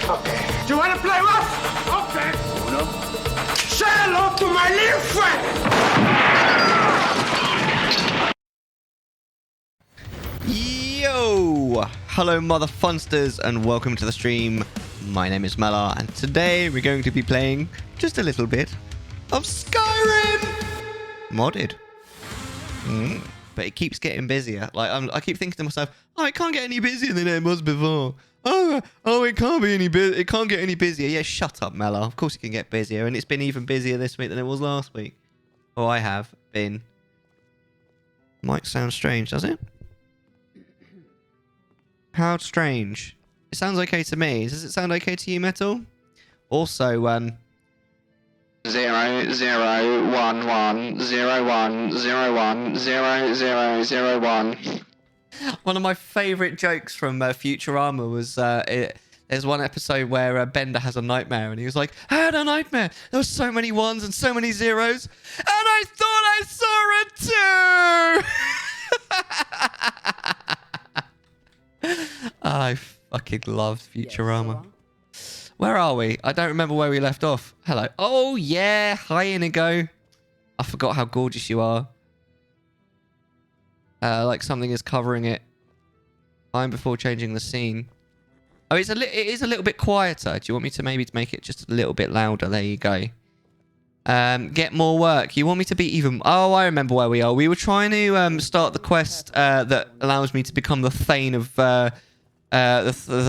Okay. Do you want to play rough? Okay. Uno. Say hello to my little friend. Yo! Hello, mother funsters, and welcome to the stream. My name is Mellar, and today we're going to be playing just a little bit of Skyrim Modded. But it keeps getting busier. Like I keep thinking to myself, oh, it can't get any busier than it was before. Oh, it can't be any it can't get any busier. Yeah, shut up, Mellar. Of course it can get busier, and it's been even busier this week than it was last week. Oh, I have been. Might sound strange, does it? How strange. It sounds okay to me. Does it sound okay to you, Metal? Also, 0 0 1 1 0 1 0 1 0 0 0 1. One of my favourite jokes from Futurama was there's one episode where Bender has a nightmare, and he was like, I had a nightmare. There were so many ones and so many zeros, and I thought I saw a 2. I fucking love Futurama. Where are we? I don't remember where we left off. Hello. Oh, yeah. Hi, Inigo. I forgot how gorgeous you are. Like something is covering it. Time before changing the scene. Oh, it is a little bit quieter. Do you want me to maybe make it just a little bit louder? There you go. Get more work. You want me to be even... Oh, I remember where we are. We were trying to start the quest that allows me to become the Thane of... the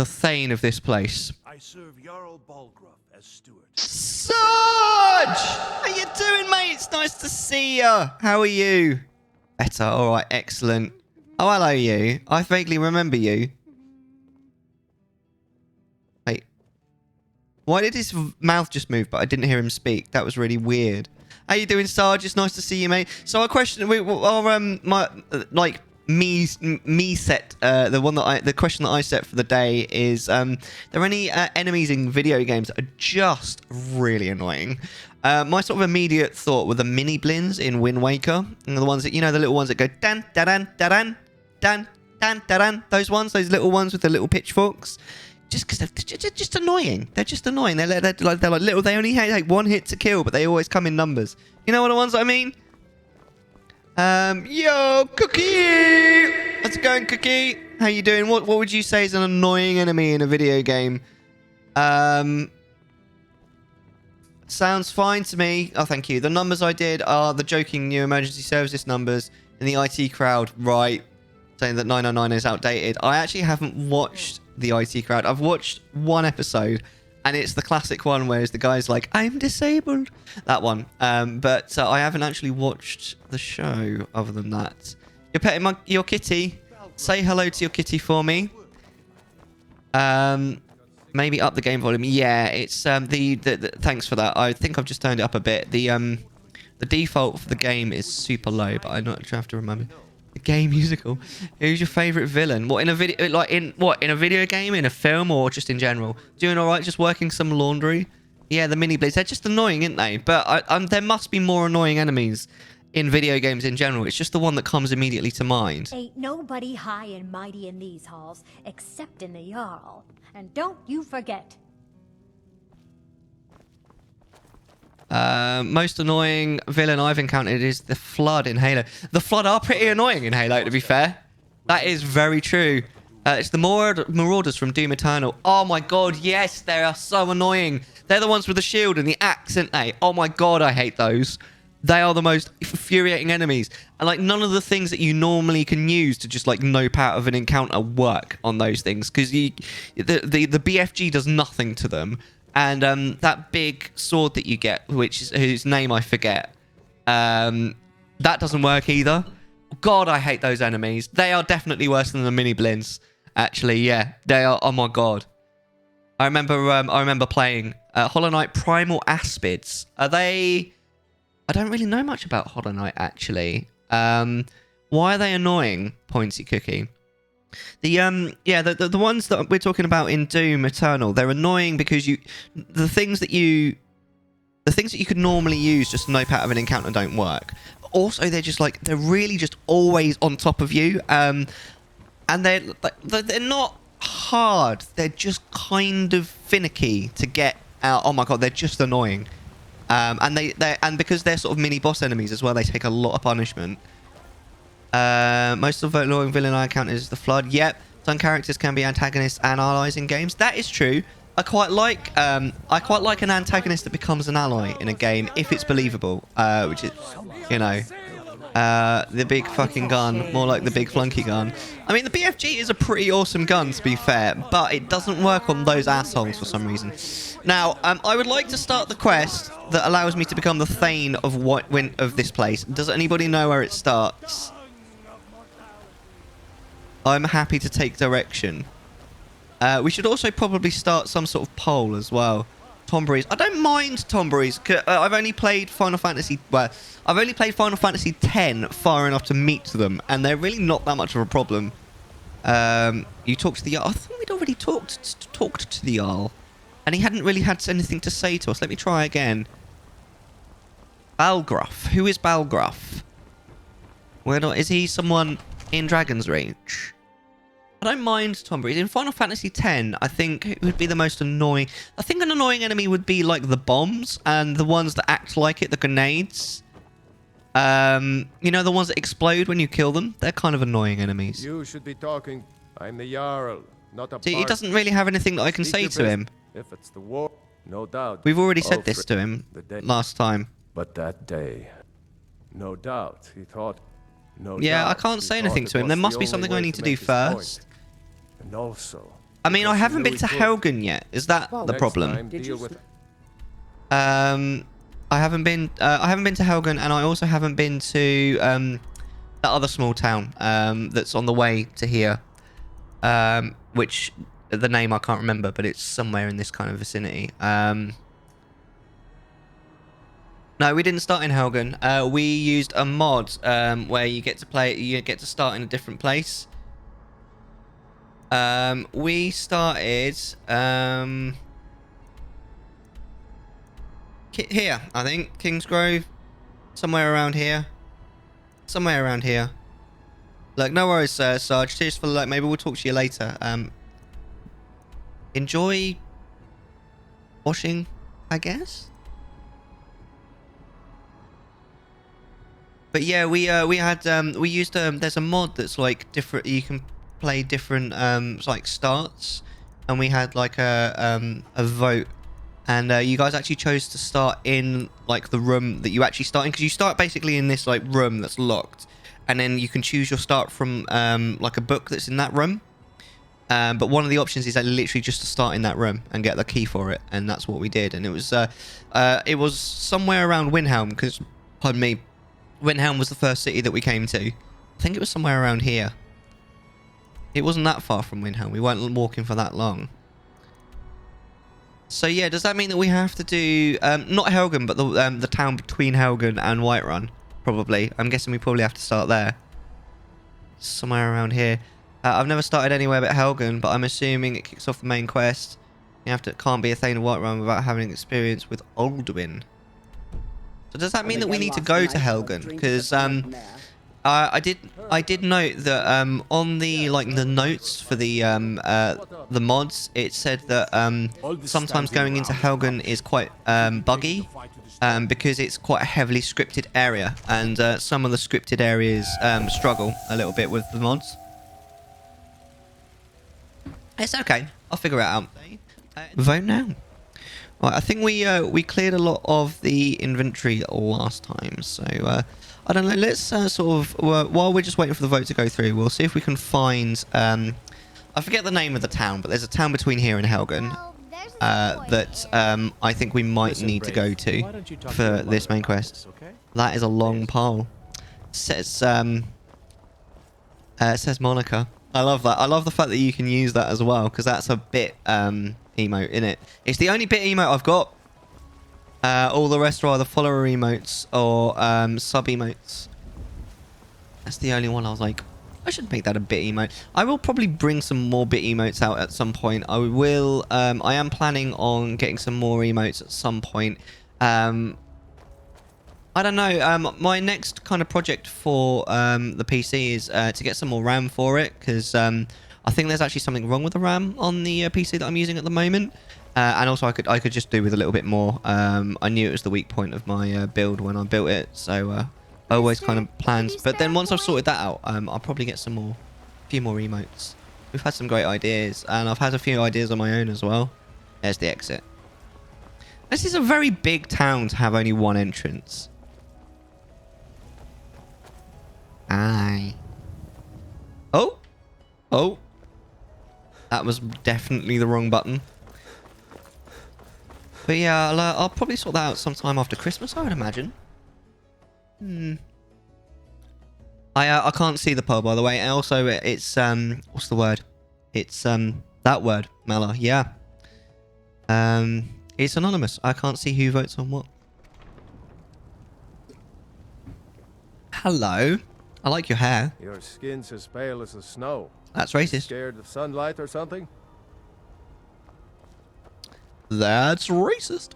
Thane of this place. I serve Jarl Balgruff as steward. Sarge! How you doing, mate? It's nice to see you. How are you? Better. All right. Excellent. Oh, hello, you. I vaguely remember you. Wait. Why did his mouth just move, but I didn't hear him speak? That was really weird. How you doing, Sarge? It's nice to see you, mate. So our question, the question that I set for the day is, are there any enemies in video games that are just really annoying? My sort of immediate thought were the mini blins in Wind Waker, and the ones that, you know, the little ones that go dan dan dan dan dan dan, those little ones with the little pitchforks. Just because they're just annoying. They're just annoying. They're like little. They only have like one hit to kill, but they always come in numbers. You know what the ones I mean? Yo, Cookie! How's it going, Cookie? How you doing? What would you say is an annoying enemy in a video game? Sounds fine to me. Oh, thank you. The numbers I did are the joking new emergency services numbers in the IT crowd, right? Saying that 909 is outdated. I actually haven't watched the IT crowd. I've watched one episode, and it's the classic one where the guy's like, I'm disabled. That one. But I haven't actually watched the show other than that. You're petting your kitty. Say hello to your kitty for me. Maybe up the game volume. Yeah, it's thanks for that. I think I've just turned it up a bit. The default for the game is super low, but I not have to remember. The game musical. Who's your favourite villain? What in a video? Like in a video game, in a film, or just in general? Doing all right? Just working some laundry? Yeah, the mini blades. They're just annoying, aren't they? But there must be more annoying enemies in video games in general. It's just the one that comes immediately to mind. Ain't nobody high and mighty in these halls except in the Jarl. And don't you forget. Most annoying villain I've encountered is the Flood in Halo. The Flood are pretty annoying in Halo, to be fair. That is very true. It's the Marauders from Doom Eternal. Oh my god, yes, they are so annoying. They're the ones with the shield and the axe, aren't they? Oh my god, I hate those. They are the most infuriating enemies. And like none of the things that you normally can use to just like nope out of an encounter work on those things. Because the BFG does nothing to them. And that big sword that you get, whose name I forget, that doesn't work either. God, I hate those enemies. They are definitely worse than the mini blins. Actually, yeah, they are. Oh my god. I remember playing Hollow Knight Primal Aspids. Are they? I don't really know much about Hollow Knight actually. Why are they annoying? Pointy Cookie. The ones that we're talking about in Doom Eternal, they're annoying because the things that you could normally use just to nope out of an encounter don't work. Also, they're really just always on top of you. And they're not hard. They're just kind of finicky to get out. Oh my god, they're just annoying. And because they're sort of mini boss enemies as well, they take a lot of punishment. Most of the vote-loying villain I encounter is the Flood. Yep, some characters can be antagonists and allies in games. That is true. I quite like an antagonist that becomes an ally in a game if it's believable. Which is, you know, the big fucking gun, more like the big flunky gun. I mean, the BFG is a pretty awesome gun, to be fair, but it doesn't work on those assholes for some reason. Now, I would like to start the quest that allows me to become the Thane of this place. Does anybody know where it starts? I'm happy to take direction. We should also probably start some sort of poll as well. Tomberries. I don't mind Tomberries. I've only played Final Fantasy... Well, I've only played Final Fantasy X far enough to meet them, and they're really not that much of a problem. You talked to the Jarl. I thought we'd already talked to the Jarl, and he hadn't really had anything to say to us. Let me try again. Balgruff. Who is Balgruff? Is he someone in Dragon's Reach? I don't mind Tomberries. In Final Fantasy X, I think it would be the most annoying. I think an annoying enemy would be like the bombs and the ones that act like it, the grenades. You know, the ones that explode when you kill them? They're kind of annoying enemies. You should be talking. I'm the Jarl, not a See, he doesn't really have anything that I can say to him. If it's the war, no doubt. We've already said this to him last time. But that day, no doubt, he thought... Yeah, I can't say anything to him. There must be something I need to do first. And also, I mean, I haven't been to Helgen yet. Is that the problem? I haven't been to Helgen, and I also haven't been to that other small town that's on the way to here, which the name I can't remember, but it's somewhere in this kind of vicinity. No, we didn't start in Helgen. We used a mod where you get to start in a different place. We started here, I think. Kingsgrove. Somewhere around here. Somewhere around here. Look, no worries, Sarge. Cheers for the luck. Maybe we'll talk to you later. Enjoy washing, I guess. But yeah, we used there's a mod that's like different. You can play different like starts, and we had like a vote, and you guys actually chose to start in like the room that you actually start in, because you start basically in this like room that's locked, and then you can choose your start from like a book that's in that room. But one of the options is literally just to start in that room and get the key for it, and that's what we did. And it was somewhere around Winhelm, because, pardon me, Winhelm was the first city that we came to. I think it was somewhere around here. It wasn't that far from Winhelm. We weren't walking for that long. So yeah, does that mean that we have to do not Helgen, but the town between Helgen and Whiterun? Probably. I'm guessing we probably have to start there. Somewhere around here. I've never started anywhere but Helgen, but I'm assuming it kicks off the main quest. You can't be a Thane of Whiterun without having experience with Alduin. So does that mean that we need to go to Helgen? Because I did note that on the the notes for the mods, it said that sometimes going into Helgen is quite buggy because it's quite a heavily scripted area, and some of the scripted areas struggle a little bit with the mods. It's okay. I'll figure it out. Vote now. Right, I think we cleared a lot of the inventory last time, so I don't know. Let's sort of while we're just waiting for the vote to go through, we'll see if we can find. I forget the name of the town, but there's a town between here and Helgen that I think we might need to go to for this main quest. That is a long poll. It says Monica. I love that. I love the fact that you can use that as well, because that's a bit emote in it. It's the only bit emote I've got. All the rest are either follower emotes or sub emotes. That's the only one I was like, I should make that a bit emote. I will probably bring some more bit emotes out at some point. I will. I am planning on getting some more emotes at some point. I don't know. My next kind of project for the PC is to get some more RAM for it, because I I think there's actually something wrong with the RAM on the PC that I'm using at the moment. And also I could just do with a little bit more. I knew it was the weak point of my build when I built it. So I always kind of plans. But then once I've sorted that out, I'll probably get a few more emotes. We've had some great ideas. And I've had a few ideas on my own as well. There's the exit. This is a very big town to have only one entrance. Aye. Oh. Oh. That was definitely the wrong button. But yeah, I'll probably sort that out sometime after Christmas, I would imagine. I can't see the pearl, by the way. And also, it's what's the word? It's that word, Mellar. Yeah. It's anonymous. I can't see who votes on what. Hello. I like your hair. Your skin's as pale as the snow. That's racist. Scared of sunlight or something? That's racist.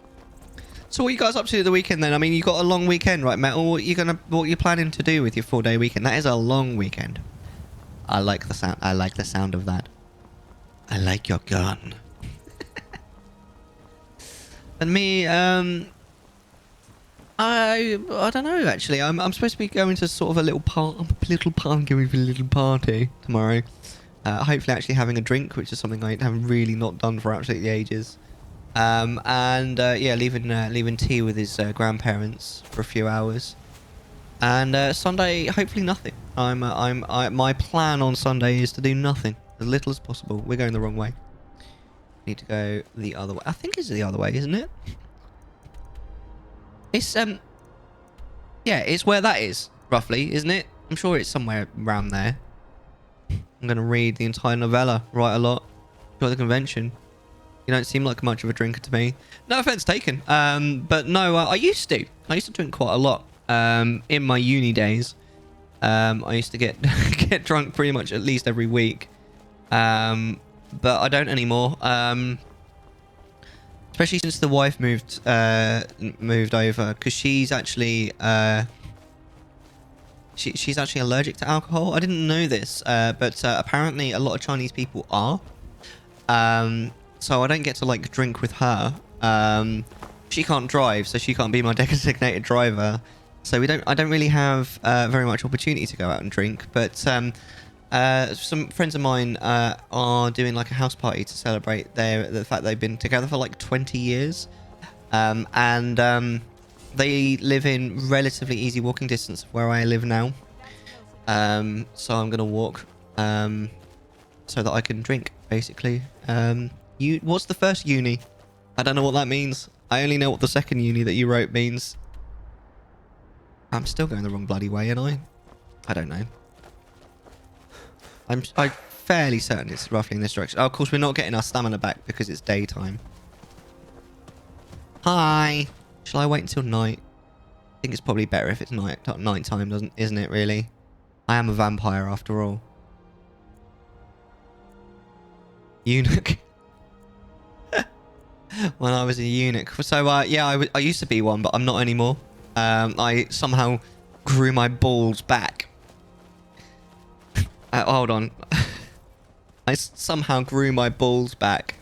So what are you guys up to the weekend then? I mean, you got a long weekend, right, Metal? What you planning to do with your 4-day weekend? That is a long weekend. I like the sound. I like the sound of that. I like your gun. And me, I don't know actually. I'm supposed to be going to sort of a little party tomorrow. Hopefully actually having a drink, which is something I have really not done for absolutely ages. Yeah, leaving tea with his grandparents for a few hours. And Sunday, hopefully nothing. My plan on Sunday is to do nothing, as little as possible. We're going the wrong way. Need to go the other way. I think it's the other way, isn't it? It's yeah, it's where that is roughly, isn't it? I'm sure it's somewhere around there. I'm gonna read the entire novella, write a lot, go to the convention. You don't seem like much of a drinker to me. No offense taken. But no, I used to drink quite a lot. In my uni days, I used to get get drunk pretty much at least every week. But I don't anymore. Especially since the wife moved over, because she's actually she's actually allergic to alcohol. I didn't know this, but apparently a lot of Chinese people are. So I don't get to like drink with her. She can't drive, so she can't be my designated driver. So I don't really have very much opportunity to go out and drink. But some friends of mine are doing like a house party to celebrate the fact they've been together for like 20 years. They live in relatively easy walking distance of where I live now. So I'm gonna walk so that I can drink, basically. What's the first uni? I don't know what that means. I only know what the second uni that you wrote means. I'm still going the wrong bloody way, ain't I? I don't know. I'm fairly certain it's roughly in this direction. Oh, of course, we're not getting our stamina back because it's daytime. Hi. Shall I wait until night? I think it's probably better if it's night time, isn't it, really? I am a vampire after all. Eunuch. When I was a eunuch. So, yeah, I used to be one, but I'm not anymore. I somehow grew my balls back. Hold on. I somehow grew my balls back.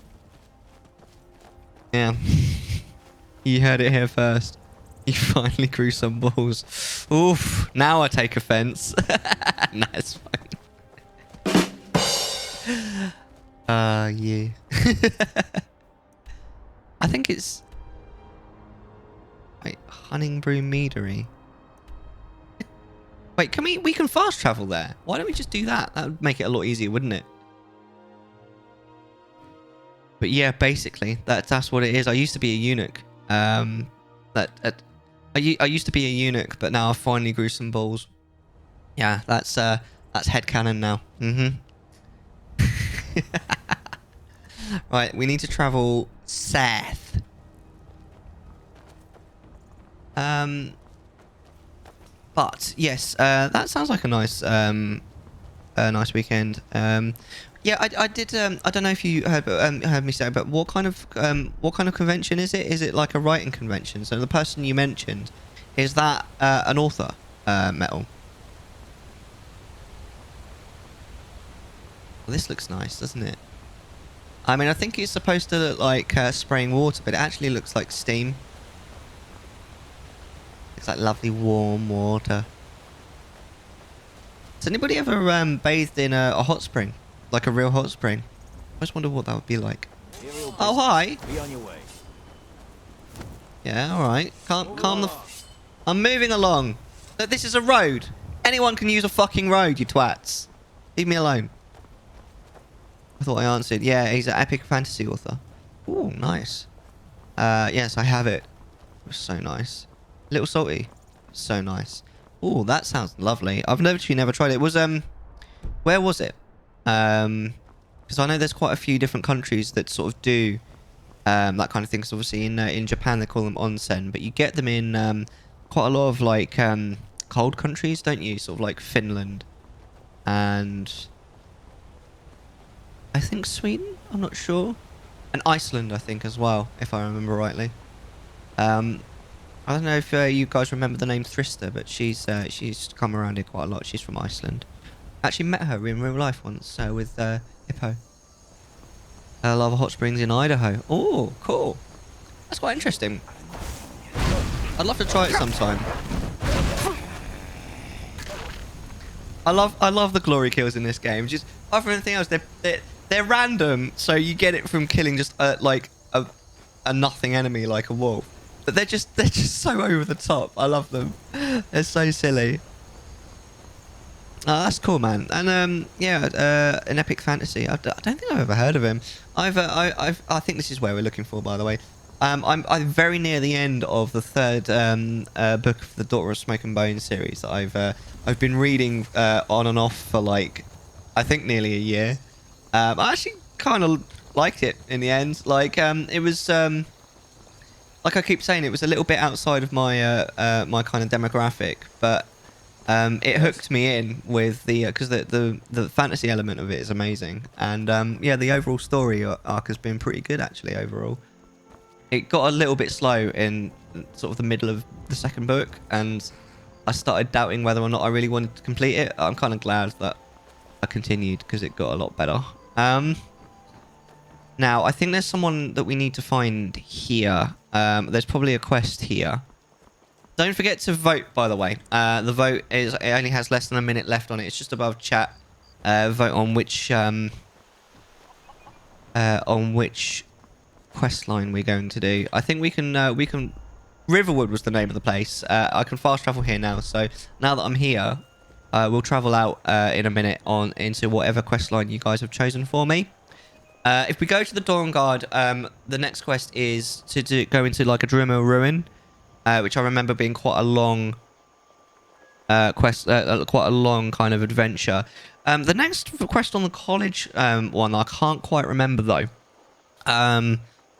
Yeah. You heard it here first. You finally grew some balls. Oof. Now I take offense. Nah, it's fine. Yeah. I think it's... Wait, Hunningbrew Meadery. Wait, we can fast travel there. Why don't we just do that? That would make it a lot easier, wouldn't it? But yeah, basically, that's what it is. I used to be a eunuch. I used to be a eunuch, but now I finally grew some balls. Yeah, that's headcanon now. Right, we need to travel south. But yes, that sounds like a nice weekend. Yeah, I did. I don't know if you heard me say, but what kind of convention is it? Is it like a writing convention? So the person you mentioned, is that an author, Metal? This looks nice, doesn't it? I mean, I think it's supposed to look like spraying water, but it actually looks like steam. It's like lovely warm water. Has anybody ever bathed in a hot spring? Like a real hot spring? I just wonder what that would be like. Oh, hi. Be on your way. Yeah, alright. Calm the... I'm moving along. Look, this is a road. Anyone can use a fucking road, you twats. Leave me alone. I thought I answered. Yeah, he's an epic fantasy author. Ooh, nice. Yes, I have it. It was so nice. A little salty. So nice. Ooh, that sounds lovely. I've actually never tried it. It was, where was it? Because I know there's quite a few different countries that sort of do that kind of thing. So obviously in Japan they call them onsen, but you get them in quite a lot of like cold countries, don't you? Sort of like Finland and I think Sweden. I'm not sure, and Iceland I think as well, if I remember rightly. I don't know if you guys remember the name Thrista, but she's come around here quite a lot. She's from Iceland. Actually met her in real life once with Hippo. Lava hot springs in Idaho. Oh, cool. That's quite interesting. I'd love to try it sometime. I love the glory kills in this game. Just apart from anything else, they're random, so you get it from killing just like a nothing enemy like a wolf. But they're just so over the top. I love them. They're so silly. Oh, that's cool, man. And yeah, an epic fantasy. I don't think I've ever heard of him. I think this is where we're looking for, by the way. I'm very near the end of the third book of the Daughter of Smoke and Bone series that I've been reading on and off for like I think nearly a year. I actually kind of liked it in the end. Like it was like I keep saying, it was a little bit outside of my my kind of demographic, but it hooked me in with the because the fantasy element of it is amazing, and yeah, the overall story arc has been pretty good actually overall. It got a little bit slow in sort of the middle of the second book, and I started doubting whether or not I really wanted to complete it. I'm kind of glad that I continued because it got a lot better. Now, I think there's someone that we need to find here. There's probably a quest here. Don't forget to vote, by the way. The vote it only has less than a minute left on it. It's just above chat. Vote on which quest line we're going to do. I think we can Riverwood was the name of the place. I can fast travel here now, so now that I'm here, we'll travel out in a minute on into whatever quest line you guys have chosen for me. If we go to the Dawn Guard, the next quest is to go into like a Drummer Ruin, which I remember being quite a long quest, quite a long kind of adventure. The next quest on the college one, I can't quite remember though.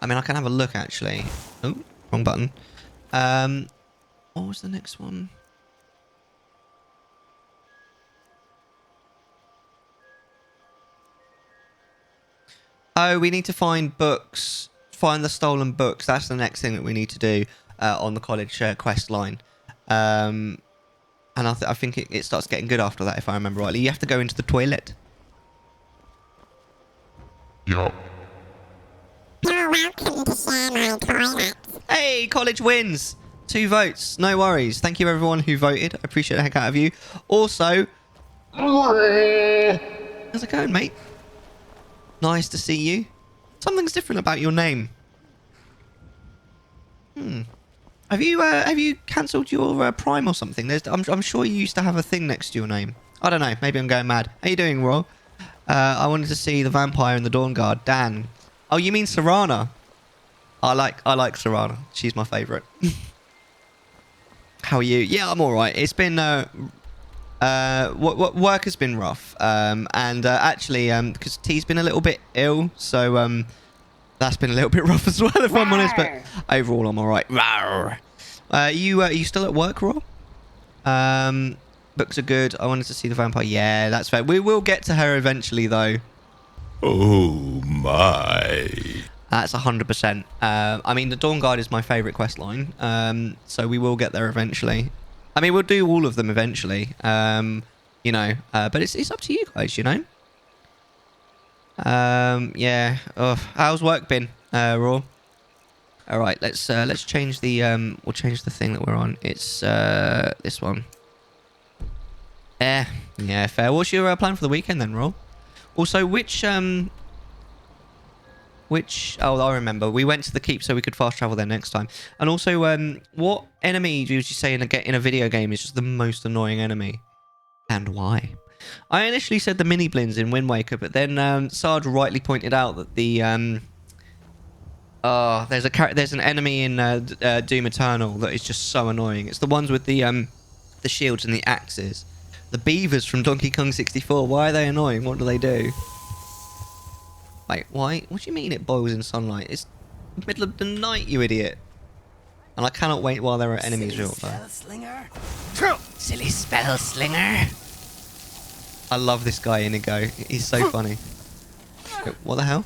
I mean, I can have a look actually. Oh, wrong button. What was the next one? Oh, we need to find books. Find the stolen books. That's the next thing that we need to do on the college quest line. And I think it starts getting good after that, if I remember rightly. You have to go into the toilet. Yup. You're welcome to share my toilet. Hey, college wins. 2 votes. No worries. Thank you everyone who voted. I appreciate the heck out of you. Also, how's it going, mate? Nice to see you. Something's different about your name. Have you cancelled your Prime or something? I'm sure you used to have a thing next to your name. I don't know. Maybe I'm going mad. How you doing, Raw? I wanted to see the vampire in the Dawn Guard. Dan. Oh, you mean Serana? I like Serana. She's my favourite. How are you? Yeah, I'm all right. It's been work has been rough, and actually because T's been a little bit ill, so that's been a little bit rough as well, if I'm honest. But overall, I'm all right. You still at work, Raw? Books are good. I wanted to see the vampire. Yeah, that's fair. We will get to her eventually, though. Oh my. That's 100%. I mean, the Dawn Guard is my favourite quest line, so we will get there eventually. I mean, we'll do all of them eventually, you know, but it's up to you guys, you know. Yeah. Oh, how's work been, Raw? All right, let's change the we'll change the thing that we're on. It's this one. Yeah, fair. What's your plan for the weekend then, Raw? Also, which oh, I remember. We went to the keep so we could fast travel there next time. And also, what enemy would you say in a video game is just the most annoying enemy, and why? I initially said the mini blins in Wind Waker, but then Sarge rightly pointed out that the there's an enemy in Doom Eternal that is just so annoying. It's the ones with the shields and the axes. The beavers from Donkey Kong 64. Why are they annoying? What do they do? Wait, why? What do you mean it boils in sunlight? It's the middle of the night, you idiot. And I cannot wait while there are enemies out there. Silly spell slinger. I love this guy, Inigo. He's so funny. What the hell?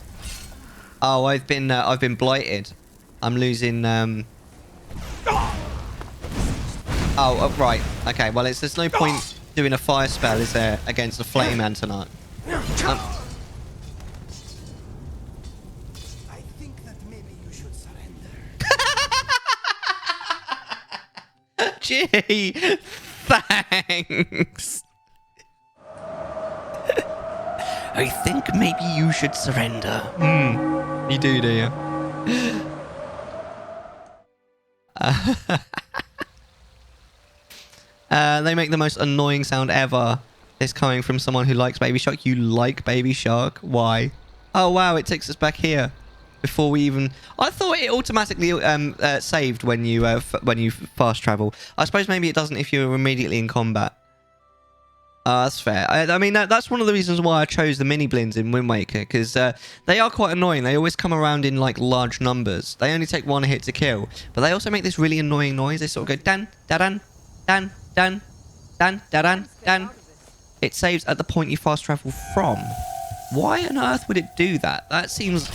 Oh, I've been blighted. I'm losing. Oh, right. Okay. Well, there's no point doing a fire spell, is there, against a flame antonite? I think that maybe you should surrender. Gee, thanks. I think maybe you should surrender. You do you? They make the most annoying sound ever. This coming from someone who likes Baby Shark. You like Baby Shark? Why? Oh wow, it takes us back here before we even. I thought it automatically saved when you fast travel. I suppose maybe it doesn't if you're immediately in combat. That's fair. I mean, that's one of the reasons why I chose the mini blins in Wind Waker, because they are quite annoying. They always come around in like large numbers. They only take one hit to kill, but they also make this really annoying noise. They sort of go dan dan dan dan dan dan dan. It saves at the point you fast travel from. Why on earth would it do that? That seems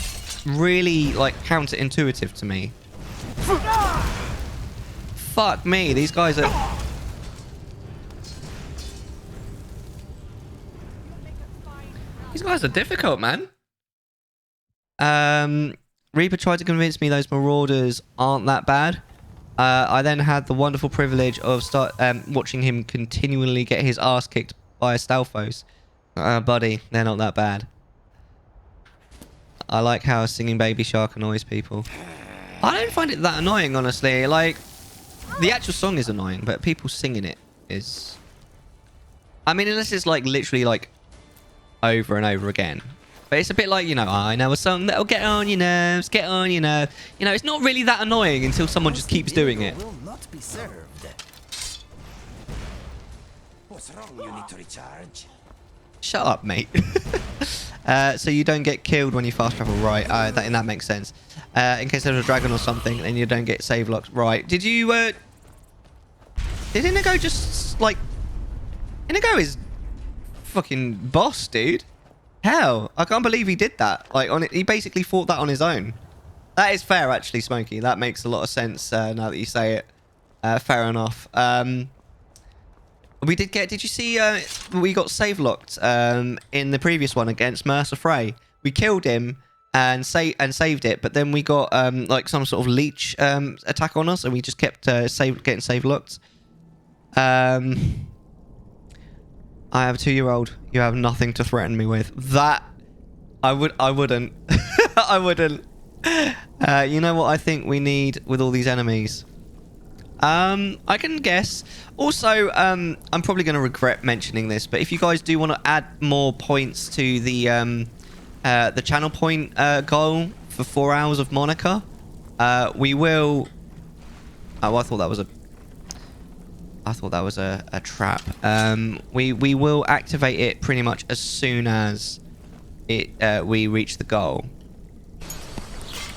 really like counterintuitive to me. Fuck me, these guys are. These guys are difficult, man. Reaper tried to convince me those marauders aren't that bad. I then had the wonderful privilege of watching him continually get his ass kicked by a Stalfos. Buddy, they're not that bad. I like how singing Baby Shark annoys people. I don't find it that annoying, honestly. Like, the actual song is annoying, but people singing it is... I mean, unless it's like literally like over and over again. But it's a bit like, you know, I know a song that'll get on your nerves, get on your nerves. You know, it's not really that annoying until someone just keeps doing it. Will not be served. What's wrong? You need to recharge. Shut up, mate. So you don't get killed when you fast travel, right? That makes sense. In case there's a dragon or something, and you don't get save locked, right? Did you? Did Inigo just like? Inigo is fucking boss, dude. Hell, I can't believe he did that. Like he basically fought that on his own. That is fair, actually, Smokey. That makes a lot of sense now that you say it. Fair enough. We did get. Did you see? We got save locked in the previous one against Mercer Frey. We killed him and saved it, but then we got like some sort of leech attack on us, and we just kept getting save locked. I have a 2-year-old. You have nothing to threaten me with. That I wouldn't. I wouldn't. You know what I think we need with all these enemies? I can guess. Also, I'm probably going to regret mentioning this, but if you guys do want to add more points to the channel point goal for 4 hours of Monica, we will. Oh, I thought that was a trap. We will activate it pretty much as soon as we reach the goal.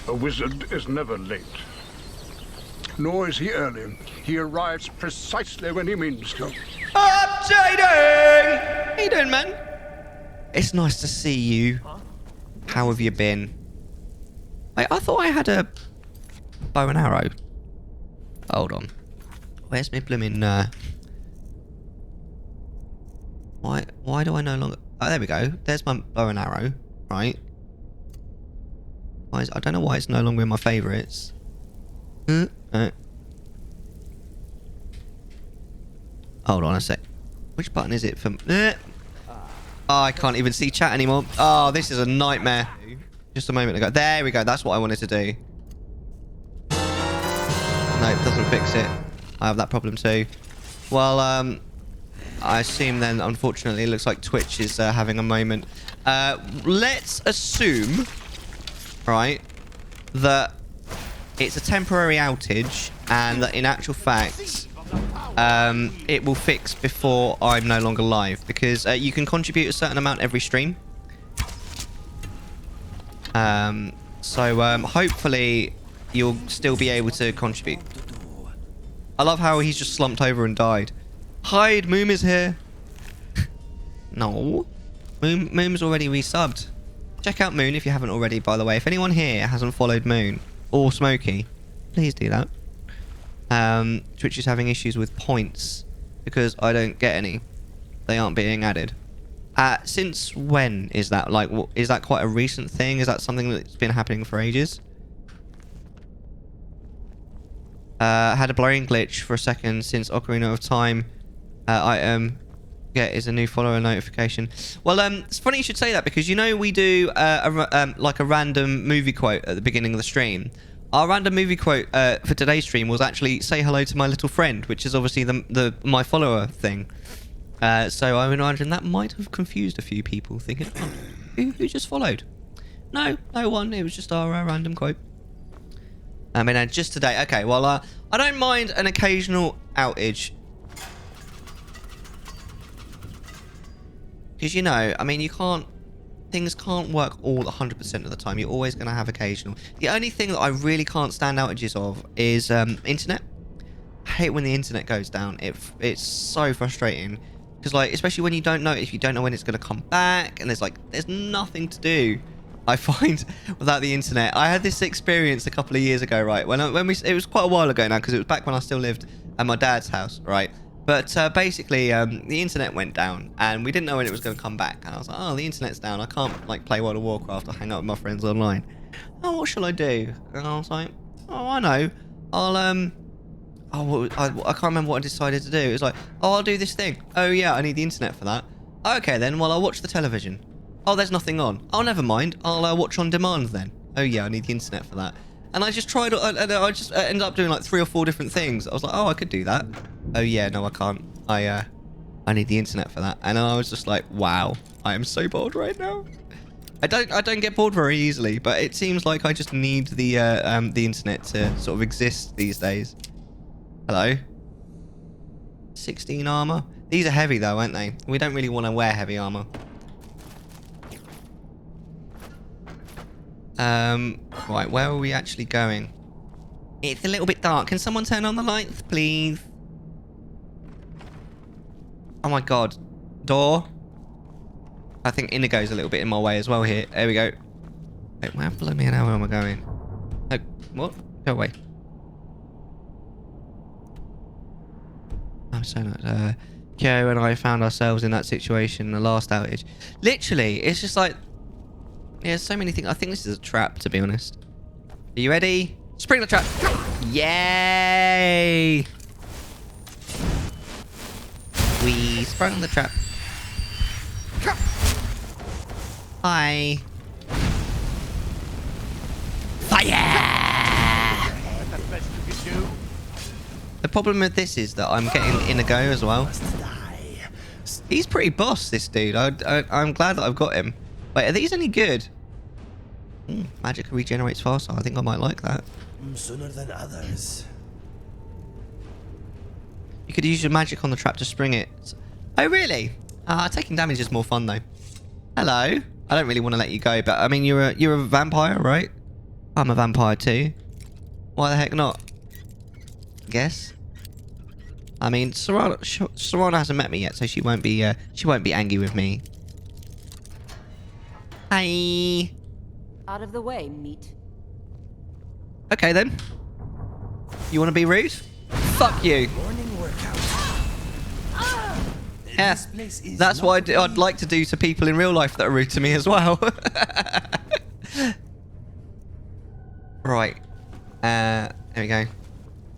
A wizard is never late. Nor is he early. He arrives precisely when he means to. Updating! How you doing, man? It's nice to see you. How have you been? I thought I had a bow and arrow. Hold on. Where's my blooming... Why do I no longer... Oh, there we go. There's my bow and arrow. right? I don't know why it's no longer in my favourites. Hold on a sec. Which button is it for... Oh, I can't even see chat anymore. Oh, this is a nightmare. Just a moment ago. There we go. That's what I wanted to do. No, it doesn't fix it. I have that problem too. Well, I assume then, unfortunately, it looks like Twitch is having a moment. Let's assume, right, that it's a temporary outage and that in actual fact, it will fix before I'm no longer live, because you can contribute a certain amount every stream. So hopefully you'll still be able to contribute. I love how he's just slumped over and died. Hide, Moom is here. No. Moom's already resubbed. Check out Moon if you haven't already, by the way. If anyone here hasn't followed Moon or Smokey, please do that. Twitch is having issues with points because I don't get any. They aren't being added. Since when is that? Like, is that quite a recent thing? Is that something that's been happening for ages? Had a blurring glitch for a second since Ocarina of Time item is a new follower notification. Well, it's funny you should say that, because you know we do like a random movie quote at the beginning of the stream. Our random movie quote for today's stream was actually "Say hello to my little friend," which is obviously my follower thing. So I would imagine that might have confused a few people, thinking, oh, who just followed? No one. It was just our random quote. I mean, just today. Okay, well, I don't mind an occasional outage. Because, you know, I mean, things can't work all 100% of the time. You're always going to have occasional. The only thing that I really can't stand outages of is internet. I hate when the internet goes down. It's so frustrating. Because, like, especially when you don't know, if you don't know when it's going to come back, and there's nothing to do, I find, without the internet. I had this experience a couple of years ago, right? It was quite a while ago now, because it was back when I still lived at my dad's house, right? But basically, the internet went down, and we didn't know when it was going to come back. And I was like, oh, the internet's down. I can't, like, play World of Warcraft or hang out with my friends online. Oh, what shall I do? And I was like, oh, I know. I can't remember what I decided to do. It was like, oh, I'll do this thing. Oh, yeah, I need the internet for that. Okay, then. Well, I'll watch the television. Oh, there's nothing on. Oh, never mind. I'll watch on demand then. Oh, yeah, I need the internet for that. And I just tried, and I just ended up doing like 3 or 4 different things. I was like, oh, I could do that. Oh, yeah, no, I can't. I need the internet for that. And I was just like, wow, I am so bored right now. I don't get bored very easily, but it seems like I just need the internet to sort of exist these days. Hello? 16 armor. These are heavy though, aren't they? We don't really want to wear heavy armor. Right, where are we actually going? It's a little bit dark. Can someone turn on the lights, please? Oh my god. Door. I think Inigo's a little bit in my way as well here. There we go. Wait, where below me and how am I going? Oh, what? Go away. I'm so not... Kyo and I found ourselves in that situation in the last outage. Literally, it's just like... Yeah, so many things. I think this is a trap, to be honest. Are you ready? Spring the trap. Yay! We sprung the trap. Hi. Fire! The problem with this is that I'm getting Inigo as well. He's pretty boss, this dude. I'm glad that I've got him. Wait, are these any good? Magic regenerates faster. I think I might like that. Sooner than others. You could use your magic on the trap to spring it. Oh, really? Taking damage is more fun, though. Hello. I don't really want to let you go, but I mean, you're a vampire, right? I'm a vampire too. Why the heck not? Guess. I mean, Serana hasn't met me yet, so she won't be angry with me. Hi. Out of the way, meat. Okay then. You want to be rude? Fuck you. Morning workout. Yeah, This place is that's not what I'd really- like to do to people in real life that are rude to me as well. Right. There we go.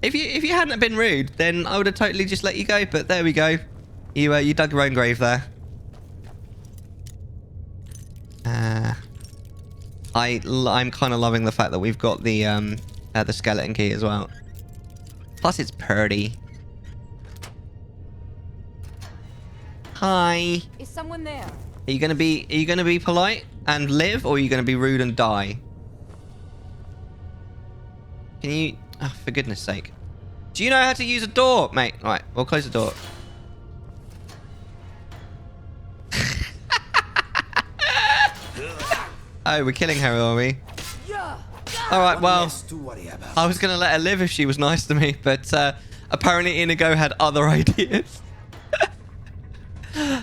If you hadn't have been rude, then I would have totally just let you go. But there we go. You dug your own grave there. I'm kind of loving the fact that we've got the skeleton key as well. Plus, it's pretty. Hi. Is someone there? Are you gonna be polite and live, or are you gonna be rude and die? Can you? Oh, for goodness sake! Do you know how to use a door, mate? Right, we'll close the door. Oh, we're killing her, are we? All right, well, Less to worry about. I was gonna let her live if she was nice to me, but apparently Inigo had other ideas.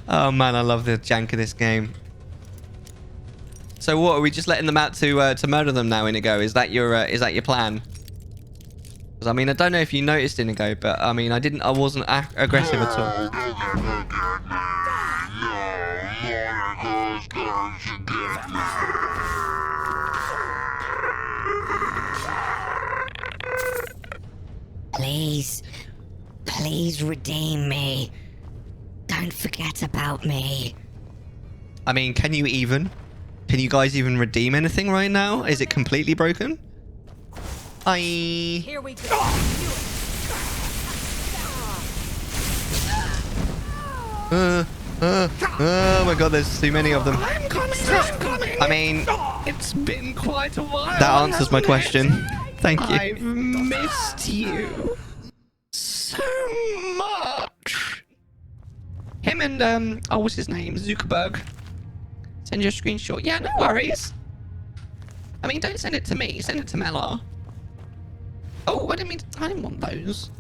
Oh man, I love the jank of this game. So what, are we just letting them out to murder them now, Inigo? Is that your plan? Because I mean, I don't know if you noticed, Inigo, but I mean, I wasn't aggressive at all. Please redeem me. Don't forget about me. I mean, can you guys even redeem anything right now? Is it completely broken? Here we go. Oh my god, there's too many of them. I'm coming. I mean, It's been quite a while. that answers my question. Thank you. I've missed you so much. Him and oh, what's his name? Zuckerberg. Send you a screenshot. Yeah, no worries. I mean, don't send it to me. Send it to Mellar. Oh, I didn't mean to. I didn't want those.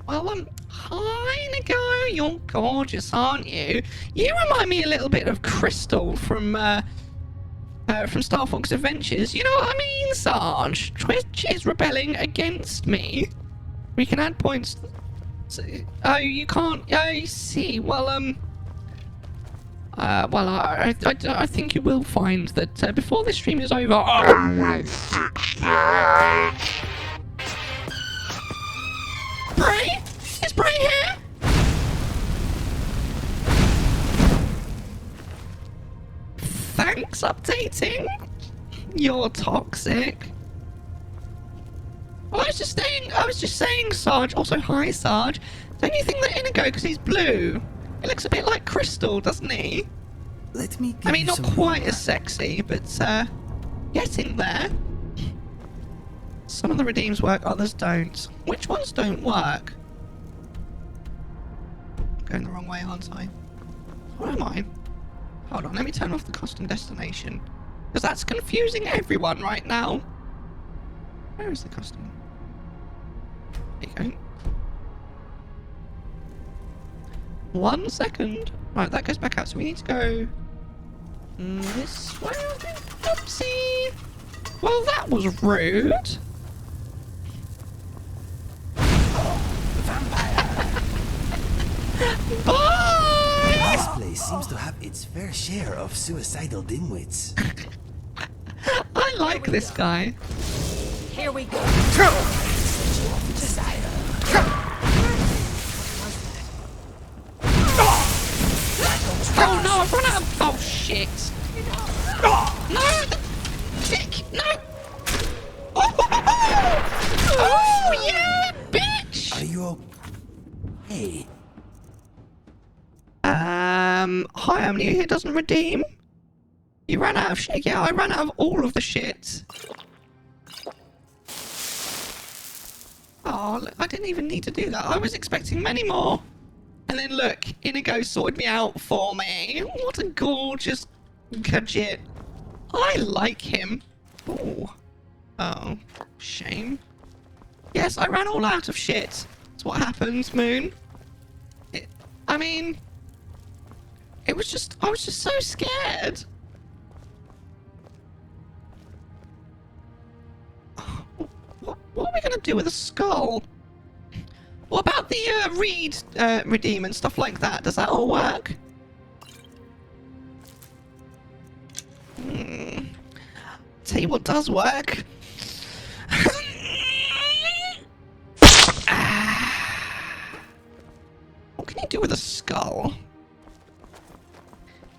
Well, hi, Inigo. You're gorgeous, aren't you? You remind me a little bit of Crystal from Star Fox Adventures. You know what I mean, Sarge? Twitch is rebelling against me. We can add points. Oh, you can't. Oh, I see. Well, I think you will find that before this stream is over. Bray? Is Bray here? Thanks, updating. You're toxic. I was just saying, Sarge. Also, hi, Sarge. Don't you think that Inigo, because he's blue, he looks a bit like Crystal, doesn't he? Let me. I mean, not quite as sexy, but getting there. Some of the redeems work, others don't. Which ones don't work? I'm going the wrong way, aren't I? Where am I? Hold on, let me turn off the custom destination. Because that's confusing everyone right now. Where is the custom? There you go. 1 second. Right, that goes back out, so we need to go this way, I think. Oopsie. Well, that was rude. Bye! This place seems to have its fair share of suicidal dimwits. I like this guy. Here we go. Oh no, I've run out of. Oh shit. No! Dick! No! Oh yeah, bitch! Are you okay? Hi, Emily here doesn't redeem. You ran out of shit. Yeah, I ran out of all of the shit. Oh, look, I didn't even need to do that. I was expecting many more. And then look, Inigo sorted me out for me. What a gorgeous gadget. I like him. Oh. Oh, shame. Yes, I ran all out of shit. That's what happens, Moon. I mean, I was just so scared. What are we gonna do with a skull? What about the redeem and stuff like that? Does that all work? Tell you what does work. What can you do with a skull?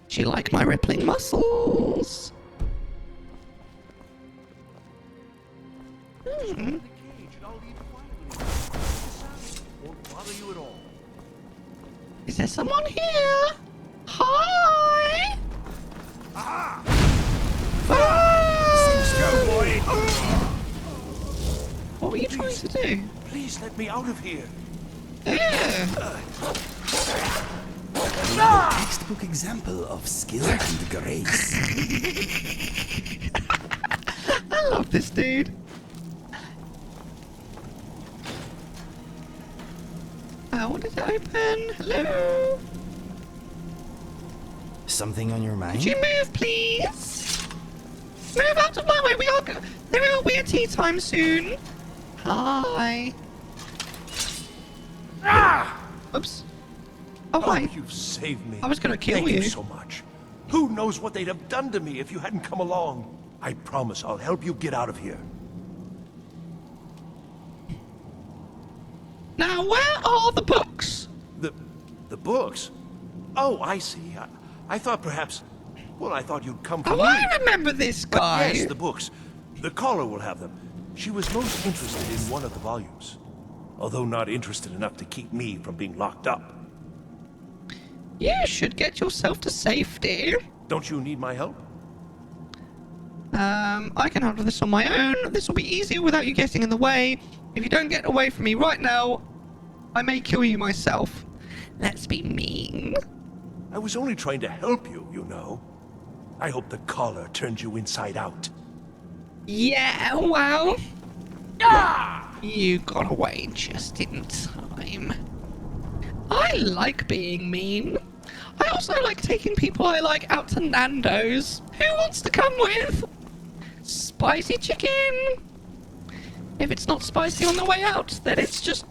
Do you like my rippling muscles? Is there someone here? Hi! What were you trying to do? Please let me out of here. A textbook example of skill and grace. I love this dude. What did it open? Hello? Something on your mind? Could you move, please? Move out of my way. There will be a tea time soon. Hi. Oops. Oh, hi. You've saved me. I was gonna kill Thank you. you so much. Who knows what they'd have done to me if you hadn't come along? I promise I'll help you get out of here. Now, where are the books? The books? Oh, I see. I thought perhaps... Well, I thought you'd come for me. I remember this guy. But yes, the books. The caller will have them. She was most interested in one of the volumes. Although not interested enough to keep me from being locked up. You should get yourself to safety. Don't you need my help? I can handle this on my own. This will be easier without you getting in the way. If you don't get away from me right now, I may kill you myself. Let's be mean. I was only trying to help you, you know. I hope the collar turned you inside out. Yeah, well... You got away just in time. I like being mean. I also like taking people I like out to Nando's. Who wants to come with? Spicy chicken? If it's not spicy on the way out, then it's just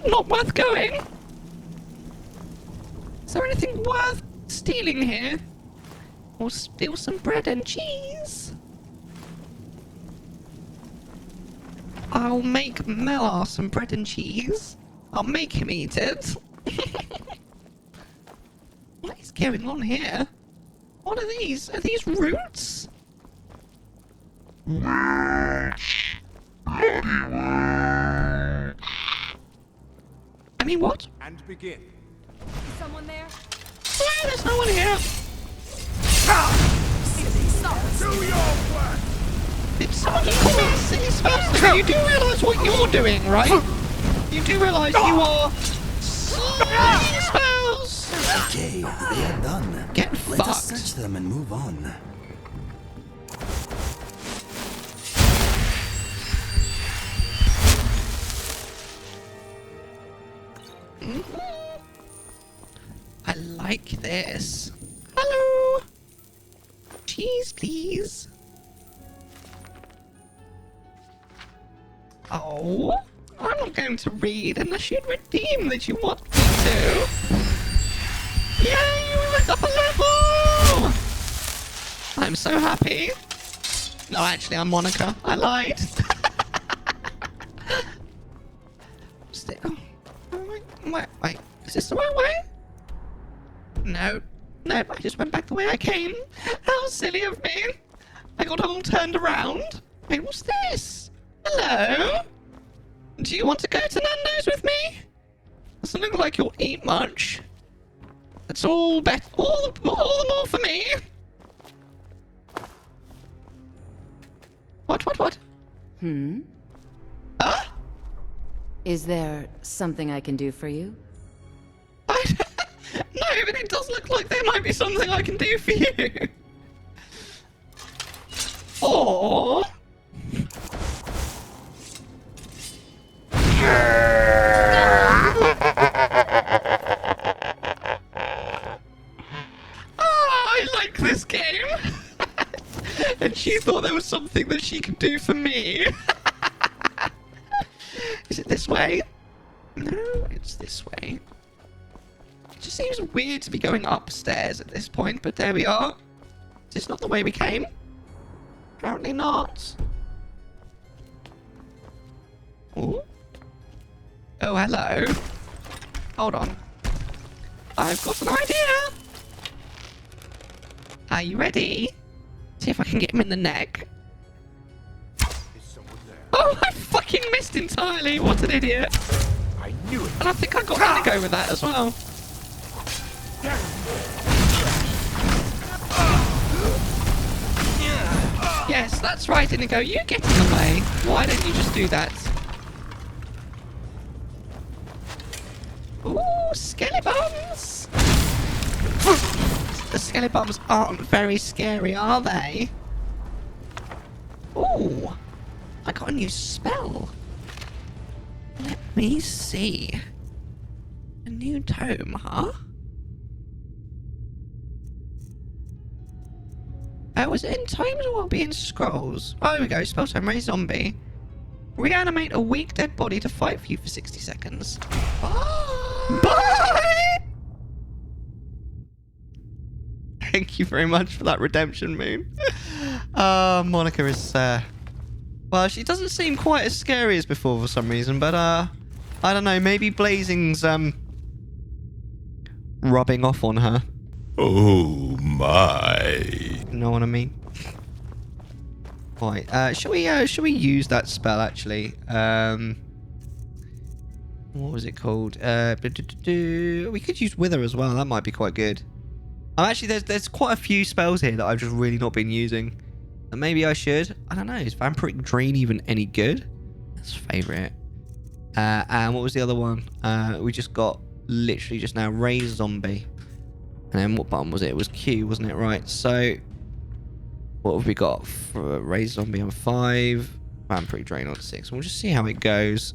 not worth going. Is there anything worth stealing here? Or steal some bread and cheese? I'll make Mellar some bread and cheese. I'll make him eat it. What is going on here? What are these? Are these roots? I mean, what? And begin. Someone there? Oh, there's no one here. Do your work! Did someone just call me silly spells? You do realise what you're doing, right? You do realise you are silly spells. Okay, they are done. Get Let us fucked. search them and move on. I like this. Hello. Cheese, please. Oh, I'm not going to read unless you'd redeem that you want me to. Yay, we went up a level! I'm so happy. No, actually, I'm Monica. I lied. Wait, is this the right way? No, I just went back the way I came. How silly of me. I got all turned around. Wait, what's this? Hello? Do you want to go to Nando's with me? Doesn't look like you'll eat much. That's all the more for me. What? Huh? Is there something I can do for you? No, but it does look like there might be something I can do for you. Or... I like this game. And she thought there was something that she could do for me. Is it this way? No, it's this way. It just seems weird to be going upstairs at this point, but there we are. Is this not the way we came? Apparently not. Ooh. Oh, hello. Hold on. I've got an idea. Are you ready? See if I can get him in the neck. Oh, I fucking missed entirely. What an idiot. I knew it. And I think I got Inigo with that as well. Yes, that's right, Inigo. You get in the way. Why don't you just do that? Ooh, skeletons. The skeletons aren't very scary, are they? Ooh, I got a new spell. Let me see. A new tome, huh? Was it in tomes or will it be in scrolls? Oh, there we go. Spell tome. Raise zombie. Reanimate a weak dead body to fight for you for 60 seconds. Bye! Bye! Thank you very much for that redemption, Moon. Monica is, well, she doesn't seem quite as scary as before for some reason, but, I don't know, maybe Blazing's, rubbing off on her. Oh my. You know what I mean? Right, shall we use that spell, actually? What was it called? We could use Wither as well, that might be quite good. Actually, there's quite a few spells here that I've just really not been using. And maybe I should. I don't know. Is Vampiric Drain even any good? That's favourite. And what was the other one? We just got literally just now Raise Zombie. And then what button was it? It was Q, wasn't it? Right. So what have we got? For Raise Zombie on 5. Vampiric Drain on 6. We'll just see how it goes.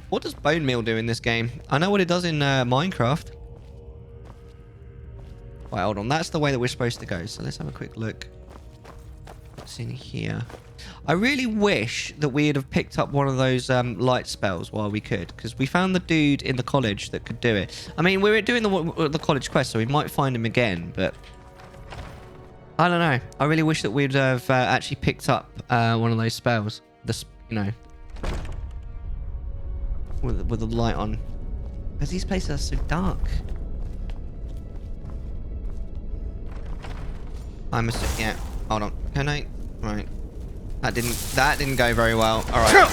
What does Bone Meal do in this game? I know what it does in Minecraft. Wait, hold on. That's the way that we're supposed to go. So let's have a quick look. What's in here? I really wish that we would have picked up one of those light spells while we could. Because we found the dude in the college that could do it. I mean, we were doing the college quest, so we might find him again. But I don't know. I really wish that we'd have actually picked up one of those spells. You know, with the light on, because these places are so dark. I must. Yeah. Hold on. Can I? Right. That didn't go very well. All right.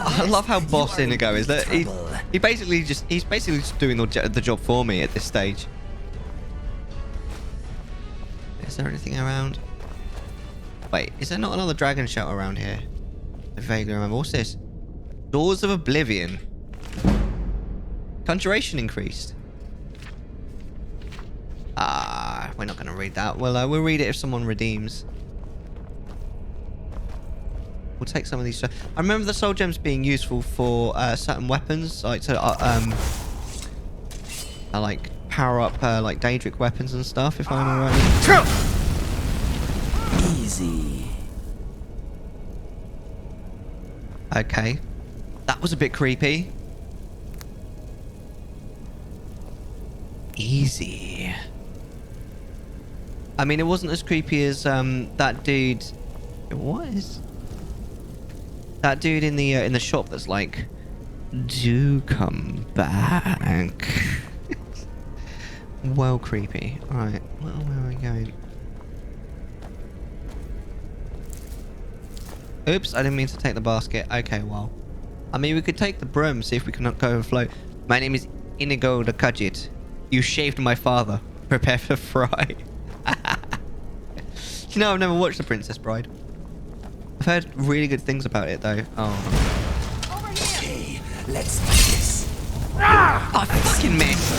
I love how boss Inigo is. That he's basically just doing the job for me at this stage. Is there anything around? Wait, is there not another dragon shelter around here? I vaguely remember. What's this? Doors of Oblivion. Conjuration increased. We're not going to read that. Well, we'll read it if someone redeems. We'll take some of these. I remember the soul gems being useful for certain weapons, like to like power up like Daedric weapons and stuff. If I'm alright. Easy. Okay, that was a bit creepy. Easy. I mean, it wasn't as creepy as that dude. What is that dude in the shop that's like, do come back? Well, creepy. All right, where are we going? Oops, I didn't mean to take the basket. Okay, well, I mean, we could take the broom, see if we can go and float. My name is Inigo the Kajit. You shaved my father. Prepare for fry. You know, I've never watched The Princess Bride. I've heard really good things about it, though. Oh. Over here. Okay, let's do this. Ah! I fucking missed.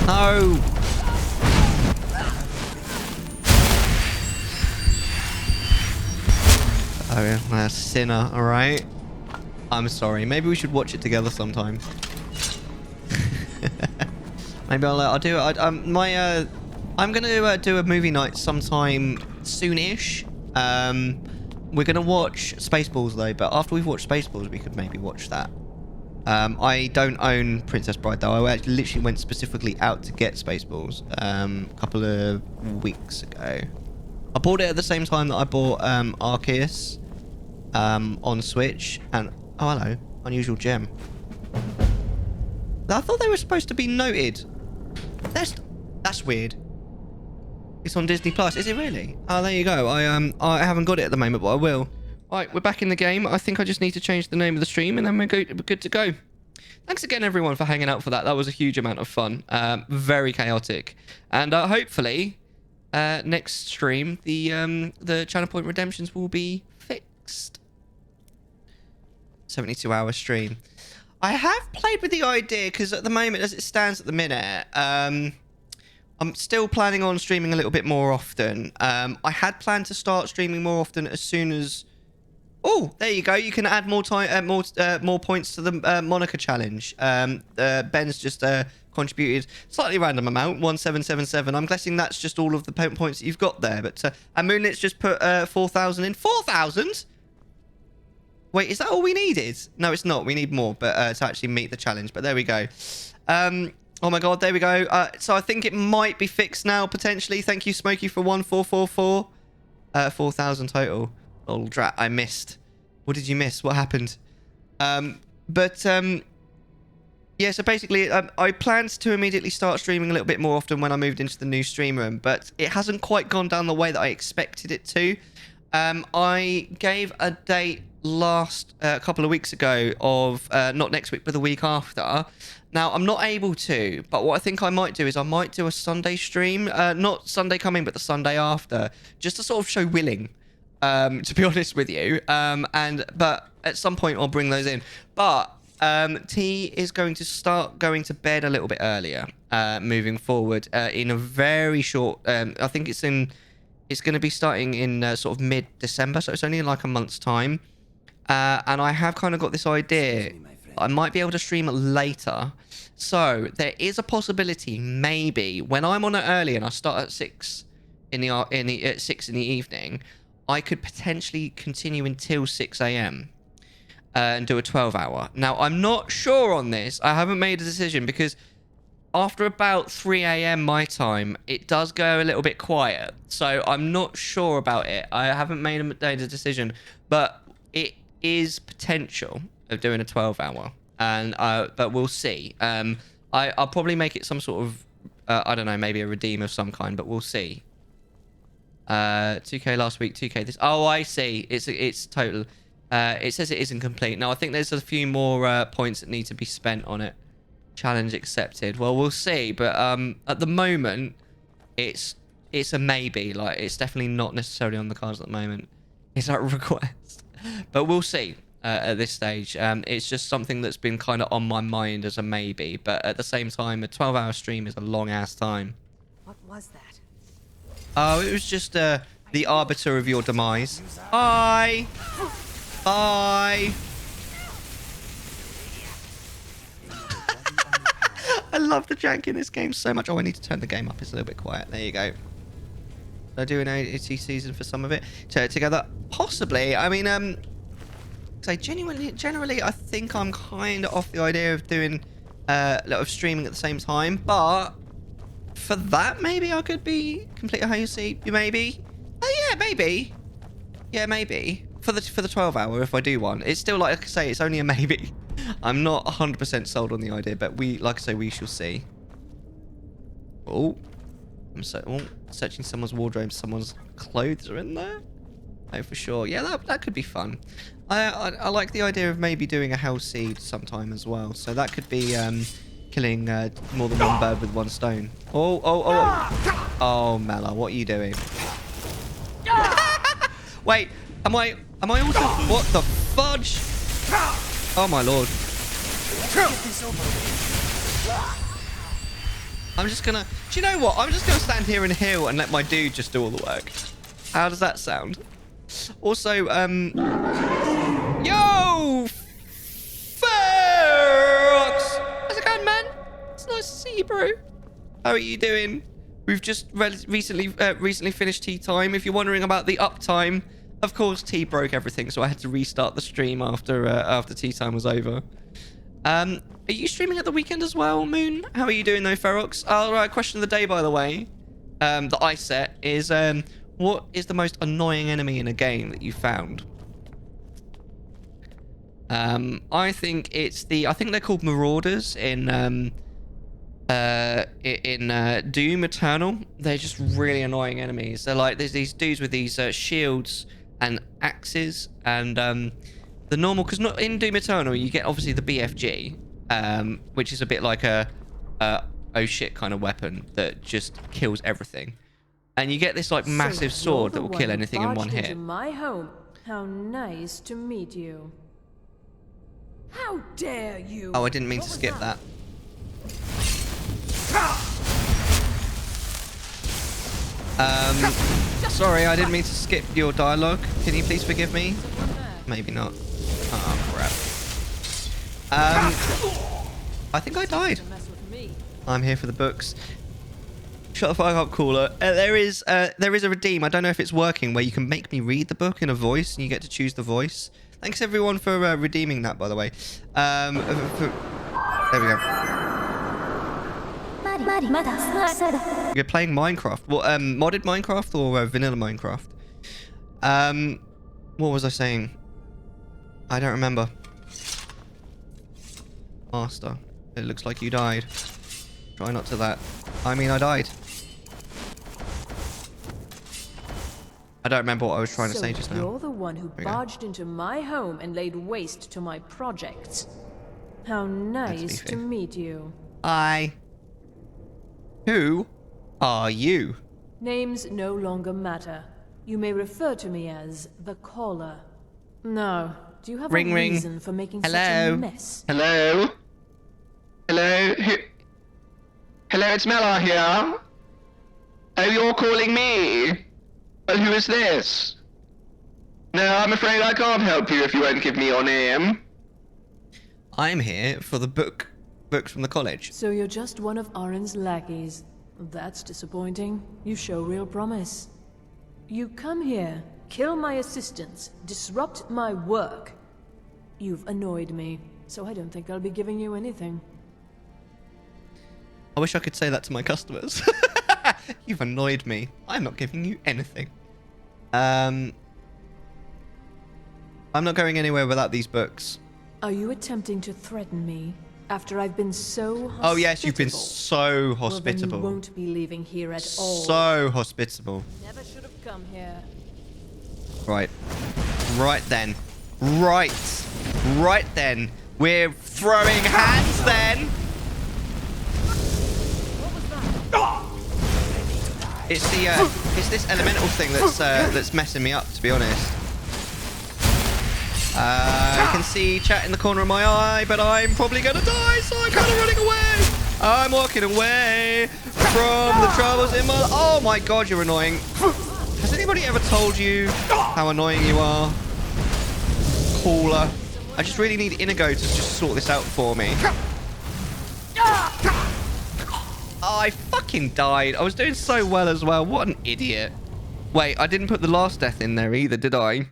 No. Oh, yeah, sinner. All right. I'm sorry. Maybe we should watch it together sometime. Maybe I'll do it. I'm gonna do a movie night sometime soonish. We're gonna watch Spaceballs though, but after we've watched Spaceballs, we could maybe watch that. I don't own Princess Bride though. I actually literally went specifically out to get Spaceballs a couple of weeks ago. I bought it at the same time that I bought Arceus on Switch, and oh hello, unusual gem. I thought they were supposed to be noted. That's weird. It's on Disney Plus. Is it really? Oh, there you go. I haven't got it at the moment, but I will. Right, we're back in the game. I think I just need to change the name of the stream, and then we're good to go. Thanks again, everyone, for hanging out for that. That was a huge amount of fun. Very chaotic, and hopefully, next stream the channel point redemptions will be fixed. 72-hour stream. I have played with the idea because at the moment, as it stands at the minute, I'm still planning on streaming a little bit more often. I had planned to start streaming more often as soon as... Oh, there you go. You can add more time, more points to the Monica challenge. Ben's just contributed slightly random amount, 1777. I'm guessing that's just all of the points that you've got there. But and Moonlit's just put 4,000 in. 4,000? Wait, is that all we needed? No, it's not. We need more, but to actually meet the challenge. But there we go. Oh my god, there we go. So I think it might be fixed now, potentially. Thank you, Smokey, for 1444. 4,000 total. Oh, drat, I missed. What did you miss? What happened? Yeah, so basically, I planned to immediately start streaming a little bit more often when I moved into the new stream room, but it hasn't quite gone down the way that I expected it to. I gave a date last couple of weeks ago of not next week, but the week after. Now, I'm not able to, but what I think I might do is I might do a Sunday stream. Not Sunday coming, but the Sunday after, just to sort of show willing, to be honest with you. But at some point, I'll bring those in. But T is going to start going to bed a little bit earlier moving forward in a very short... I think it's going to be starting in sort of mid-December, so it's only in like a month's time. And I have kind of got this idea. I might be able to stream later. So there is a possibility, maybe, when I'm on it early and I start at 6 in the evening, I could potentially continue until 6 a.m. And do a 12-hour. Now, I'm not sure on this. I haven't made a decision because after about 3 a.m. my time, it does go a little bit quiet. So I'm not sure about it. I haven't made a decision, but it is potential of doing a 12-hour. And but we'll see. I'll probably make it some sort of I don't know, maybe a redeem of some kind, but we'll see. 2k last week, 2k this. Oh, I see. It's total. It says it isn't complete. Now I think there's a few more points that need to be spent on it. Challenge accepted. Well, we'll see. But at the moment, it's a maybe. Like, it's definitely not necessarily on the cards at the moment. It's a request, but we'll see. At this stage, it's just something that's been kind of on my mind as a maybe, but at the same time, a 12-hour stream is a long ass time. What was that? Oh, it was just the arbiter of your demise. Bye. Bye. I love the jank in this game so much. Oh, I need to turn the game up. It's a little bit quiet. There you go. I do an AT season for some of it together, possibly. I mean, so generally, I think I'm kind of off the idea of doing a lot of streaming at the same time. But for that, maybe I could be complete a HC. Maybe. Oh yeah, maybe. Yeah, maybe for the 12-hour if I do one. It's still, like I say, it's only a maybe. I'm not 100% sold on the idea, but like I say, we shall see. Oh, I'm searching someone's wardrobe. Someone's clothes are in there. Oh, for sure. Yeah, that could be fun. I like the idea of maybe doing a hell seed sometime as well. So that could be killing more than one bird with one stone. Oh, Mellar, what are you doing? Wait, am I also... What the fudge? Oh, my lord. I'm just gonna... Do you know what? I'm just gonna stand here and heal and let my dude just do all the work. How does that sound? Also, yo! How are you doing? We've just recently finished tea time. If you're wondering about the uptime, of course, tea broke everything, so I had to restart the stream after tea time was over. Are you streaming at the weekend as well, Moon? How are you doing though, Ferox? All right, question of the day, by the way, that I set is, what is the most annoying enemy in a game that you found? I think they're called Marauders in Doom Eternal. They're just really annoying enemies. They're like, there's these dudes with these shields and axes, and the normal, because not in Doom Eternal you get obviously the BFG, which is a bit like a oh shit kind of weapon that just kills everything, and you get this like massive sword that will kill anything in one hit. My home. How nice to meet you. How dare you? Oh, I didn't mean to skip that. Sorry, I didn't mean to skip your dialogue. Can you please forgive me? Maybe not. Oh, crap. I think I died. I'm here for the books. Shut the fuck up, caller. There is a redeem. I don't know if it's working, where you can make me read the book in a voice, and you get to choose the voice. Thanks everyone for redeeming that, by the way. There we go. You're playing Minecraft. Well, modded Minecraft or vanilla Minecraft? What was I saying? I don't remember. Master, it looks like you died. Try not to that. I mean, I died. I don't remember what I was trying to say just now. You're the one who barged into my home and laid waste to my projects. How nice to meet you. Hi. Who are you? Names no longer matter. You may refer to me as the Caller. Now, do you have a reason for making such a mess? Hello? Hello? Hello, it's Mellar here. Oh, you're calling me? Well, who is this? No, I'm afraid I can't help you if you won't give me your name. I'm here for the books from the college. So you're just one of Arin's lackeys. That's disappointing. You show real promise. You come here, kill my assistants, disrupt my work. You've annoyed me, so I don't think I'll be giving you anything. I wish I could say that to my customers. You've annoyed me. I'm not giving you anything. I'm not going anywhere without these books. Are you attempting to threaten me after I've been so hospitable? Oh yes, you've been so hospitable. Well, then you won't be leaving here at all. So hospitable. Never should have come here. Right. Right then. Right. Right then. We're throwing hands then. It's this elemental thing that's messing me up, to be honest. I can see chat in the corner of my eye, but I'm probably gonna die, so I'm kind of running away. I'm walking away from the troubles in my... Oh my god, you're annoying. Has anybody ever told you how annoying you are? Caller. I just really need Inigo to just sort this out for me. Oh, I fucking died. I was doing so well as well. What an idiot. Wait, I didn't put the last death in there either, did I?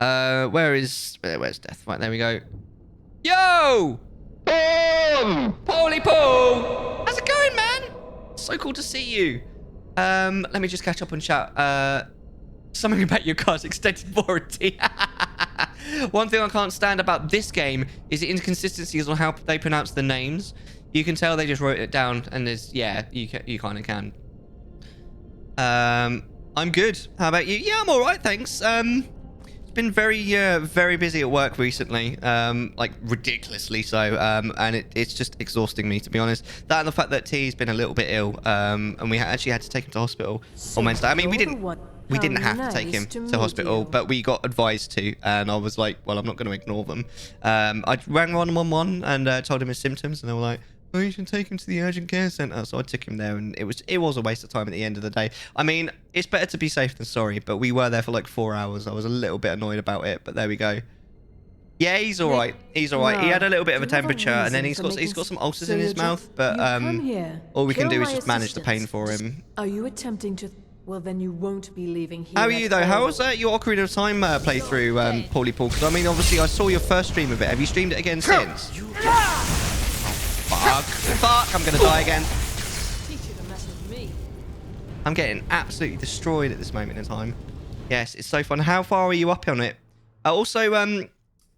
Where's death? Right, there we go. Yo! Paulie Paul! How's it going, man? So cool to see you. Let me just catch up on chat. Something about your car's extended warranty. One thing I can't stand about this game is the inconsistencies on how they pronounce the names. You can tell they just wrote it down, and there's, yeah, you kind of can. I'm good. How about you? Yeah, I'm all right, thanks. It's been very busy at work recently, like ridiculously so, and it's just exhausting me, to be honest. That and the fact that T's been a little bit ill, and we actually had to take him to hospital on Wednesday. I mean, we didn't have to take him to hospital, but we got advised to, and I was like, well, I'm not going to ignore them. I rang 111 and told him his symptoms, and they were like, oh, you should take him to the urgent care centre. So I took him there, and it was a waste of time at the end of the day. I mean, it's better to be safe than sorry, but we were there for like 4 hours. I was a little bit annoyed about it, but there we go. Yeah, he's all right. He's all right. He had a little bit of a Do you have a temperature, and then reason he's for got some ulcers so in you're his mouth. But come here, all we can kill do is my just manage the pain assistants. for him. Are you attempting to... Well, then you won't be leaving here. How are you though? How was your Ocarina of Time playthrough, Paulie Paul? Because I mean, obviously, I saw your first stream of it. Have you streamed it again since? Fuck! I'm gonna die again. I'm getting absolutely destroyed at this moment in time. Yes, it's so fun. How far are you up on it? Also,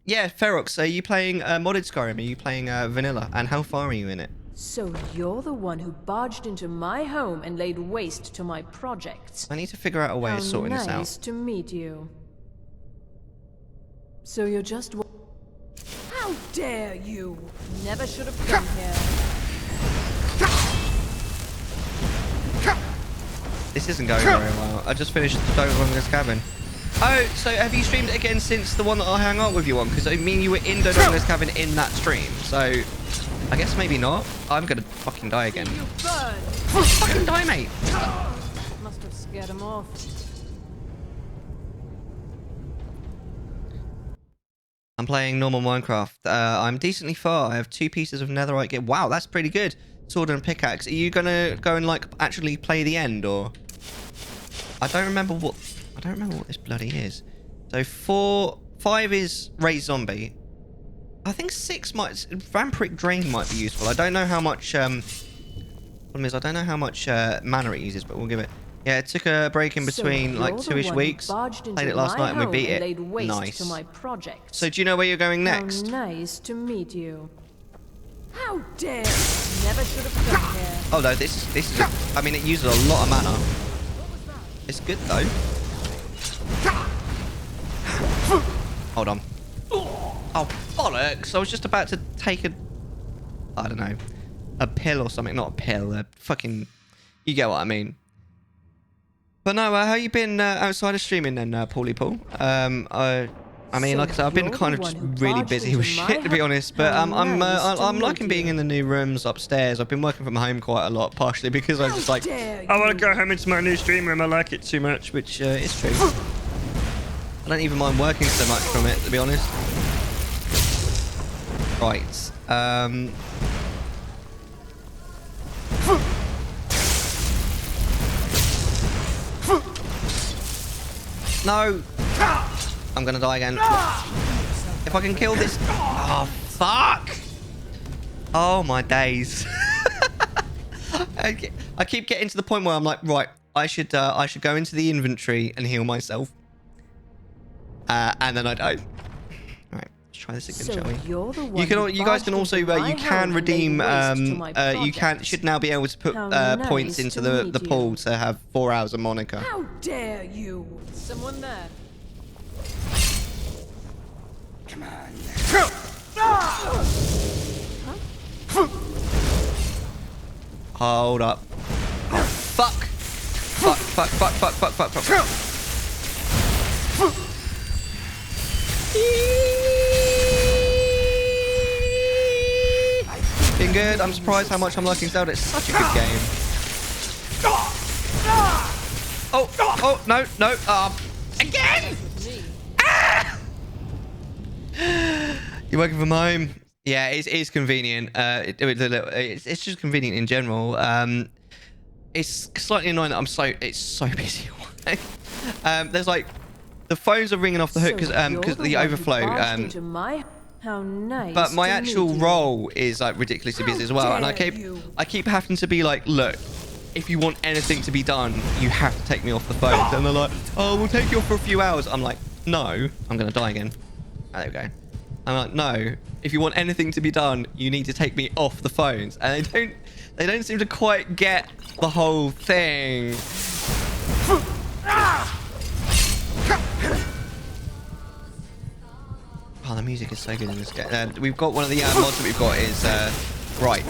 yeah, Ferox, are you playing modded Skyrim? Are you playing vanilla? And how far are you in it? So you're the one who barged into my home and laid waste to my projects. I need to figure out a way of sorting this out. Nice to meet you. So you're just... How dare you! Never should have come here. This isn't going very well. I just finished the Dodonga's cabin. Oh, so have you streamed it again since the one that I hung out with you on? Because I mean, you were in Dodonga's cabin in that stream. So I guess maybe not. I'm gonna fucking die again. Fucking die, mate. Must have scared him off. I'm playing normal Minecraft. I'm decently far. I have 2 pieces of netherite gear. Wow, that's pretty good. Sword and pickaxe. Are you gonna go and like actually play the end, or? I don't remember what this bloody is. So 5 is raised zombie. I think 6 might vampiric drain might be useful. I don't know how much problem is I don't know how much mana it uses, but we'll give it. Yeah, it took a break in between like 2-ish weeks. Played it last night and we beat it. Nice. So do you know where you're going next? How nice to meet you. How dare you! Never should have come here. Oh no, this is I mean, it uses a lot of mana. It's good though. Hold on. Oh bollocks! I was just about to take I don't know, a pill or something. Not a pill, a fucking... You get what I mean. But no, how you been outside of streaming then, Paulie Paul? I mean, like I said, I've been kind of just really busy with shit, to be honest. But I'm liking being in the new rooms upstairs. I've been working from home quite a lot, partially because I was just like, I want to go home into my new stream room. I like it too much, which is true. I don't even mind working so much from it, to be honest. Right. No. I'm gonna die again. If I can kill this... Oh, fuck! Oh, my days. I keep getting to the point where I'm like, right, I should go into the inventory and heal myself. And then I don't. Right, let's try this again, shall we? You guys can also, you can redeem, should now be able to put points into the pool to have 4 hours of Monica. How dare you! Someone there. Come on. Hold up. Oh, fuck. Fuck. Been good. I'm surprised how much I'm liking Zelda. It's such a good game. Oh, no. Again! Ah! You're working from home. Yeah, it is convenient. It's just convenient in general. It's slightly annoying that it's so busy. There's like the phones are ringing off the hook because of the overflow. How nice. But my actual role is like ridiculously busy as well, and I keep having to be like, look, if you want anything to be done, you have to take me off the phone. And they're like, oh, we'll take you off for a few hours. I'm like, no, I'm gonna die again. There we go. I'm like, no, if you want anything to be done, you need to take me off the phones. And they don't seem to quite get the whole thing. Oh, the music is so good in this game. We've got one of the mods that we've got is right.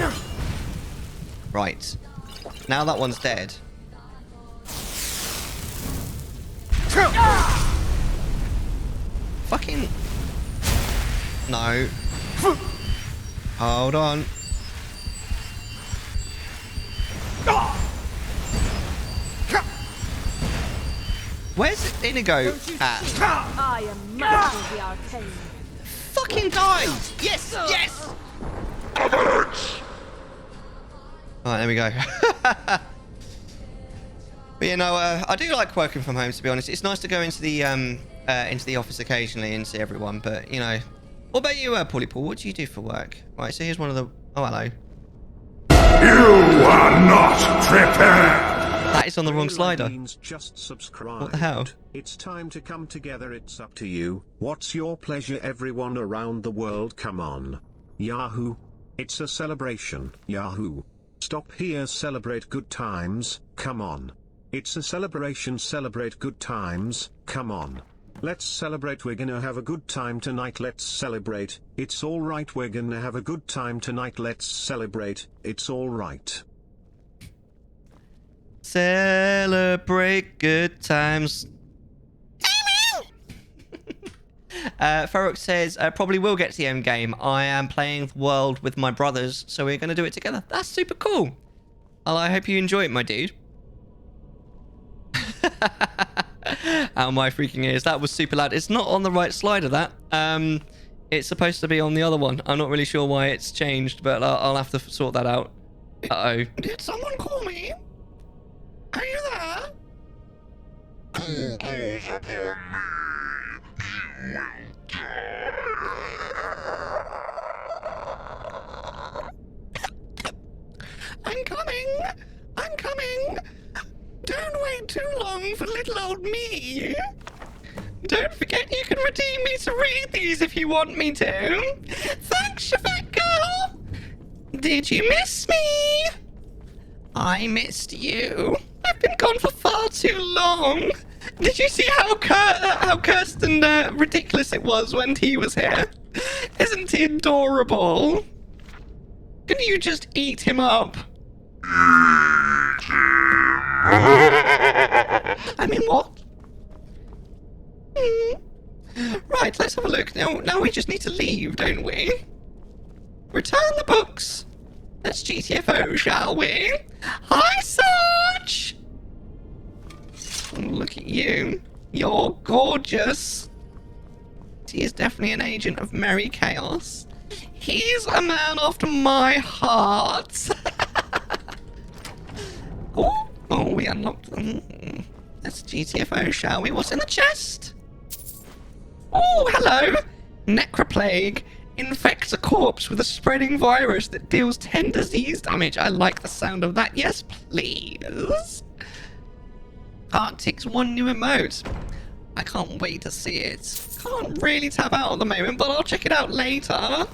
Now that one's dead. Fucking... No. Hold on. Where's Inigo at? I am master of the arcane. fucking died! Yes, yes! Alright, there we go. But you know, I do like working from home, to be honest. It's nice to go into the office occasionally and see everyone, but you know. What about you, Paulie Paul? What do you do for work? Right, so here's one of the... Oh, hello. You are not prepared! That is on the wrong slider. Just subscribe. What the hell? It's time to come together. It's up to you. What's your pleasure, everyone around the world? Come on. Yahoo! It's a celebration. Yahoo! Stop here. Celebrate good times. Come on. It's a celebration. Celebrate good times. Come on. Let's celebrate. We're gonna have a good time tonight. Let's celebrate. It's alright. We're gonna have a good time tonight. Let's celebrate. It's alright. Celebrate good times. Farrokh says, probably will get to the end game. I am playing the world with my brothers, so we're going to do it together. That's super cool. Well, I hope you enjoy it, my dude. Ow, my freaking ears. That was super loud. It's not on the right slider, that. It's supposed to be on the other one. I'm not really sure why it's changed, but I'll have to sort that out. Uh-oh. Did someone call me? Are you there? I'm coming! I'm coming! Don't wait too long for little old me! Don't forget you can redeem me to read these if you want me to! Thanks, you fat girl! Did you miss me? I missed you. I've been gone for far too long. Did you see how cursed and ridiculous it was when he was here? Isn't he adorable? Can you just eat him up? I mean, what? Right, let's have a look. Now we just need to leave, don't we? Return the books. Let's GTFO, shall we? Hi, Sarge! Oh, look at you. You're gorgeous. He is definitely an agent of merry chaos. He's a man after my heart. Oh, we unlocked them. Let's GTFO, shall we? What's in the chest? Oh, hello. Necroplague. Infects a corpse with a spreading virus that deals 10 disease damage. I like the sound of that. Yes, please. Arctic's one new emote. I can't wait to see it. Can't really tap out at the moment, but I'll check it out later.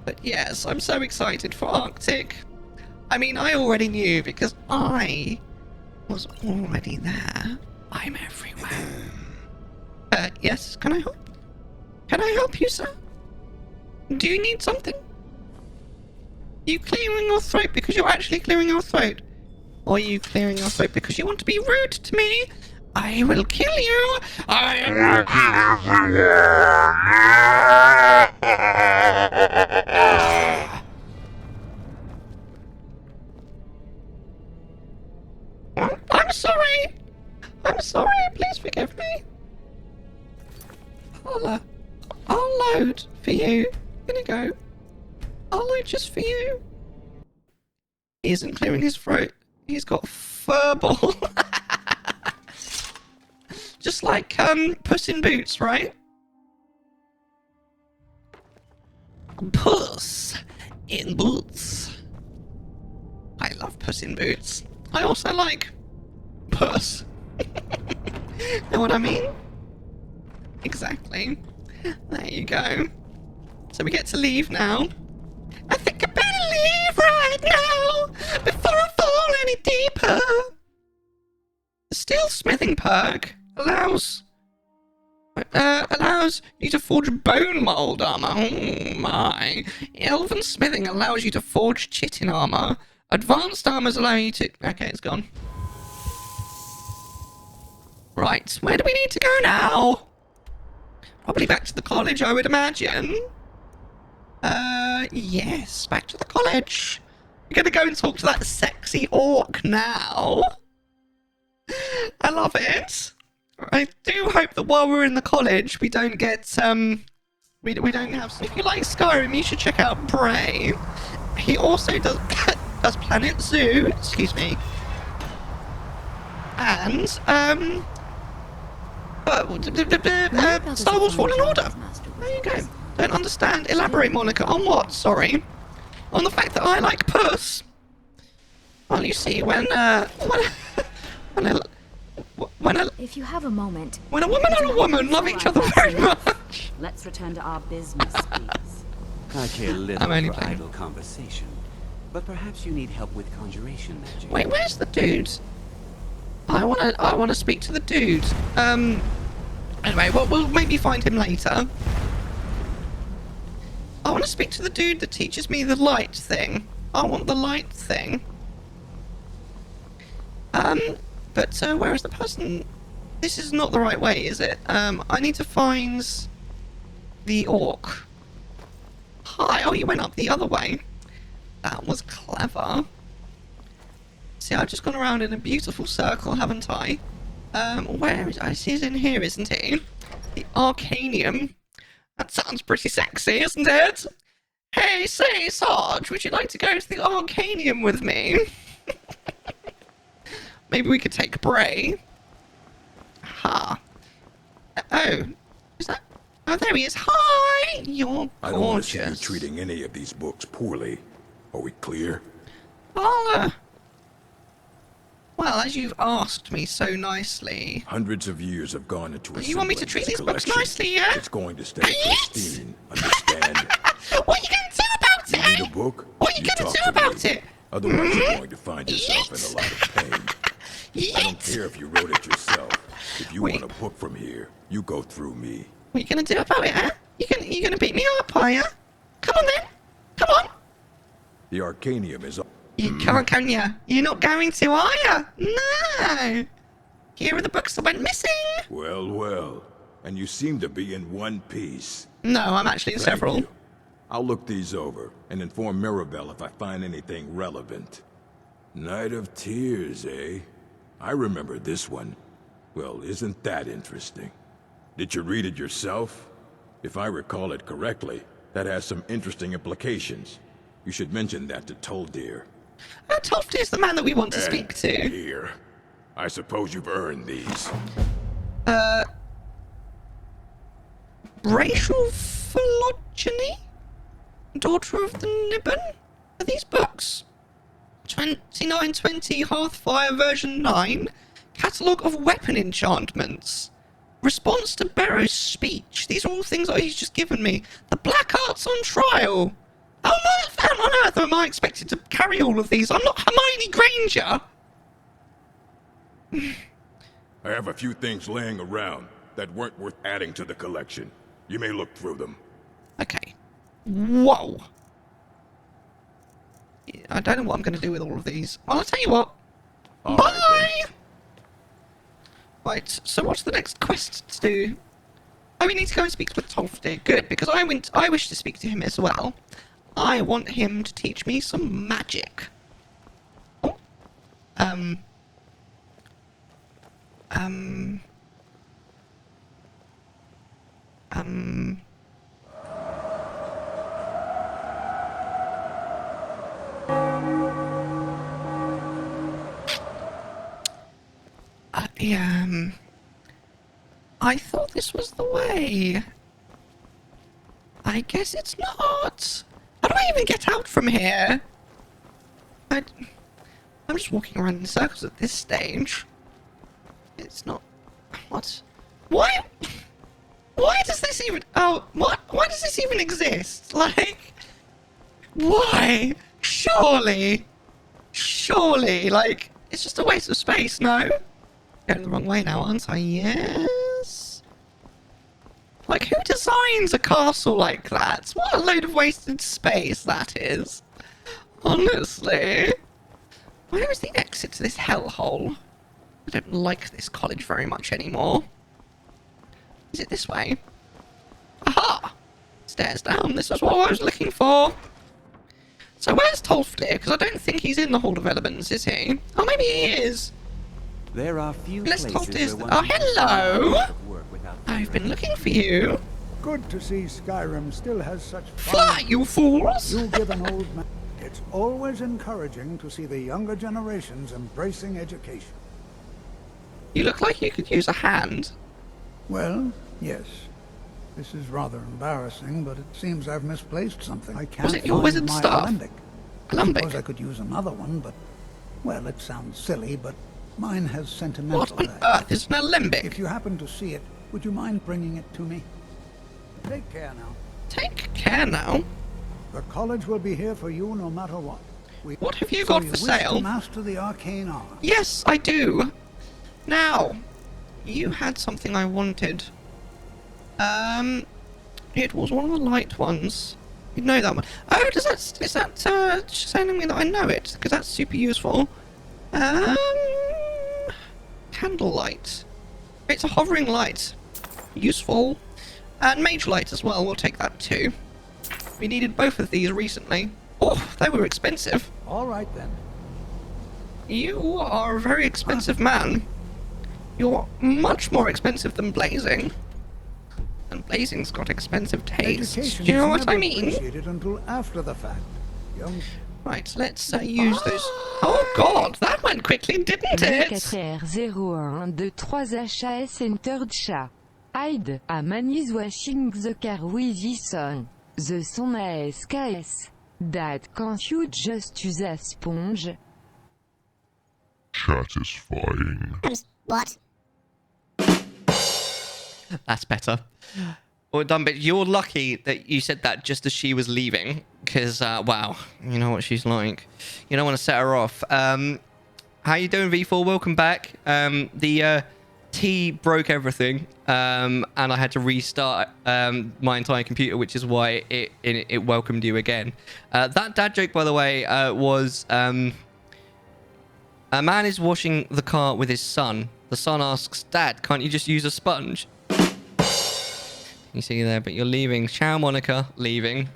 But yes, I'm so excited for Arctic. I mean, I already knew because I was already there. I'm everywhere. Yes, can I help? Can I help you, sir? Do you need something? Are you clearing your throat because you're actually clearing your throat? Or are you clearing your throat because you want to be rude to me? I will kill you! I will kill you! I'm sorry! I'm sorry, please forgive me. I'll load for you. Inigo. I'll load just for you. He isn't clearing his throat. He's got furball. Just like Puss in Boots, right? Puss in Boots. I love Puss in Boots. I also like Puss. Know what I mean? Exactly. There you go. So we get to leave now. I think I better leave right now before I fall any deeper. The steel smithing perk allows you to forge bone mold armor. Oh my. Elven smithing allows you to forge chitin armor. Advanced armors allow you to... Okay, it's gone. Right, where do we need to go now? Probably back to the college, I would imagine. Yes, back to the college. We're gonna go and talk to that sexy orc now. I love it. I do hope that while we're in the college, we don't get, we don't have... So if you like Skyrim, you should check out Bray. He also does Planet Zoo, excuse me. And, Star Wars Fallen Order. There you go. Don't understand. Elaborate, Monica. On what? Sorry. On the fact that I like puss. Well, you see, If you have a moment, when a woman and a woman love each other very much. Let's return to our business, please. I care little I'm only for playing. idle conversation, but perhaps you need help with conjuration magic. Wait, where's the dude? I wanna speak to the dude. Anyway, we'll maybe find him later. I want to speak to the dude that teaches me the light thing. I want the light thing. But where is the person? This is not the right way, is it? I need to find the orc. Hi, oh, you went up the other way. That was clever. See, I've just gone around in a beautiful circle, haven't I? Where is I see he's in here, isn't he? The Arcanium. That sounds pretty sexy, isn't it? Hey, say, Sarge, would you like to go to the Arcanium with me? Maybe we could take Bray. Ha. Oh, is that... Oh, there he is. Hi! You're I don't want to see you gorgeous. treating any of these books poorly. Are we clear? Well, as you've asked me so nicely... Hundreds of years have gone into a You want me to treat these books nicely, yeah? It's going to stay pristine, understand? What are you going to do about it, You need a book? What are you going talk to do me. about it? Otherwise you're going to find yourself in a lot of pain. I don't care if you wrote it yourself. If you want a book from here, you go through me. What are you going to do about it, huh? You going to beat me up, are you? Come on, then. Come on. The Arcanium is... You can't, can you? You're not going to, are you? No. Here are the books that went missing. Well, well. And you seem to be in one piece. No, I'm actually in Thank several. you. I'll look these over and inform Mirabelle if I find anything relevant. Night of Tears, eh? I remember this one. Well, isn't that interesting? Did you read it yourself? If I recall it correctly, that has some interesting implications. You should mention that to Toldir. Tolfty is the man that we want to speak to. Here. I suppose you've earned these. Racial phylogeny? Daughter of the Nibbon? Are these books? 2920 Hearthfire version 9. Catalogue of weapon enchantments. Response to Barrow's speech. These are all things that he's just given me. The Black Arts on Trial. How on earth am I expected to carry all of these? I'm not Hermione Granger. I have a few things laying around that weren't worth adding to the collection. You may look through them. Okay. Whoa. I don't know what I'm going to do with all of these. Well, I'll tell you what. All Bye! Right, so what's the next quest to do? Oh, we need to go and speak with Tolfdir. Good, because I wish to speak to him as well. I want him to teach me some magic. Oh. I thought this was the way. I guess it's not. How do I even get out from here? I'm just walking around in circles at this stage. It's not... What? Why? Why does this even... Oh, what? Why does this even exist? Like... Why? Surely. Surely. Like, it's just a waste of space, no? Going the wrong way now, aren't I? Yes. Like, who designs a castle like that? What a load of wasted space that is. Honestly. Where is the exit to this hellhole? I don't like this college very much anymore. Is it this way? Aha! Stairs down. This was what I was looking for. So where's Tolfdir? Because I don't think he's in the Hall of Elements, is he? Oh, maybe he is. There are few Let's talk places this. where Oh, one can hello! work without I've been looking for you. Good to see Skyrim still has such Fly, you fools! You give an old man. It's always encouraging to see the younger generations embracing education. You look like you could use a hand. Well, yes. This is rather embarrassing, but it seems I've misplaced something. I can't Was it your find wizard my staff? alembic. I Alembic? suppose I could use another one, but, well, it sounds silly, but mine has sentimental What on value. earth is an alembic? If you happen to see it, would you mind bringing it to me? Take care now. Take care now? The college will be here for you no matter what. What have you got for wish sale? to master the arcane art? Yes, I do. Now, you had something I wanted. It was one of the light ones. You know that one. Oh, is that telling me that I know it? Because that's super useful. Candlelight. It's a hovering light. Useful. And mage light as well, we'll take that too. We needed both of these recently. Oh, they were expensive. All right then. You are a very expensive man. You're much more expensive than Blazing. And Blazing's got expensive tastes. Education Do you know is what I never mean? appreciated until after the fact. Young Right, let's use those. Oh god, that went quickly, didn't it? 4R0123 HAS Enter Chat. Hide a manis washing the car with son. The son ASKS. That can't you just use a sponge? Satisfying. What? That's better. Well done, but you're lucky that you said that just as she was leaving. Because, wow, you know what she's like. You don't want to set her off. How you doing, V4? Welcome back. The tea broke everything. And I had to restart my entire computer, which is why it welcomed you again. That dad joke, by the way, was... a man is washing the car with his son. The son asks, Dad, can't you just use a sponge? You see there, but you're leaving. Ciao, Monica, leaving.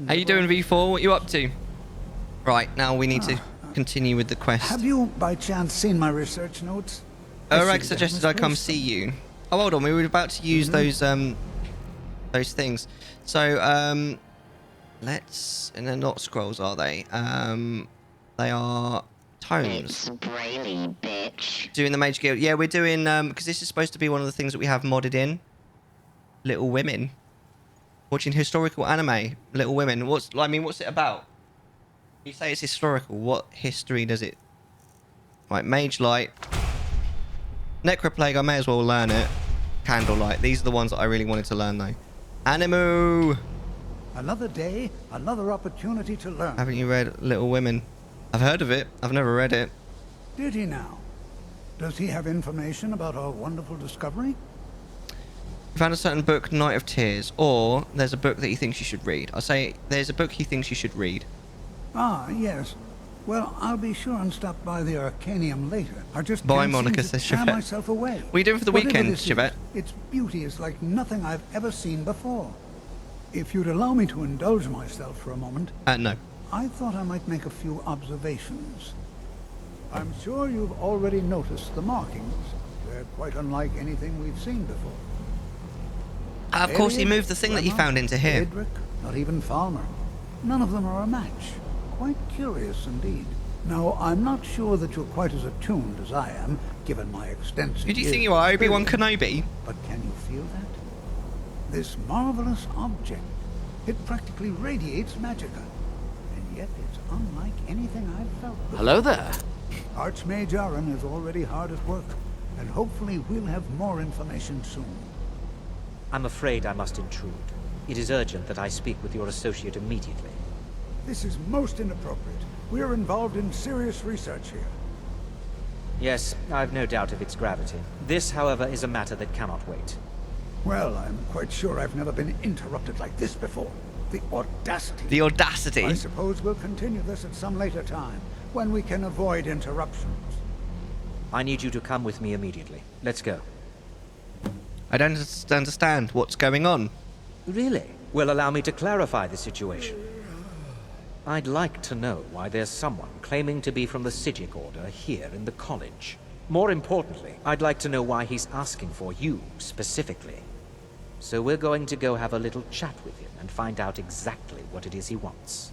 How you doing, V4? What you up to? Right, now we need to continue with the quest. Have you, by chance, seen my research notes? Urag suggested I come see you. Oh, hold on. We were about to use those things. So, let's... And they're not scrolls, are they? They are tomes. It's brainy, bitch. Doing the Mage Guild. Yeah, we're doing... because this is supposed to be one of the things that we have modded in. Little Women. Watching historical anime. Little Women. What's it about? You say it's historical. What history does it... Right, Mage Light. Necroplague, I may as well learn it. Candlelight. These are the ones that I really wanted to learn, though. Animu! Another day, another opportunity to learn. Haven't you read Little Women? I've heard of it. I've never read it. Did he now? Does he have information about our wonderful discovery? You found a certain book, Night of Tears, or there's a book that he thinks you should read. I say there's a book he thinks you should read. Ah, yes. Well, I'll be sure and stop by the Arcanium later. I just Bye, can't Monica, seem to says tear Chevette. myself away. What are you doing for the Whatever weekend, this is, Chevette? its beauty is like nothing I've ever seen before. If you'd allow me to indulge myself for a moment, No. I thought I might make a few observations. I'm sure you've already noticed the markings. They're quite unlike anything we've seen before. Of course, he Elliot, moved the thing that he Lemma, found into here. Edric, not even Falmer. None of them are a match. Quite curious indeed. Now, I'm not sure that you're quite as attuned as I am, given my extensive Who do you years think you are, of Obi-Wan experience. Kenobi? But can you feel that? This marvelous object. It practically radiates magicka. And yet it's unlike anything I've felt before. Hello there. Archmage Aaron is already hard at work, and hopefully we'll have more information soon. I'm afraid I must intrude. It is urgent that I speak with your associate immediately. This is most inappropriate. We're involved in serious research here. Yes, I've no doubt of its gravity. This, however, is a matter that cannot wait. Well, I'm quite sure I've never been interrupted like this before. The audacity. The audacity. I suppose we'll continue this at some later time, when we can avoid interruptions. I need you to come with me immediately. Let's go. I don't understand what's going on. Really? Well, allow me to clarify the situation. I'd like to know why there's someone claiming to be from the Psijic Order here in the college. More importantly, I'd like to know why he's asking for you, specifically. So we're going to go have a little chat with him and find out exactly what it is he wants.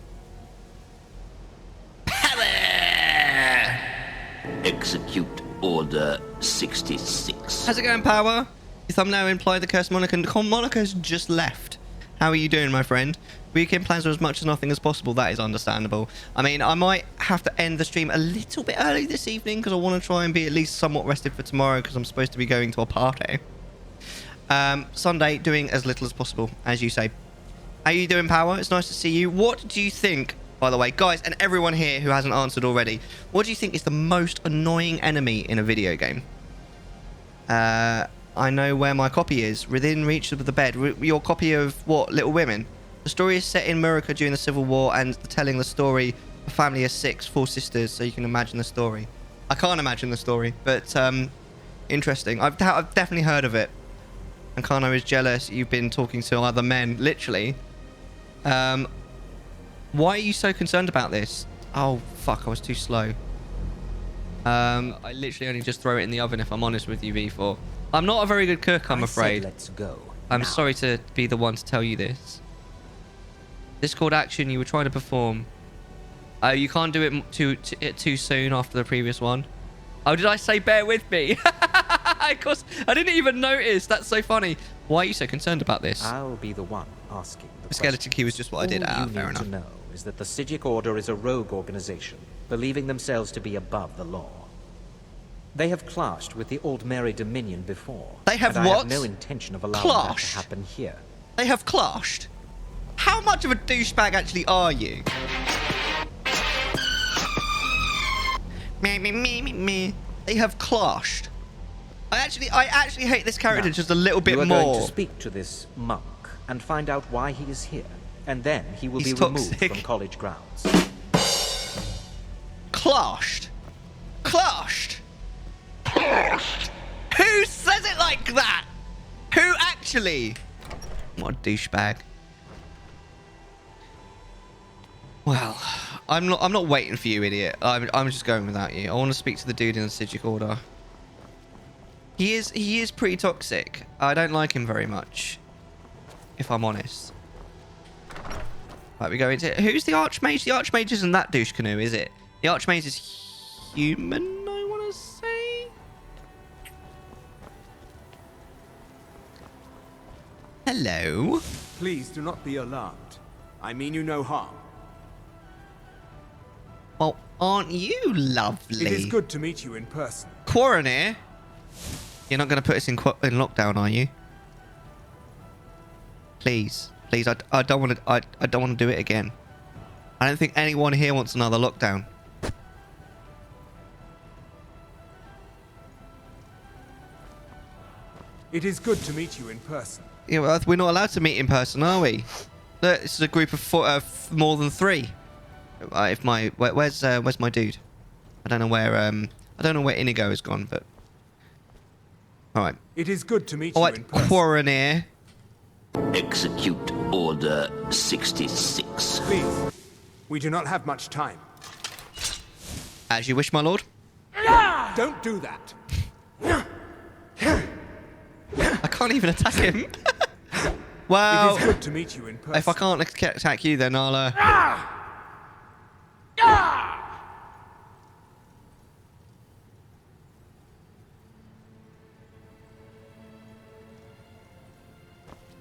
Execute Order 66. How's it going, Power? Your thumbnail implied the cursed Monica. Monica's just left. How are you doing, my friend? Weekend plans are as much as nothing as possible. That is understandable. I mean, I might have to end the stream a little bit early this evening because I want to try and be at least somewhat rested for tomorrow because I'm supposed to be going to a party. Sunday, doing as little as possible, as you say. How are you doing, Power? It's nice to see you. What do you think, by the way, guys, and everyone here who hasn't answered already, what do you think is the most annoying enemy in a video game? I know where my copy is. Within reach of the bed. Your copy of what? Little Women? The story is set in America during the Civil War and telling the story a family of 4 sisters, so you can imagine the story. I can't imagine the story, but interesting. I've definitely heard of it. And Kano is jealous you've been talking to other men, literally. Why are you so concerned about this? Oh, fuck, I was too slow. I literally only just throw it in the oven, if I'm honest with you, V4. I'm not a very good cook, I'm afraid. Let's go. I'm sorry to be the one to tell you this. Discord action you were trying to perform. Oh, you can't do it too soon after the previous one. Oh, did I say bear with me? Of course, I didn't even notice. That's so funny. Why are you so concerned about this? I'll be the one asking the skeleton key was just what I did. All you fair need enough. to know is that the Psijic Order is a rogue organization, believing themselves to be above the law. They have clashed with the Old Mary Dominion before. They have and what? I have no intention of allowing that to happen here. They have clashed? How much of a douchebag actually are you? Me. They have clashed. I actually hate this character Now, just a little bit you are more. going to speak to this monk and find out why he is here, and then he will He's be toxic. removed from college grounds. Clashed. Who says it like that? Who actually? What a douchebag. Well, I'm not waiting for you, idiot. I'm just going without you. I want to speak to the dude in the Psijic Order. He is pretty toxic. I don't like him very much, if I'm honest. Right, we go into who's the Archmage? The Archmage isn't that douche canoe, is it? The Archmage is human, I want to say. Hello. Please do not be alarmed. I mean you no harm. Well, aren't you lovely? It is good to meet you in person. Coroner, you're not going to put us in lockdown, are you? Please, I don't want to. I don't want to do it again. I don't think anyone here wants another lockdown. It is good to meet you in person. Yeah, well, we're not allowed to meet in person, are we? Look, this is a group of more than 3. Where's my dude? I don't know where Inigo has gone, but all right. It is good to meet you in person. Coroner. Execute Order 66. Please, we do not have much time. As you wish, my lord. Don't do that. I can't even attack him. Well, it is good to meet you in person. If I can't attack you, then I'll.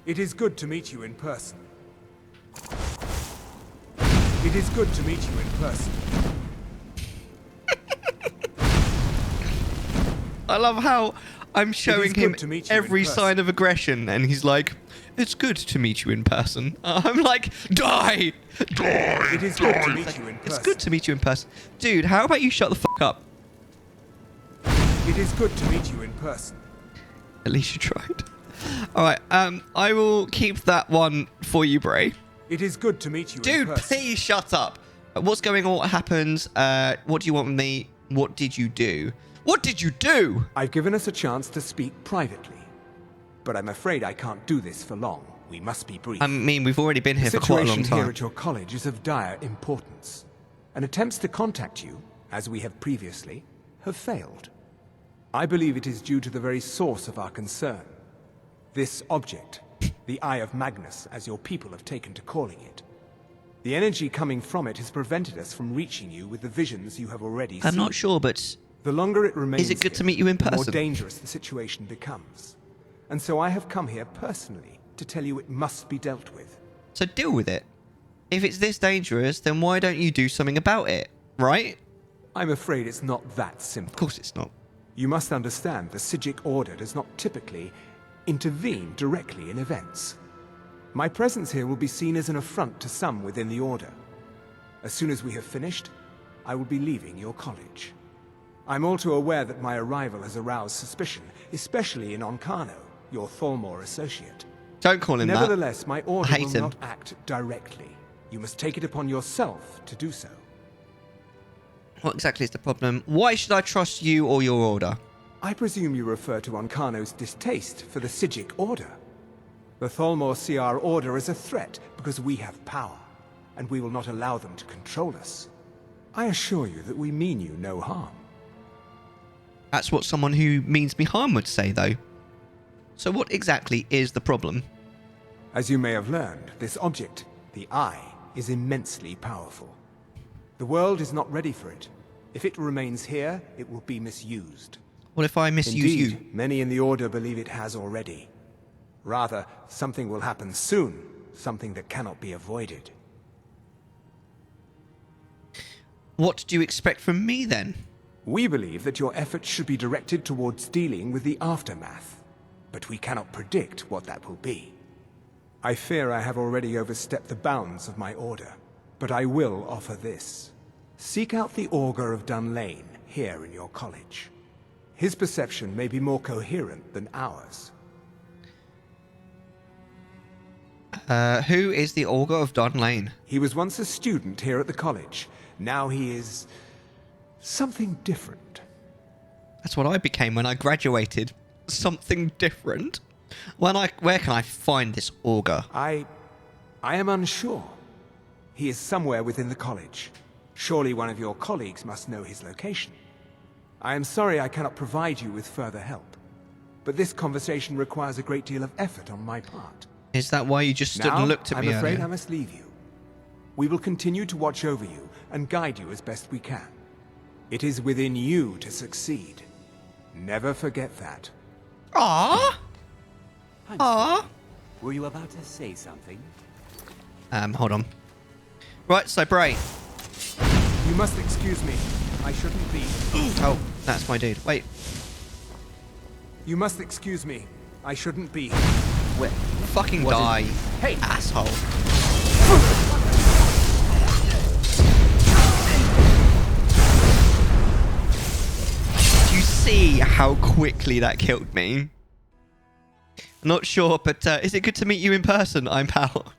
It is good to meet you in person. It is good to meet you in person. I love how I'm showing him every sign of aggression, and he's like, "It's good to meet you in person." I'm like, "Die, die!" It is good to meet you in person. It's good to meet you in person, dude. How about you shut the fuck up? It is good to meet you in person. At least you tried. All right, I will keep that one for you, Bray. It is good to meet you in Dude, person. please shut up. What's going on? What happens? What do you want with me? What did you do? What did you do? I've given us a chance to speak privately, but I'm afraid I can't do this for long. We must be brief. I mean, we've already been here The for quite a long situation here time. at your college is of dire importance, and attempts to contact you, as we have previously, have failed. I believe it is due to the very source of our concern. This object, the Eye of Magnus, as your people have taken to calling it. The energy coming from it has prevented us from reaching you with the visions you have already seen. I'm not sure, but the longer it remains is it good here, to meet you in the more person? dangerous the situation becomes. And so I have come here personally to tell you it must be dealt with. So deal with it. If it's this dangerous, then why don't you do something about it, right? I'm afraid it's not that simple. Of course it's not. You must understand the Psijic Order does not typically intervene directly in events. My presence here will be seen as an affront to some within the Order. As soon as we have finished, I will be leaving your college. I'm all too aware that my arrival has aroused suspicion, especially in Onkano, your Thalmor associate. Don't call him that. Nevertheless, my order I hate will him. not act directly. You must take it upon yourself to do so. What exactly is the problem? Why should I trust you or your order? I presume you refer to Onkano's distaste for the Psijic Order. The Thalmor see our order as a threat because we have power, and we will not allow them to control us. I assure you that we mean you no harm. That's what someone who means me harm would say, though. So what exactly is the problem? As you may have learned, this object, the Eye, is immensely powerful. The world is not ready for it. If it remains here, it will be misused. What if I misuse Indeed, you? Many in the Order believe it has already. Rather, something will happen soon, something that cannot be avoided. What do you expect from me, then? We believe that your efforts should be directed towards dealing with the aftermath, but we cannot predict what that will be. I fear I have already overstepped the bounds of my order, but I will offer this. Seek out the Augur of Dunlane here in your college. His perception may be more coherent than ours. Who is the Augur of Dunlane? He was once a student here at the college. Now he is something different. That's what I became when I graduated. Something different? Where can I find this Augur? I am unsure. He is somewhere within the college. Surely one of your colleagues must know his location. I am sorry I cannot provide you with further help, but this conversation requires a great deal of effort on my part. Is that why you just stood and looked at me I'm afraid earlier? I must leave you. We will continue to watch over you and guide you as best we can. It is within you to succeed. Never forget that. Ah! Ah! Were you about to say something? Hold on. Right, so Bray. You must excuse me. I shouldn't be. Oh, that's my dude. Wait. You must excuse me. I shouldn't be. Wait. Fucking die. Hey, asshole. Do you see how quickly that killed me? Not sure, but is it good to meet you in person? I'm Pal.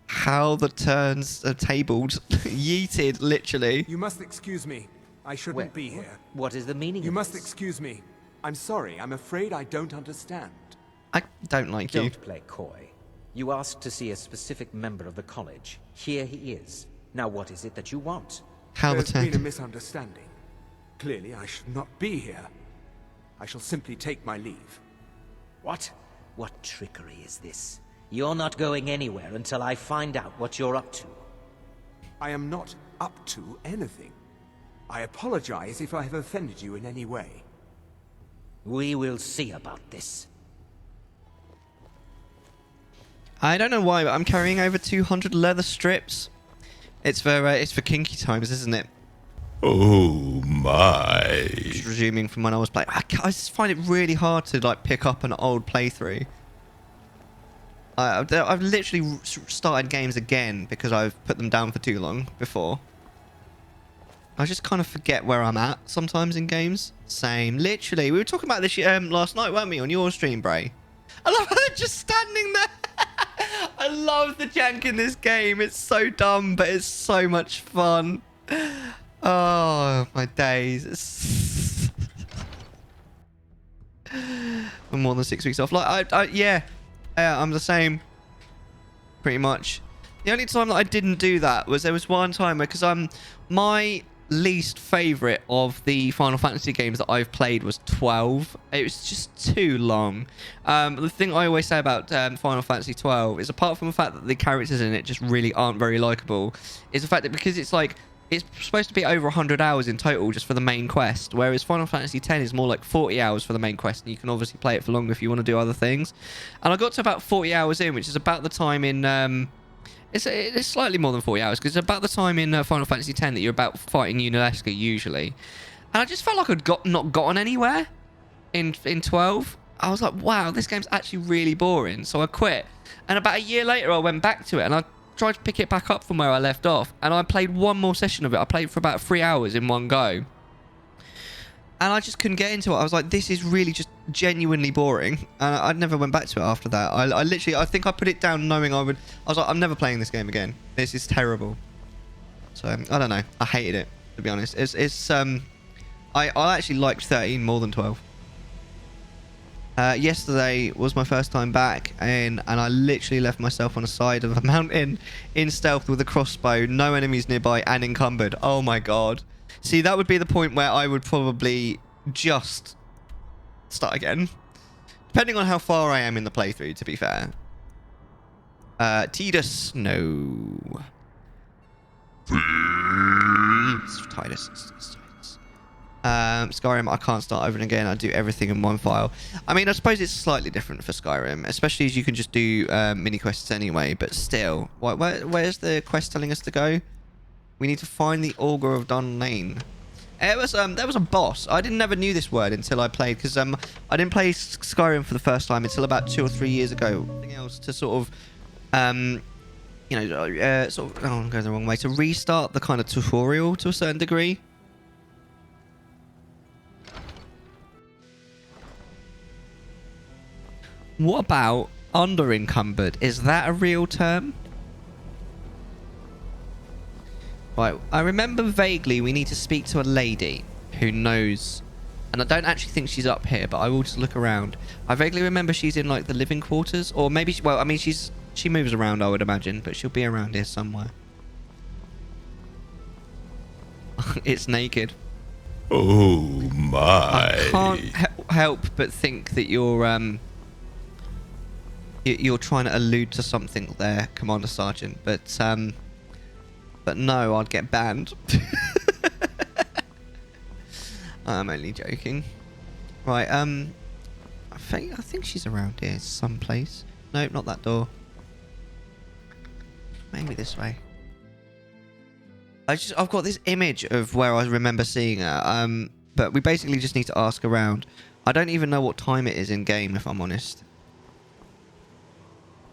How the turns are tabled. Yeeted, literally. You must excuse me. I shouldn't be here. What is the meaning You of must this? excuse me. I'm sorry. I'm afraid I don't understand. I don't like you. Don't play coy. You asked to see a specific member of the college. Here he is. Now what is it that you want? How the There's been a turn? misunderstanding. Clearly, I should not be here. I shall simply take my leave. What? What trickery is this? You're not going anywhere until I find out what you're up to. I am not up to anything. I apologize if I have offended you in any way. We will see about this. I don't know why, but I'm carrying over 200 leather strips. It's for kinky times, isn't it? Oh my. Just resuming from when I was playing. I just find it really hard to like pick up an old playthrough. I've literally started games again because I've put them down for too long before. I just kind of forget where I'm at sometimes in games. Same. Literally. We were talking about this last night, weren't we, on your stream, Bray? I love how they're just standing there. I love the jank in this game. It's so dumb, but it's so much fun. Oh, my days. I'm more than 6 weeks off. Like, yeah, I'm the same. Pretty much. The only time that I didn't do that was there was one time because my least favorite of the Final Fantasy games that I've played was 12. It was just too long. The thing I always say about Final Fantasy 12 is, apart from the fact that the characters in it just really aren't very likable, is the fact that because it's like, it's supposed to be over 100 hours in total just for the main quest, whereas Final Fantasy X is more like 40 hours for the main quest, and you can obviously play it for longer if you want to do other things. And I got to about 40 hours in, which is about the time in... It's slightly more than 40 hours, because it's about the time in Final Fantasy X that you're about fighting Unofficial usually. And I just felt like I'd not gotten anywhere in 12. I was like, wow, this game's actually really boring. So I quit. And about a year later, I went back to it, and I tried to pick it back up from where I left off. And I played one more session of it. I played for about 3 hours in one go. And I just couldn't get into it. I was like, this is really just genuinely boring. And I never went back to it after that. I literally, I think I put it down knowing I was like, I'm never playing this game again. This is terrible. So, I don't know. I hated it, to be honest. I actually liked 13 more than 12. Yesterday was my first time back, and I literally left myself on the side of a mountain in stealth with a crossbow, no enemies nearby, and encumbered. Oh my god. See, that would be the point where I would probably just start again. Depending on how far I am in the playthrough, to be fair. Tidus, no. It's Tidus. It's Tidus. Skyrim, I can't start over again. I do everything in one file. I mean, I suppose it's slightly different for Skyrim, especially as you can just do mini quests anyway, but still. Where's the quest telling us to go? We need to find the Augur of Dunlane. There was a boss. I never knew this word until I played, because I didn't play Skyrim for the first time until about 2 or 3 years ago. Something else to sort of, I'm going the wrong way, to restart the kind of tutorial to a certain degree. What about under-encumbered? Is that a real term? Right, I remember vaguely we need to speak to a lady who knows, and I don't actually think she's up here, but I will just look around. I vaguely remember she's in like the living quarters, or maybe she moves around, I would imagine, but she'll be around here somewhere. It's naked. Oh my. I can't help but think that you're trying to allude to something there, Commander Sergeant, but no, I'd get banned. I'm only joking. Right, I think she's around here someplace. Nope, not that door. Maybe this way. I've got this image of where I remember seeing her. But we basically just need to ask around. I don't even know what time it is in game, if I'm honest.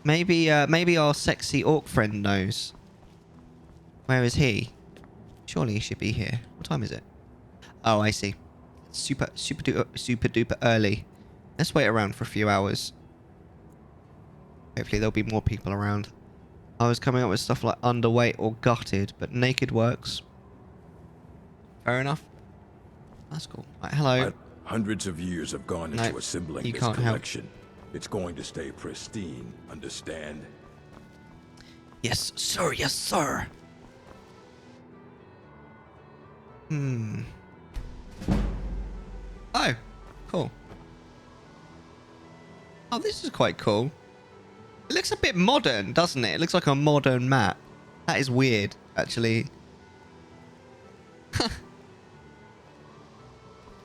Maybe our sexy orc friend knows. Where is he? Surely he should be here. What time is it? Oh, I see. Super duper early. Let's wait around for a few hours. Hopefully there'll be more people around. I was coming up with stuff like underweight or gutted, but naked works. Fair enough. That's cool. Right, hello. Hundreds of years have gone into assembling this collection. It's going to stay pristine, understand? Yes, sir. Yes, sir. Oh, cool. Oh, this is quite cool. It looks a bit modern, doesn't it? It looks like a modern map. That is weird, actually.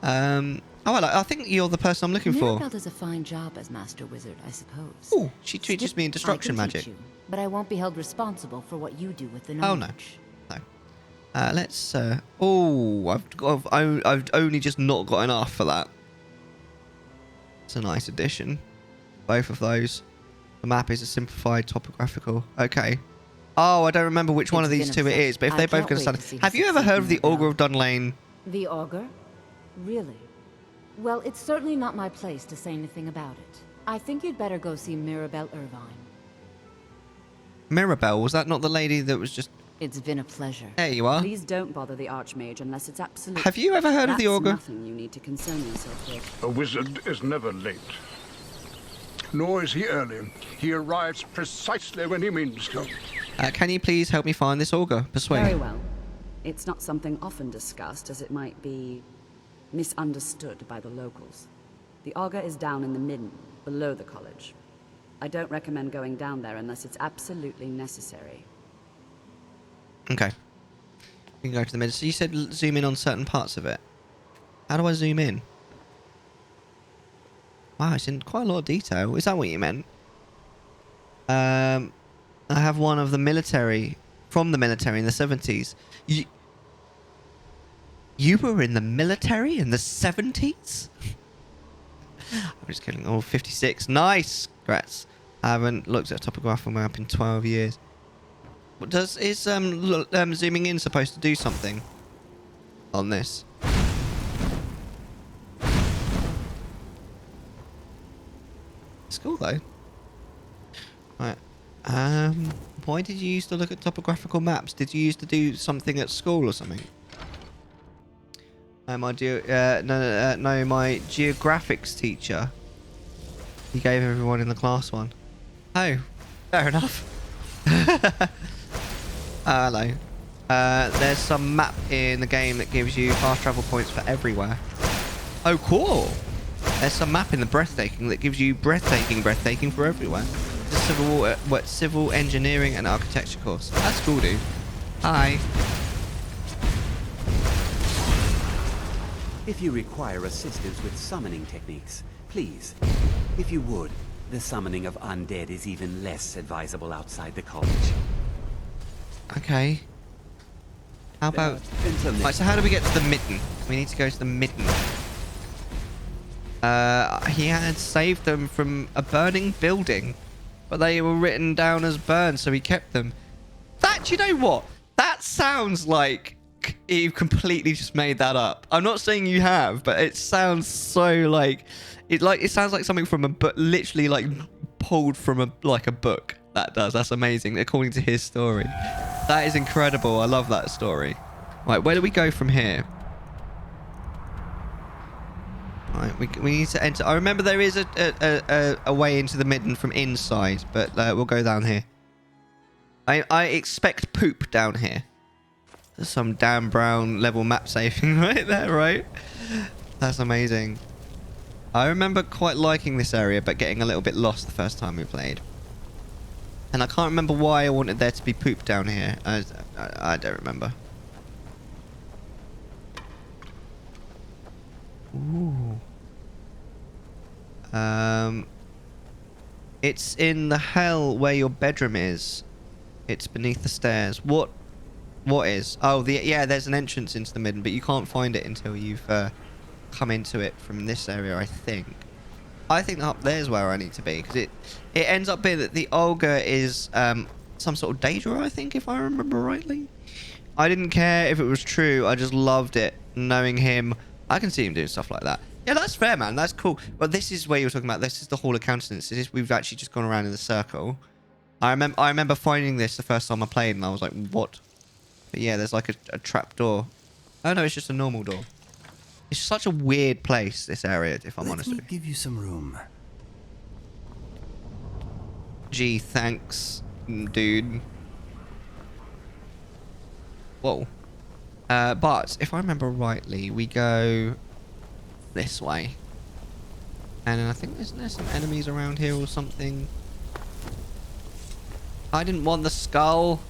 I think you're the person I'm looking for. Mirabelle does a fine job as Master Wizard, I suppose. Oh, she teaches me in destruction magic. You, but I won't be held responsible for what you do with the knowledge. Oh, no. Let's... I've only just not got enough for that. It's a nice addition. Both of those. The map is a simplified topographical. Okay. Oh, I don't remember which one of these two it is, but if they're both going to stand... Have you ever heard of the Augur of Dunlane? The Augur? Really? Well, it's certainly not my place to say anything about it. I think you'd better go see Mirabelle Irvine. Mirabelle? Was that not the lady that was just... It's been a pleasure. There you are. Please don't bother the Archmage unless it's absolute. Have you ever heard of the Augur? That's nothing you need to concern yourself with. A wizard is never late. Nor is he early. He arrives precisely when he means to. Can you please help me find this Augur? Persuade. Very well. It's not something often discussed, as it might be misunderstood by the locals. The Augur is down in the midden, below the college. I don't recommend going down there unless it's absolutely necessary. Okay. We can go to the midden. So you said zoom in on certain parts of it. How do I zoom in? Wow, it's in quite a lot of detail. Is that what you meant? I have one of the military, from the military in the 70s. You were in the military in the 70s? I'm just kidding. Oh, 56. Nice! Congrats. I haven't looked at a topographical map in 12 years. Is zooming in supposed to do something on this? It's cool though. Right. Why did you used to look at topographical maps? Did you used to do something at school or something? No, my geographics teacher. He gave everyone in the class one. Oh, fair enough. Hello. There's some map in the game that gives you fast travel points for everywhere. Oh, cool. There's some map in the breathtaking that gives you breathtaking for everywhere. It's a civil engineering and architecture course. That's cool, dude. Hi. If you require assistance with summoning techniques, please, if you would, the summoning of undead is even less advisable outside the college. Okay. How about... Right, so how do we get to the midden? We need to go to the midden. He had saved them from a burning building, but they were written down as burned, so he kept them. That, do you know what? That sounds like you completely just made that up. I'm not saying you have, but it sounds so like it sounds like something from a book, literally like pulled from a book. That does. That's amazing, according to his story. That is incredible. I love that story. Right, where do we go from here? Right, we need to enter. I remember there is a way into the midden from inside, but we'll go down here. I expect poop down here. There's some Dan Brown level map saving right there, right? That's amazing. I remember quite liking this area, but getting a little bit lost the first time we played. And I can't remember why I wanted there to be poop down here. I don't remember. Ooh. It's in the hell where your bedroom is. It's beneath the stairs. What is? Oh, yeah, there's an entrance into the midden, but you can't find it until you've come into it from this area, I think. I think up there's where I need to be, because it ends up being that the Augur is some sort of Daedra, I think, if I remember rightly. I didn't care if it was true. I just loved it, knowing him. I can see him doing stuff like that. Yeah, that's fair, man. That's cool. But this is where you were talking about. This is the Hall of Countenance. We've actually just gone around in the circle. I remember finding this the first time I played, and I was like, what? But yeah, there's like a trap door. Oh no, it's just a normal door. It's such a weird place, this area, if I'm honest with you. Give you some room. Gee, thanks, dude. Whoa. But if I remember rightly, we go this way. And then I think there's some enemies around here or something. I didn't want the skull.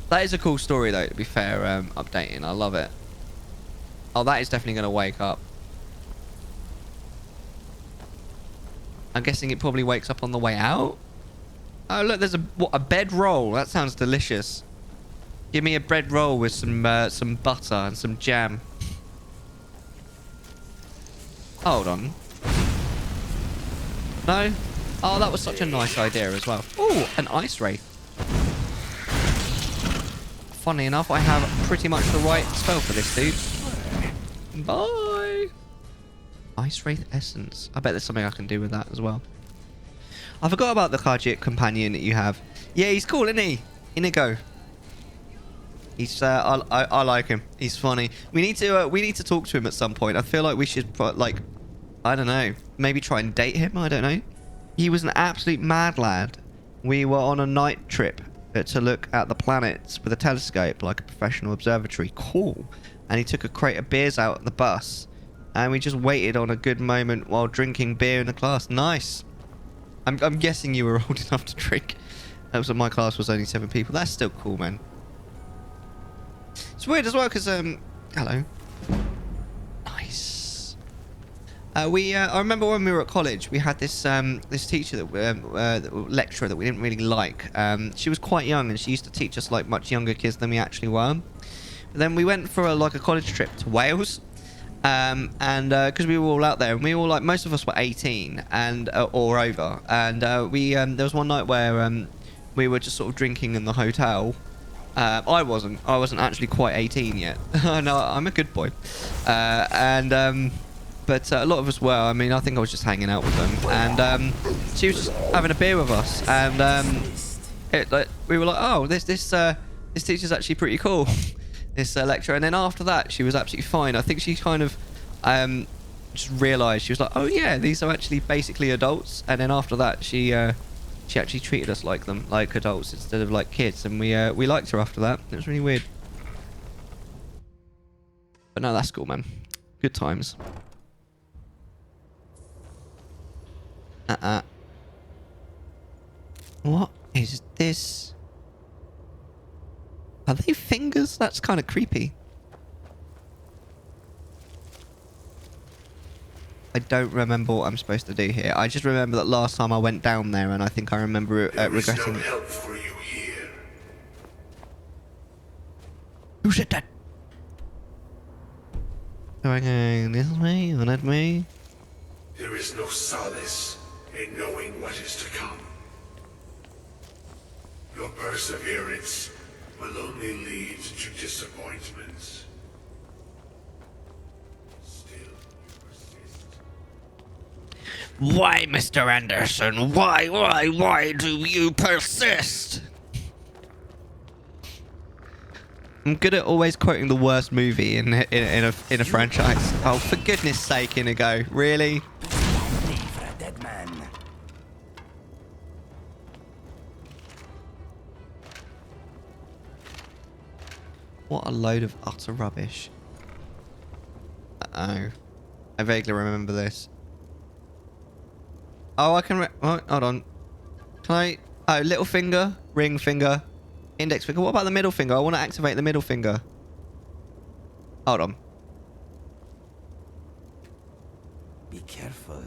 That is a cool story though, to be fair, updating. I love it. Oh, that is definitely going to wake up. I'm guessing it probably wakes up on the way out. Oh, look, there's a bread roll. That sounds delicious. Give me a bread roll with some butter and some jam. Hold on. No? Oh, that was such a nice idea as well. Oh, an ice wraith. Funny enough, I have pretty much the right spell for this dude. Bye. Ice wraith essence. I bet there's something I can do with that as well. I forgot about the Khajiit companion that you have. Yeah, he's cool, isn't he? Inigo. He's I like him. He's funny. We need to talk to him at some point. I feel like we should like, I don't know, maybe try and date him. I don't know. He was an absolute mad lad. We were on a night trip to look at the planets with a telescope, like a professional observatory. Cool. And he took a crate of beers out at the bus, and we just waited on a good moment while drinking beer in the class. Nice. I'm guessing you were old enough to drink. That was my class was only 7 people. That's still cool, man. It's weird as well because hello. Nice. I remember when we were at college, we had this this teacher lecturer that we didn't really like. She was quite young, and she used to teach us like much younger kids than we actually were. But then we went for a college trip to Wales, and because we were all out there, and we were all like, most of us were 18 and or over, and there was one night where we were just sort of drinking in the hotel. I wasn't actually quite 18 yet. No, I'm a good boy. But a lot of us were. I mean, I think I was just hanging out with them, and she was just having a beer with us, and we were like, oh, this teacher's actually pretty cool, this lecturer. And then after that, she was absolutely fine. I think she kind of just realised, she was like, oh yeah, these are actually basically adults. And then after that, she actually treated us like them, like adults instead of like kids, and we liked her after that. It was really weird. But no, that's cool, man. Good times. What is this? Are they fingers? That's kind of creepy. I don't remember what I'm supposed to do here. I just remember that last time I went down there, and I think I remember regretting. No help for you here. Who said that? Am I going this way or that way? There is no solace in knowing what is to come. Your perseverance will only lead to disappointments. Why, Mr. Anderson? Why do you persist? I'm good at always quoting the worst movie in a franchise. Oh, for goodness sake, Inigo. Really? For a dead man. What a load of utter rubbish. Uh-oh. I vaguely remember this. Oh, I can... oh, hold on. Can I... oh, little finger, ring finger, index finger. What about the middle finger? I want to activate the middle finger. Hold on. Be careful.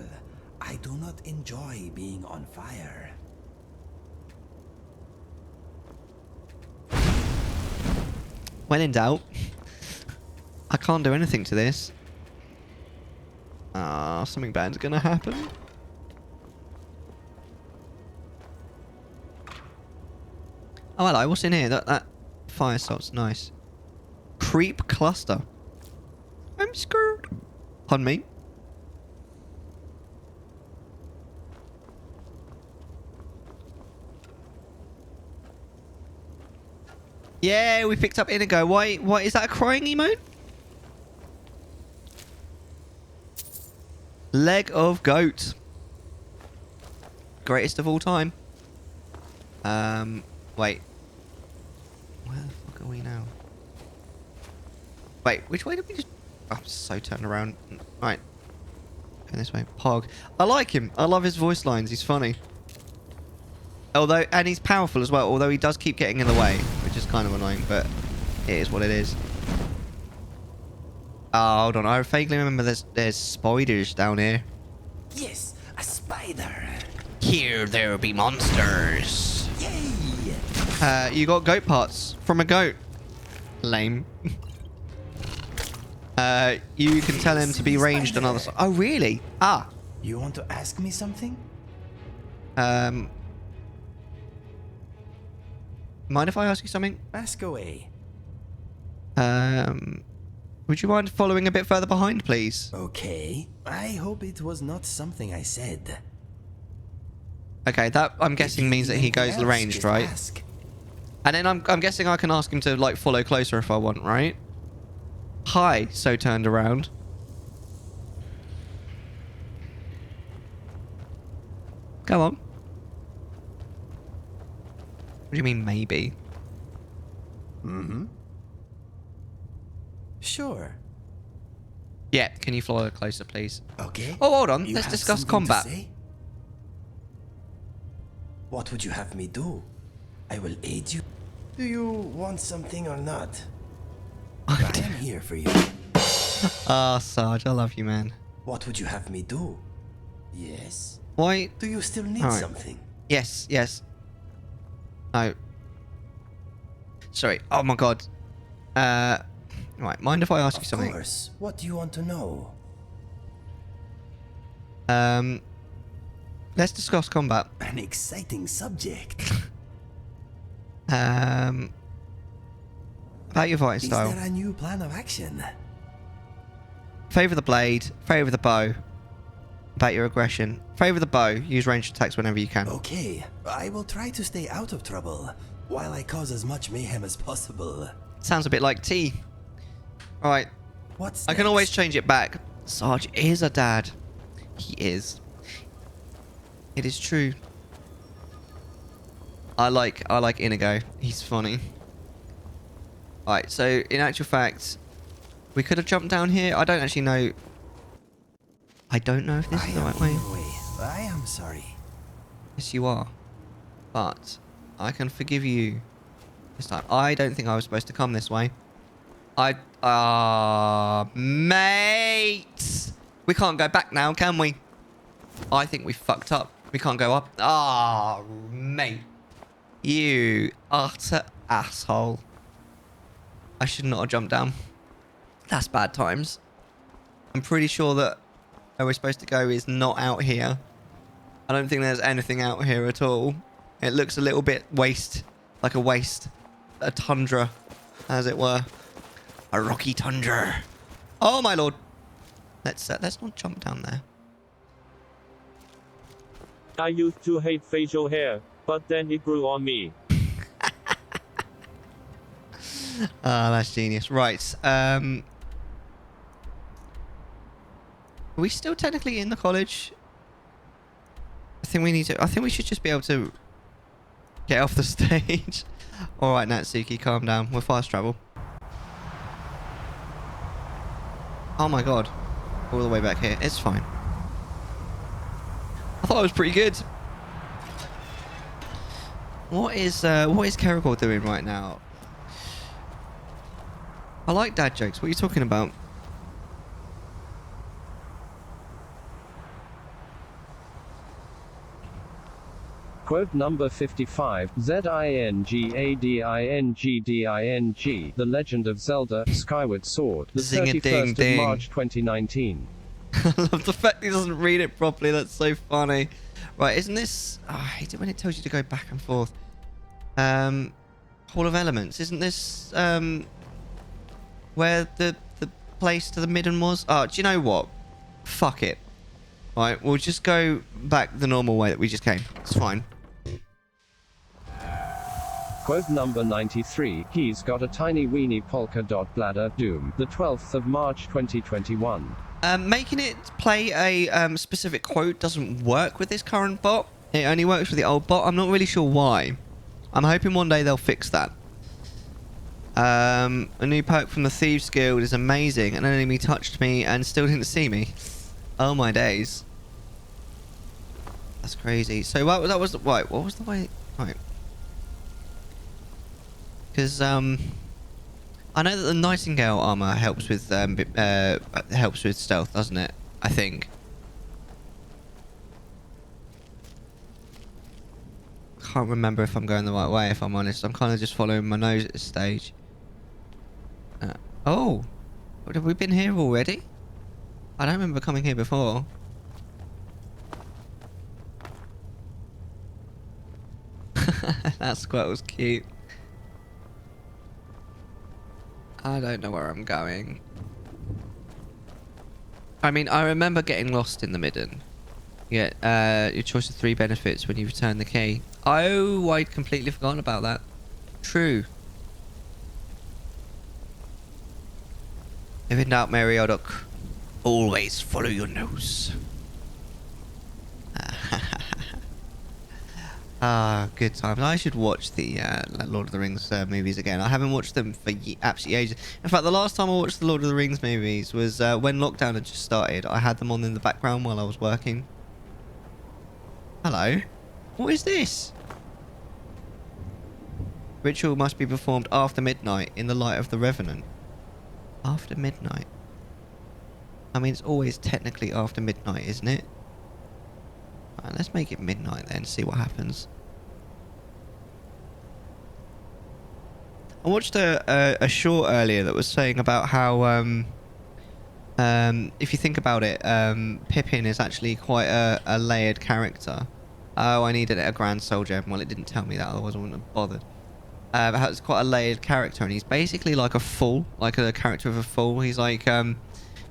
I do not enjoy being on fire. When in doubt. I can't do anything to this. Ah, something bad's gonna happen. Oh, hello. What's in here? That fire salt's nice. Creep cluster. I'm screwed. Pardon me. Yeah, we picked up Inigo. Why is that a crying emote? Leg of goat. Greatest of all time. Wait. Where the fuck are we now? Wait, which way did we just... oh, I'm so turned around. Right. Go this way. Pog. I like him. I love his voice lines. He's funny. Although, and he's powerful as well, although he does keep getting in the way, which is kind of annoying, but it is what it is. Oh, hold on. I vaguely remember there's spiders down here. Yes, a spider. Here there be monsters. Yay! You got goat parts from a goat. Lame. You can tell him to be ranged on other side. Oh, really? Ah. You want to ask me something? Mind if I ask you something? Ask away. Would you mind following a bit further behind, please? Okay. I hope it was not something I said. Okay, that I'm guessing means that he goes ranged, right? Ask. And then I'm guessing I can ask him to like follow closer if I want, right? Hi, so turned around. Go on. What do you mean, maybe? Mm-hmm. Sure. Yeah, can you fly closer, please? Okay. Oh, hold on. You Let's have discuss something to combat. say? What would you have me do? I will aid you. Do you want something or not? I am here for you. Ah, Sarge, I love you, man. What would you have me do? Yes. Why? Do you still need Alright. something? Yes, yes. No. Sorry. Oh my god. Right, mind if I ask you something? Of course. What do you want to know? Let's discuss combat. An exciting subject. About your fighting Is style. there a new plan of action? Favour the blade, favour the bow. About your aggression. Favour the bow, use ranged attacks whenever you can. Okay, I will try to stay out of trouble, while I cause as much mayhem as possible. Sounds a bit like tea. Alright. What's I can always change it back. Sarge is a dad. He is. It is true. I like Inigo. He's funny. Alright, so in actual fact, we could have jumped down here. I don't actually know. I don't know if this is the right way. I am sorry. Yes, you are. But I can forgive you this time. I don't think I was supposed to come this way. Mate! We can't go back now, can we? I think we fucked up. We can't go up. Ah, mate. You utter asshole. I should not have jumped down. That's bad times. I'm pretty sure that where we're supposed to go is not out here. I don't think there's anything out here at all. It looks a little bit like a waste. A tundra, as it were. A rocky tundra. Oh my lord. Let's not jump down there. I used to hate facial hair, but then it grew on me. Ah, that's genius. Right. Are we still technically in the college? I think we should just be able to get off the stage. All right, Natsuki, calm down. We'll fast travel. Oh my god. All the way back here. It's fine. I thought it was pretty good. What is Caragor doing right now? I like dad jokes. What are you talking about? Quote number 55, ZINGADINGDING, The Legend of Zelda, Skyward Sword, the 31st of March 2019. I love the fact he doesn't read it properly. That's so funny. Right, isn't this... Oh, I hate it when it tells you to go back and forth. Hall of Elements. Isn't this where the place to the midden was? Oh, do you know what? Fuck it. Right, we'll just go back the normal way that we just came. It's fine. Quote number 93, he's got a tiny weeny polka dot bladder, Doom, the 12th of March 2021. Making it play a specific quote doesn't work with this current bot. It only works with the old bot. I'm not really sure why. I'm hoping one day they'll fix that. A new perk from the Thieves Guild is amazing. An enemy touched me and still didn't see me. Oh my days. That's crazy. So what was the right? What was the way? Right. Because I know that the Nightingale armor helps with stealth, doesn't it? I think. Can't remember if I'm going the right way. If I'm honest, I'm kind of just following my nose at this stage. Oh, have we been here already? I don't remember coming here before. That squirrel's cute. I don't know where I'm going. I mean, I remember getting lost in the midden. You get your choice of 3 benefits when you return the key. Oh, I'd completely forgotten about that. True. If in doubt, Mary Odok, always follow your nose. Ah, good times. I should watch the Lord of the Rings movies again. I haven't watched them for absolutely ages. In fact, the last time I watched the Lord of the Rings movies was when lockdown had just started. I had them on in the background while I was working. Hello. What is this? Ritual must be performed after midnight in the light of the Revenant. After midnight? I mean, it's always technically after midnight, isn't it? Right, let's make it midnight then, see what happens. I watched a short earlier that was saying about how, if you think about it, Pippin is actually quite a layered character. Oh, I needed a Grand Soul Gem. Well, it didn't tell me that, otherwise I wouldn't have bothered. How it's quite a layered character, and he's basically like a fool, like a character of a fool. He's like,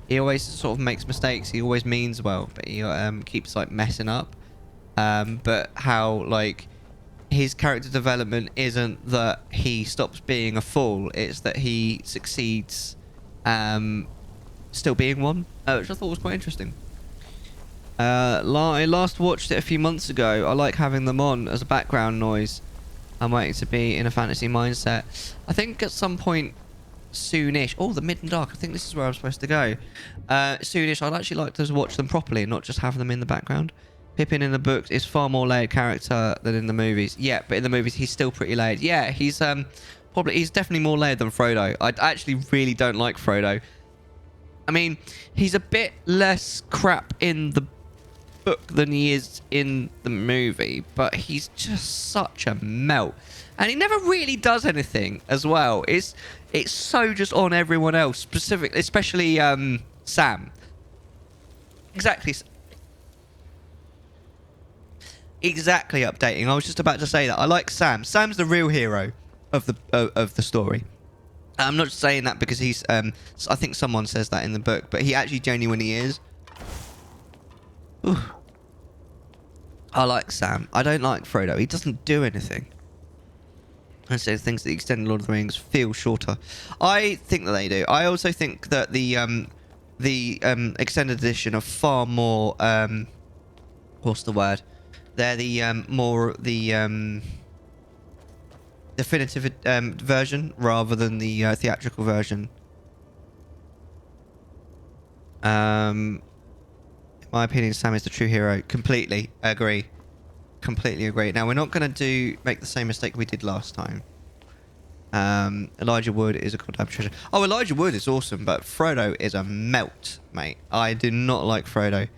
he always sort of makes mistakes. He always means well, but he keeps like messing up. But how like his character development isn't that he stops being a fool, it's that he succeeds still being one, which I thought was quite interesting. I last watched it a few months ago. I like having them on as a background noise. I'm waiting to be in a fantasy mindset. I think at some point soonish. Oh, the mid and dark. I think this is where I'm supposed to go. Soonish, I'd actually like to watch them properly and not just have them in the background. Pippin in the books is far more layered character than in the movies. Yeah, but in the movies he's still pretty layered. Yeah, he's definitely more layered than Frodo. I actually really don't like Frodo. I mean, he's a bit less crap in the book than he is in the movie, but he's just such a melt, and he never really does anything as well. It's so just on everyone else, specifically, especially Sam. Exactly updating. I was just about to say that I like Sam. Sam's the real hero of the story. I'm not just saying that because he's I think someone says that in the book, but he actually genuinely is. Ooh. I like Sam. I don't like Frodo. He doesn't do anything. I say things that the extended Lord of the Rings feel shorter. I think that they do. I also think that the extended edition are far more what's the word? They're the more the definitive version rather than the theatrical version. In my opinion, Sam is the true hero. Completely agree. Completely agree. Now, we're not going to make the same mistake we did last time. Elijah Wood is a goddamn treasure. Oh, Elijah Wood is awesome, but Frodo is a melt, mate. I do not like Frodo.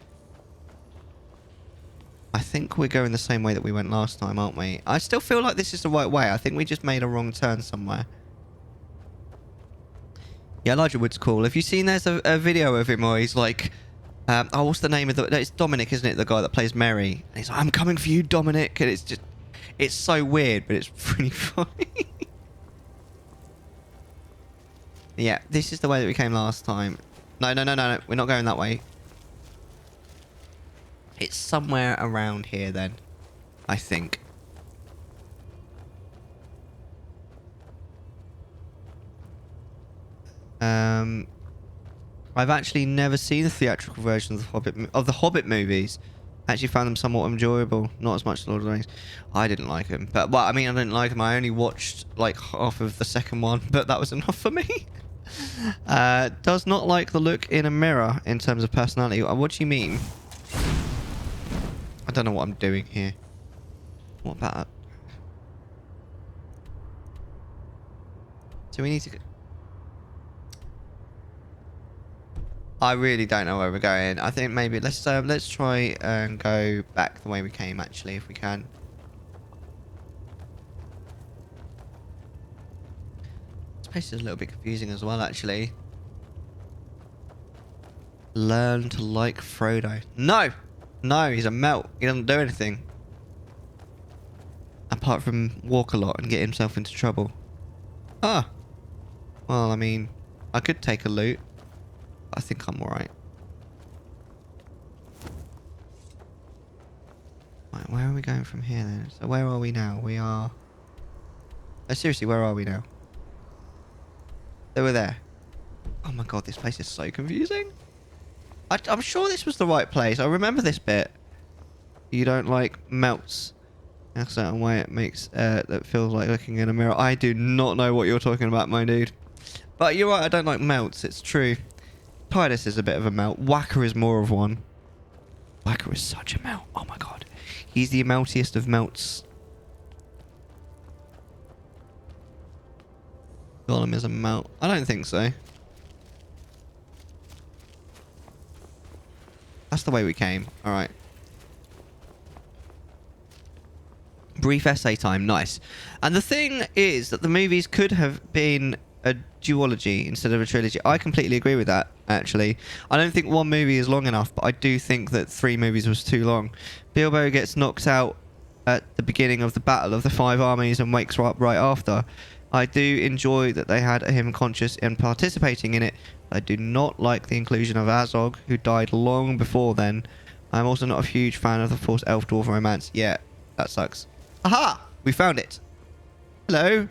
I think we're going the same way that we went last time, aren't we? I still feel like this is the right way. I think we just made a wrong turn somewhere. Yeah, Elijah Wood's cool. Have you seen there's a video of him where he's like... oh, what's the name of the... It's Dominic, isn't it? The guy that plays Merry. And he's like, I'm coming for you, Dominic. And it's just... It's so weird, but it's pretty funny. Yeah, this is the way that we came last time. No. We're not going that way. It's somewhere around here then, I think. I've actually never seen the theatrical version of the Hobbit movies. Actually found them somewhat enjoyable. Not as much as Lord of the Rings. I didn't like them. But, well, I mean, I didn't like them. I only watched, like, half of the second one. But that was enough for me. Does not like the look in a mirror in terms of personality. What do you mean? I don't know what I'm doing here. What about that? So we need to... I really don't know where we're going. I think maybe let's try and go back the way we came, actually, if we can. This place is a little bit confusing as well, actually. Learn to like Frodo. No! No, he's a melt. He doesn't do anything. Apart from walk a lot and get himself into trouble. Ah! Well, I mean, I could take a loot. I think I'm alright. Right, where are we going from here then? So where are we now? We are... Oh, seriously, where are we now? They were there. Oh my god, this place is so confusing. I'm sure this was the right place. I remember this bit. You don't like melts. In a certain way it makes that feels like looking in a mirror. I do not know what you're talking about, my dude. But you're right, I don't like melts, it's true. Titus is a bit of a melt. Whacker is more of one. Whacker is such a melt. Oh my god. He's the meltiest of melts. Gollum is a melt. I don't think so. That's the way we came. Alright. Brief essay time. Nice. And the thing is that the movies could have been a duology instead of a trilogy. I completely agree with that, actually. I don't think one movie is long enough, but I do think that 3 movies was too long. Bilbo gets knocked out at the beginning of the Battle of the 5 Armies and wakes up right after. I do enjoy that they had him conscious and participating in it. I do not like the inclusion of Azog, who died long before then. I'm also not a huge fan of the forced elf-dwarf romance. Yeah, that sucks. Aha! We found it. Hello.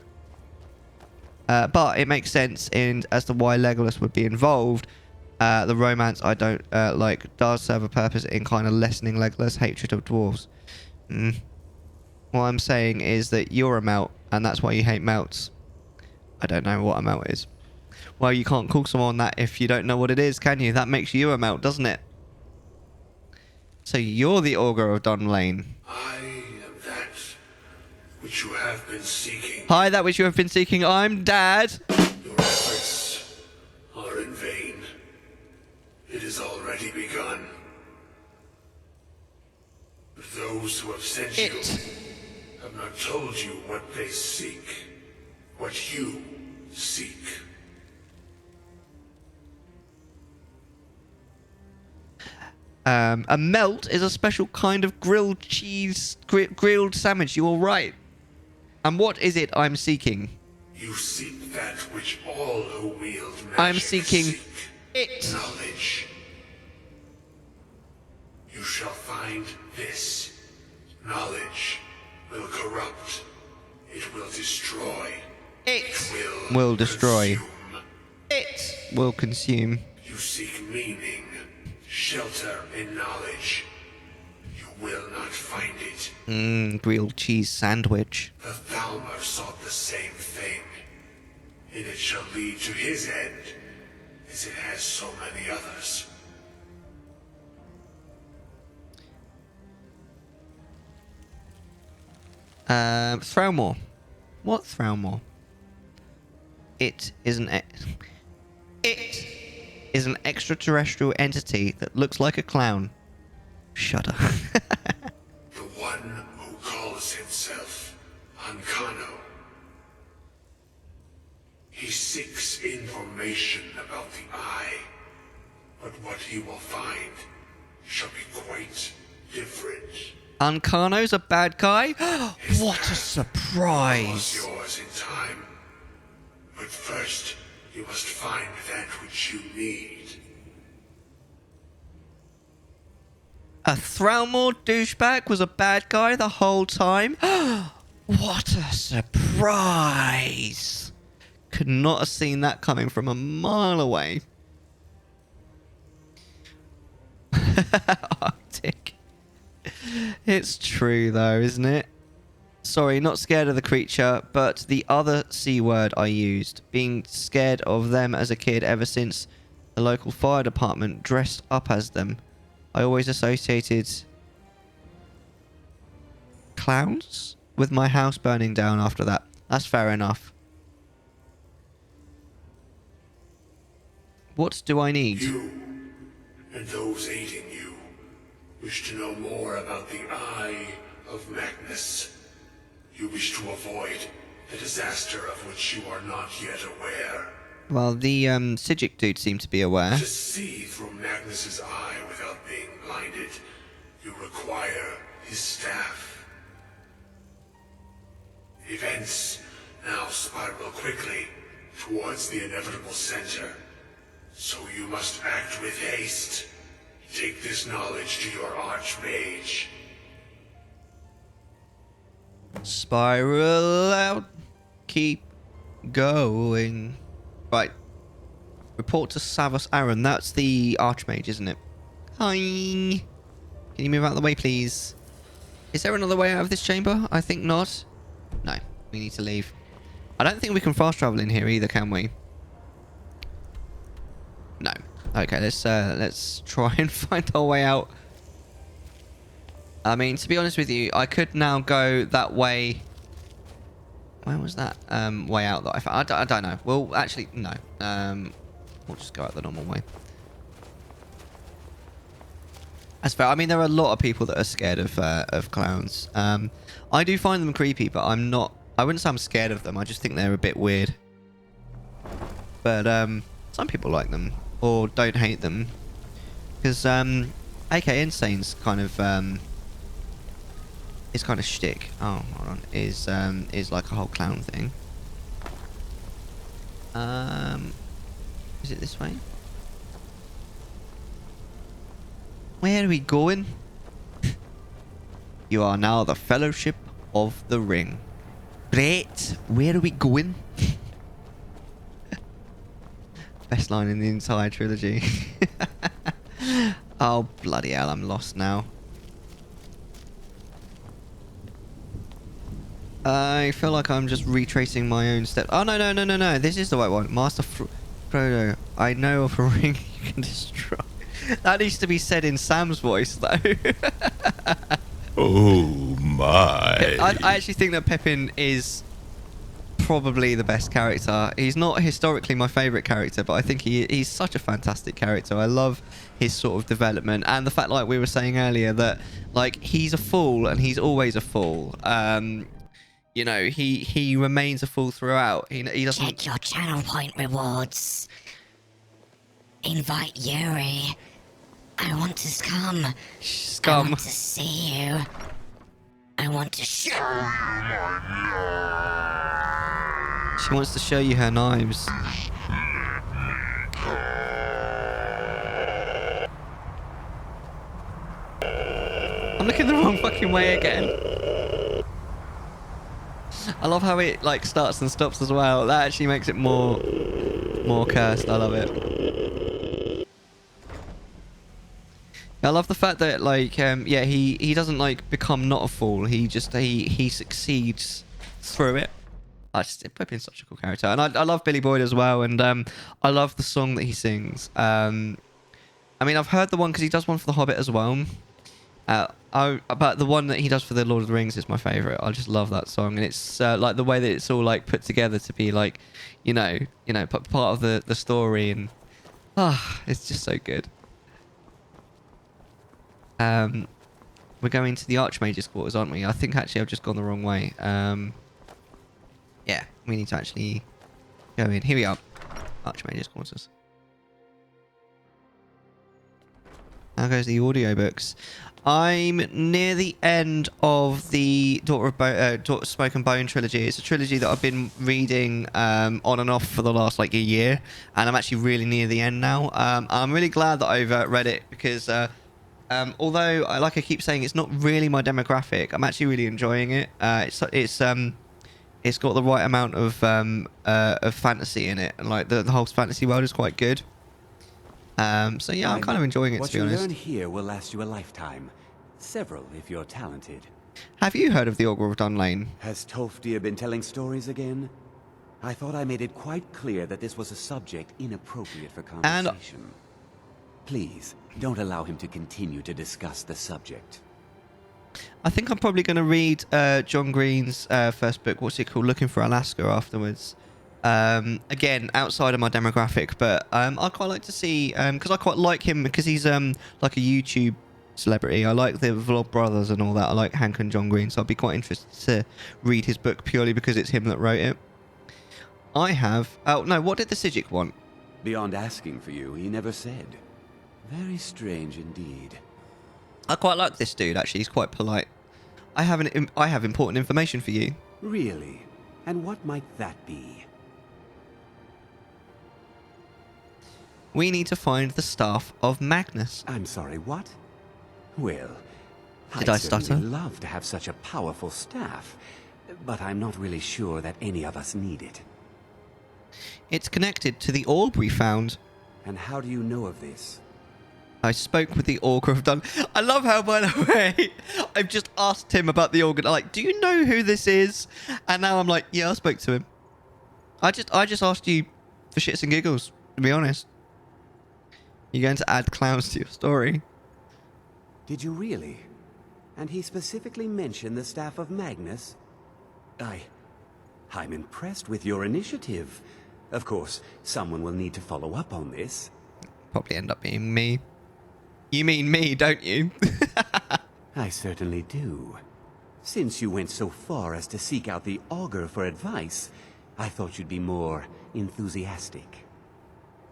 But it makes sense as to why Legolas would be involved. The romance I don't like does serve a purpose in kind of lessening Legolas' hatred of dwarves. What I'm saying is that you're a melt, and that's why you hate melts. I don't know what a melt is. Well, you can't call someone that if you don't know what it is, can you? That makes you a melt, doesn't it? So you're the Augur of Dunlane. I am that which you have been seeking. Hi, that which you have been seeking. I'm Dad. Your efforts are in vain. It has already begun. But those who have sent you have not told you what they seek. What you seek. A melt is a special kind of grilled cheese, grilled sandwich. You're right. And what is it I'm seeking? You seek that which all who wield magic I'm seeking seek. it. Knowledge. You shall find this. Knowledge will corrupt. It will destroy. It will destroy. Consume. It will consume. You seek meaning. Shelter in knowledge. You will not find it. Grilled cheese sandwich. The Thalmor sought the same thing, and it shall lead to his end, as it has so many others. Thraumore. What Thraumore? It is an extraterrestrial entity that looks like a clown. Shudder. The one who calls himself Ancano. He seeks information about the Eye, but what he will find shall be quite different. Ancano's a bad guy? What a Was surprise! yours in time, but first you must find that which you need. A Thraumore douchebag was a bad guy the whole time? What a surprise! Could not have seen that coming from a mile away. Arctic. It's true though, isn't it? Sorry, not scared of the creature, but the other C word I used. Being scared of them as a kid ever since the local fire department dressed up as them. I always associated clowns with my house burning down after that. That's fair enough. What do I need? You and those aiding you wish to know more about the Eye of Magnus. You wish to avoid the disaster of which you are not yet aware. Well, the Sijic dude seemed to be aware. To see through Magnus's eye without being blinded, you require his staff. Events now spiral quickly towards the inevitable center. So you must act with haste. Take this knowledge to your Archmage. Spiral out. Keep going. Right. Report to Savos Aaron. That's the Archmage, isn't it? Hi. Can you move out of the way, please? Is there another way out of this chamber? I think not. No, we need to leave. I don't think we can fast travel in here either, can we? No. Okay, let's try and find our way out. I mean, to be honest with you, I could now go that way. Where was that way out that I found? I don't know. Well, actually, no. We'll just go out the normal way. That's fair. I mean, there are a lot of people that are scared of clowns. I do find them creepy, but I'm not. I wouldn't say I'm scared of them. I just think they're a bit weird. But some people like them or don't hate them because AK Insane's kind of is kind of shtick. Oh, hold on. Is like a whole clown thing. Is it this way? Where are we going? You are now the Fellowship of the Ring. Great. Where are we going? Best line in the entire trilogy. Oh, bloody hell. I'm lost now. I feel like I'm just retracing my own steps. Oh, no. This is the right one. Master Frodo, I know of a ring you can destroy. That needs to be said in Sam's voice, though. Oh, my. I actually think that Pippin is probably the best character. He's not historically my favourite character, but I think he's such a fantastic character. I love his sort of development. And the fact, like we were saying earlier, that like he's a fool and he's always a fool. You know, he remains a fool throughout. He doesn't... Check your channel point rewards. Invite Yuri. I want to scum. Scum. I want to see you. I want to show you. She wants to show you her knives. I'm looking the wrong fucking way again. I love how it like starts and stops as well. That actually makes it more cursed. I love it. I love the fact that like yeah, he doesn't like become not a fool. He just he succeeds through it. Pippin's such a cool character, and I love Billy Boyd as well, and I love the song that he sings. I mean, I've heard the one because he does one for The Hobbit as well. But the one that he does for The Lord of the Rings is my favourite. I just love that song, and it's like the way that it's all like put together to be like, you know, part of the story, and it's just so good. We're going to the Archmage's quarters, aren't we? I think actually I've just gone the wrong way. Yeah, we need to actually go in. Here we are. Archmage's quarters. Now goes the audiobooks. I'm near the end of the Smoke and Bone trilogy. It's a trilogy that I've been reading on and off for the last like a year, and I'm actually really near the end now. I'm really glad that I've read it because although like I keep saying, it's not really my demographic, I'm actually really enjoying it. It's got the right amount of fantasy in it, and like the whole fantasy world is quite good. So yeah, I'm kind of enjoying it, to be honest. What you learn here will last you a lifetime. Several, if you're talented. Have you heard of the Ogre of Dunlane? Has Tolfdir been telling stories again? I thought I made it quite clear that this was a subject inappropriate for conversation. Please, don't allow him to continue to discuss the subject. I think I'm probably going to read John Green's first book, what's it called? Looking for Alaska, afterwards. Again, outside of my demographic, but I quite like to see, because I quite like him, because he's like a YouTube celebrity. I like the Vlog Brothers and all that. I like Hank and John Green, so I'd be quite interested to read his book purely because it's him that wrote it. I have... Oh, no, what did the Sijic want? Beyond asking for you, he never said. Very strange indeed. I quite like this dude, actually. He's quite polite. I have important information for you. Really? And what might that be? We need to find the staff of Magnus. I'm sorry, what? Well, Did I I'd stutter? certainly love to have such a powerful staff, but I'm not really sure that any of us need it. It's connected to the orb we found. And how do you know of this? I spoke with the Augur of Dun. I love how, by the way, I've just asked him about the Augur. Like, do you know who this is? And now I'm like, yeah, I spoke to him. I just asked you for shits and giggles, to be honest. You're going to add clowns to your story. Did you really? And he specifically mentioned the staff of Magnus? I'm impressed with your initiative. Of course, someone will need to follow up on this. Probably end up being me. You mean me, don't you? I certainly do. Since you went so far as to seek out the Augur for advice, I thought you'd be more enthusiastic.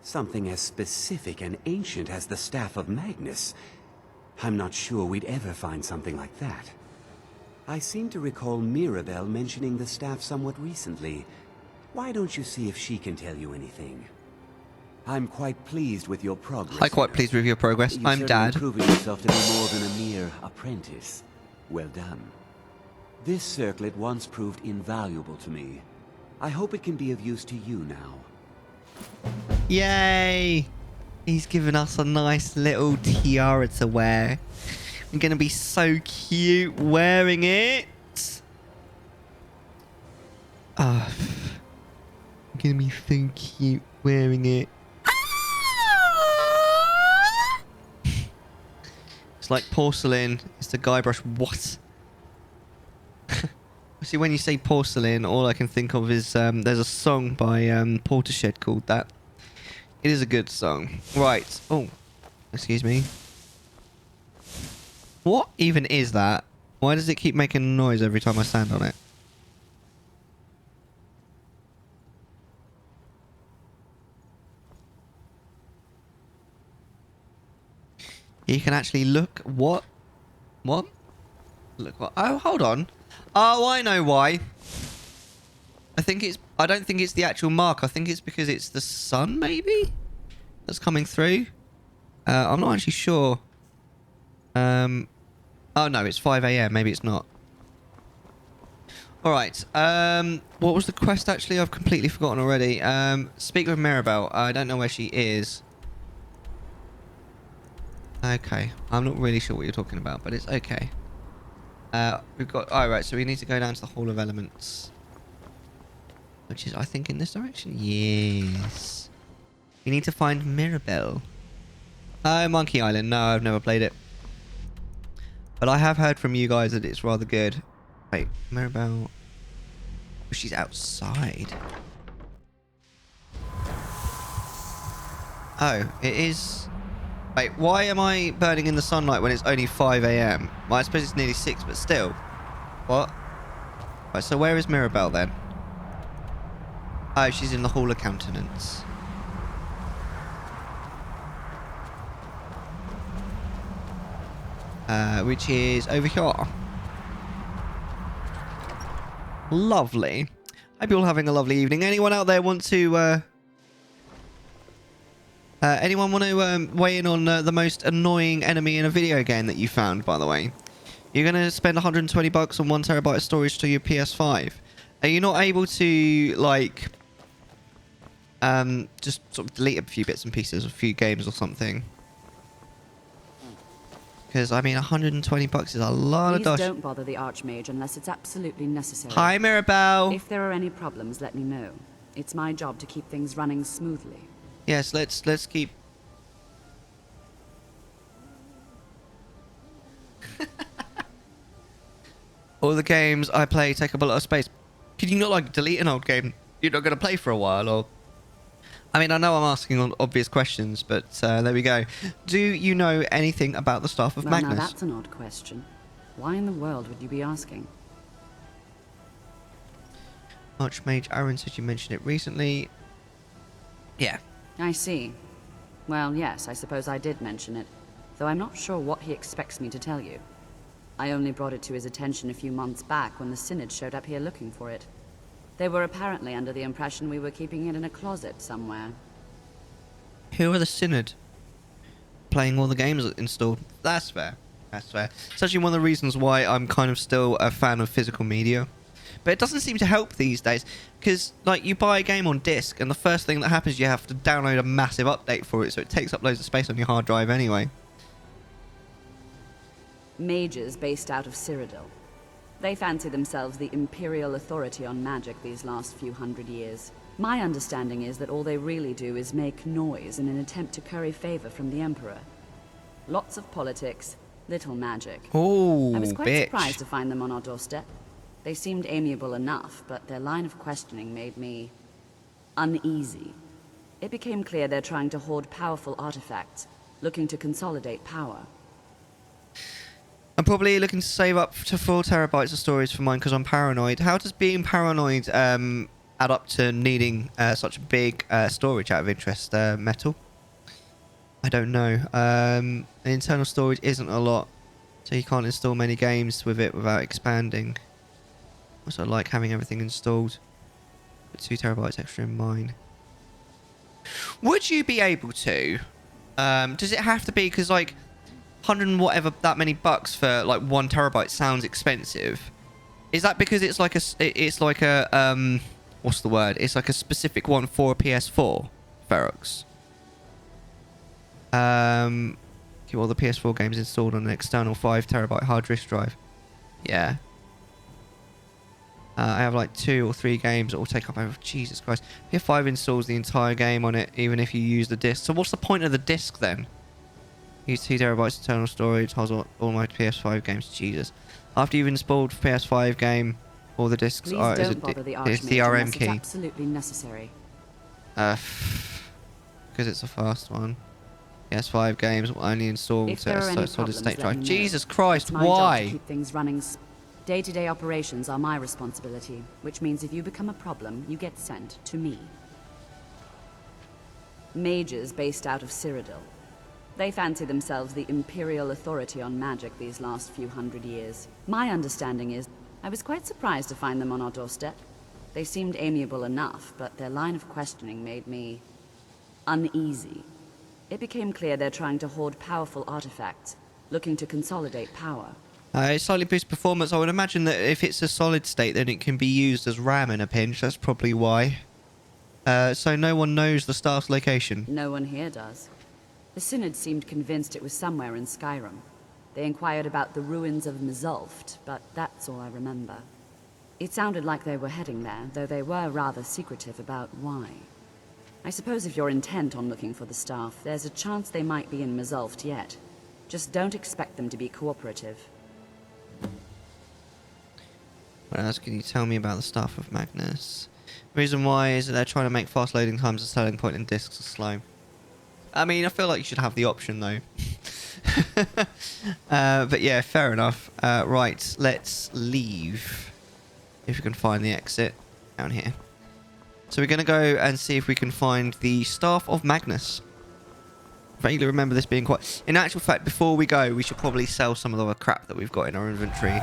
Something as specific and ancient as the Staff of Magnus. I'm not sure we'd ever find something like that. I seem to recall Mirabelle mentioning the staff somewhat recently. Why don't you see if she can tell you anything? I'm quite pleased with your progress. I'm quite pleased with your progress. I'm Dad. You've proven yourself to be more than a mere apprentice. Well done. This circlet once proved invaluable to me. I hope it can be of use to you now. Yay! He's given us a nice little tiara to wear. I'm going to be so cute wearing it. I'm going to be so cute wearing it. It's like porcelain. It's the Guybrush. What? See, when you say porcelain, all I can think of is there's a song by Portishead called that. It is a good song. Right. Oh, excuse me. What even is that? Why does it keep making a noise every time I stand on it? You can actually look. What? What? Look what? Oh, hold on. Oh, I know why. I don't think it's the actual mark. I think it's because it's the sun, maybe? That's coming through. I'm not actually sure. Oh, no, it's 5 AM. Maybe it's not. Alright. What was the quest, actually? I've completely forgotten already. Speak with Mirabelle. I don't know where she is. Okay. I'm not really sure what you're talking about, but it's okay. We've got... Alright, so we need to go down to the Hall of Elements. Which is, I think, in this direction? Yes. We need to find Mirabelle. Oh, Monkey Island. No, I've never played it. But I have heard from you guys that it's rather good. Wait, Mirabelle... Oh, she's outside. Oh, it is... Wait, why am I burning in the sunlight when it's only 5 AM? Well, I suppose it's nearly 6, but still. What? Right, so where is Mirabelle then? Oh, she's in the Hall of Countenance. Which is over here. Lovely. Hope you're all having a lovely evening. Anyone out there want to... anyone want to weigh in on the most annoying enemy in a video game that you found, by the way? You're going to spend 120 bucks on 1 terabyte of storage to your PS5. Are you not able to, like... just sort of delete a few bits and pieces, a few games or something? Because, I mean, 120 bucks is a lot of dosh. Please don't bother the Archmage unless it's absolutely necessary. Hi, Mirabelle. If there are any problems, let me know. It's my job to keep things running smoothly. Yes, let's keep... All the games I play take up a lot of space. Could you not, like, delete an old game you're not going to play for a while, or... I mean, I know I'm asking obvious questions, but there we go. Do you know anything about the staff of Magnus? Now that's an odd question. Why in the world would you be asking? Archmage Aaron said you mentioned it recently. Yeah. I see. Well, yes, I suppose I did mention it, though I'm not sure what he expects me to tell you. I only brought it to his attention a few months back when the Synod showed up here looking for it. They were apparently under the impression we were keeping it in a closet somewhere. Who are the Synod? Playing all the games installed. That's fair. That's fair. It's actually one of the reasons why I'm kind of still a fan of physical media. But it doesn't seem to help these days, because like you buy a game on disc and the first thing that happens, you have to download a massive update for it, so it takes up loads of space on your hard drive anyway. Mages based out of Cyrodiil. They fancy themselves the imperial authority on magic these last few hundred years. My understanding is that all they really do is make noise in an attempt to curry favor from the Emperor. Lots of politics, little magic. Oh, I was quite bitch. surprised to find them on our doorstep. They seemed amiable enough, but their line of questioning made me uneasy. It became clear they're trying to hoard powerful artifacts, looking to consolidate power. I'm probably looking to save up to 4 terabytes of storage for mine because I'm paranoid. How does being paranoid add up to needing such a big storage out of interest? Metal? I don't know. Internal storage isn't a lot, so you can't install many games with it without expanding. Also, I like having everything installed. Put 2 terabytes extra in mine. Would you be able to? Does it have to be, because like 100 and whatever that many bucks for like 1 terabyte sounds expensive? Is that because it's like a what's the word? It's like a specific one for a PS4, Ferox. Keep all the PS4 games installed on an external 5 terabyte hard disk drive. Yeah. I have like 2 or 3 games that will take up over... Jesus Christ. PS5 installs the entire game on it, even if you use the disc. So what's the point of the disc then? Use 2 terabytes internal storage, holds all my PS5 games. Jesus. After you've installed PS5 game, all the discs Please are... don't bother the It's the Archmage RM unless key. it's absolutely necessary. Because it's a fast one. PS5 games will only install If there are to any solid problems, state let drive. me know. Jesus Christ, It's my job to why? keep things running. Day-to-day operations are my responsibility, which means if you become a problem, you get sent to me. Mages based out of Cyrodiil. They fancy themselves the imperial authority on magic these last few hundred years. My understanding is, I was quite surprised to find them on our doorstep. They seemed amiable enough, but their line of questioning made me uneasy. It became clear they're trying to hoard powerful artifacts, looking to consolidate power. It slightly boosts performance. I would imagine that if it's a solid state, then it can be used as RAM in a pinch. That's probably why. So no one knows the staff's location. No one here does. The Synod seemed convinced it was somewhere in Skyrim. They inquired about the ruins of Mzulft, but that's all I remember. It sounded like they were heading there, though they were rather secretive about why. I suppose if you're intent on looking for the staff, there's a chance they might be in Mzulft yet. Just don't expect them to be cooperative. What else can you tell me about the staff of Magnus? The reason why is that they're trying to make fast loading times a selling point and discs are slow. I mean, I feel like you should have the option though. But yeah, fair enough. Right, let's leave. If we can find the exit down here. So we're going to go and see if we can find the Staff of Magnus. Vaguely remember this being quite... In actual fact, before we go, we should probably sell some of the crap that we've got in our inventory.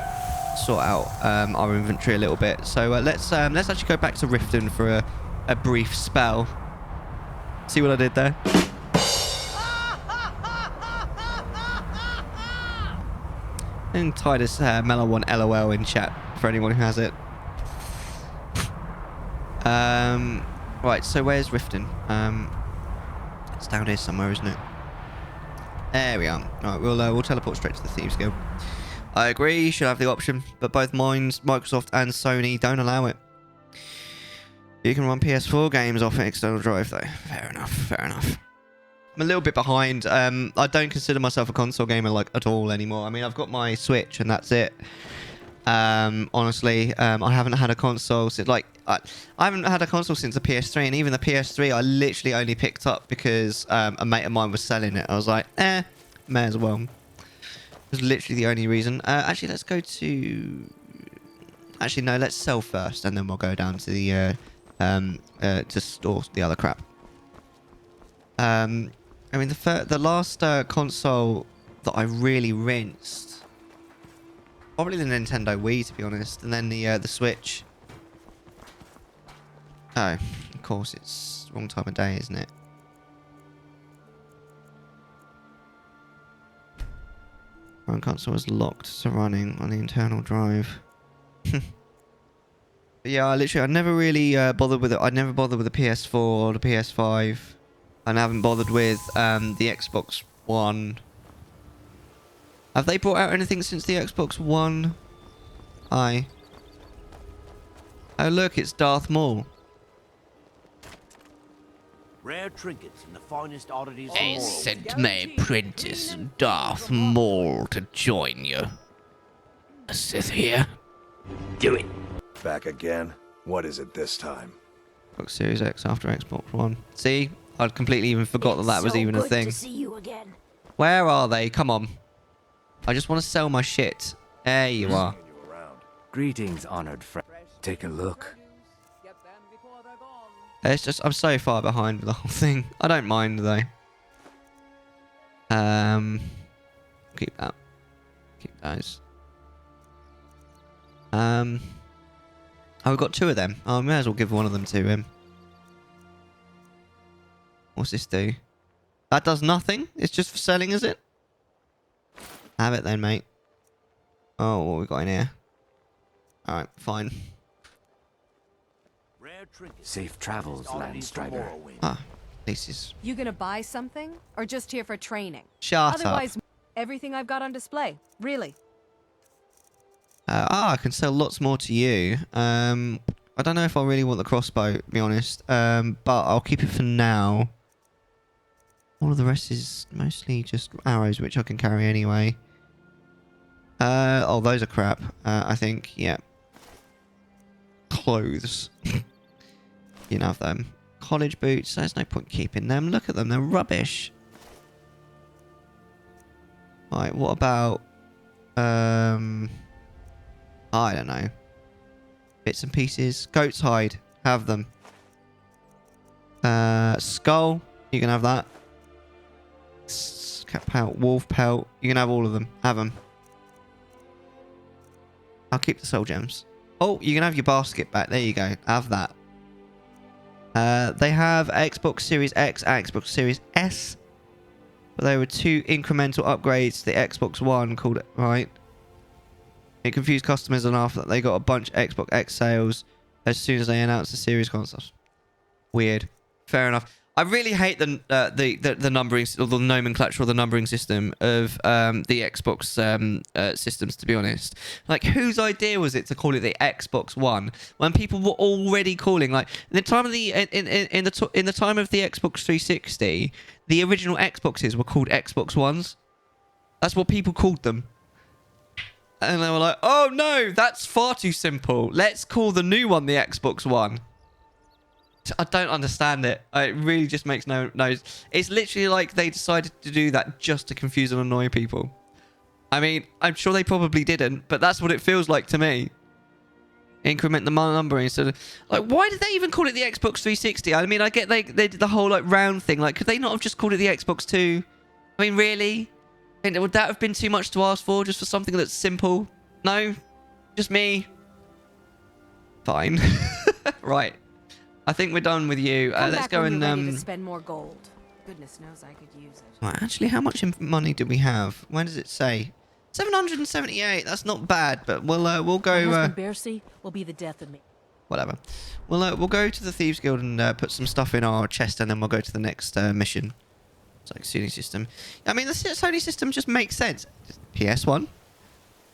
Sort out our inventory a little bit. So let's actually go back to Riften for a brief spell. See what I did there? And Titus Mellar 1 LOL in chat for anyone who has it. Right, so where's Riften? It's down here somewhere, isn't it? There we are. Alright, we'll teleport straight to the Thieves Guild. I agree, you should have the option, but both Microsoft and Sony don't allow it. You can run PS4 games off an external drive though. Fair enough, fair enough. I'm a little bit behind. I don't consider myself a console gamer like at all anymore. I mean, I've got my Switch and that's it. Honestly, I haven't had a console since I haven't had a console since the PS3, and even the PS3 I literally only picked up because a mate of mine was selling it. I was like, may as well. It was literally the only reason. Actually, let's go to... Actually, no, let's sell first, and then we'll go down to the to store the other crap. I mean, the last console that I really rinsed, probably the Nintendo Wii, to be honest, and then the Switch. Oh, of course, it's the wrong time of day, isn't it? Current console is locked to running on the internal drive. But yeah, I never really bothered with it. I never bothered with the PS4 or the PS5. And I haven't bothered with the Xbox One. Have they brought out anything since the Xbox One? Aye. Oh look, it's Darth Maul. Rare trinkets and the finest oddities. I sent my apprentice Darth Maul to join you. A Sith here. Do it. Back again? What is it this time? Xbox Series X after Xbox One. See? I'd completely even forgot that was even a thing. To see you again. Where are they? Come on. I just want to sell my shit. There you are. Greetings, honored friend. Take a look. It's just, I'm so far behind with the whole thing. I don't mind though. Keep that. Keep those. Oh, we've got 2 of them. I may as well give one of them to him. What's this do? That does nothing? It's just for selling, is it? Have it then, mate. Oh, what we got in here? Alright, fine. Safe travels, Landstrider. Ah, this is... You gonna buy something? Or just here for training? Shut Otherwise, up. everything I've got on display. Really. I can sell lots more to you. I don't know if I really want the crossbow, to be honest. But I'll keep it for now. All of the rest is mostly just arrows, which I can carry anyway. Oh, those are crap. I think, yeah. Clothes. You can have them. College boots. There's no point keeping them. Look at them. They're rubbish. Right, what about... I don't know. Bits and pieces. Goat's hide. Have them. Skull. You can have that. Cat pelt. Wolf pelt. You can have all of them. Have them. I'll keep the soul gems. Oh, you can have your basket back. There you go. Have that. They have Xbox Series X and Xbox Series S. But there were 2 incremental upgrades to the Xbox One called... Right. It confused customers enough that they got a bunch of Xbox X sales as soon as they announced the series consoles. Weird. Fair enough. I really hate the numbering or the nomenclature or the numbering system of the Xbox systems. To be honest, like whose idea was it to call it the Xbox One when people were already calling like in the time of the in the time of the Xbox 360, the original Xboxes were called Xbox Ones. That's what people called them. And they were like, oh no, that's far too simple. Let's call the new one the Xbox One. I don't understand it. It really just makes no... It's literally like they decided to do that just to confuse and annoy people. I mean, I'm sure they probably didn't, but that's what it feels like to me. Increment the numbering. So, like, why did they even call it the Xbox 360? I mean, I get they did the whole, like, round thing. Like, could they not have just called it the Xbox 2? I mean, really? And would that have been too much to ask for, just for something that's simple? No? Just me? Fine. Right. I think we're done with you. Let's go and... ready to spend more gold. Goodness knows I could use it. Right, actually, how much money do we have? Where does it say? 778. That's not bad, but we'll go... My husband Barcy will be the death of me. Whatever. We'll go to the Thieves Guild and put some stuff in our chest, and then we'll go to the next mission. It's like Sony system. I mean, the Sony system just makes sense. PS1,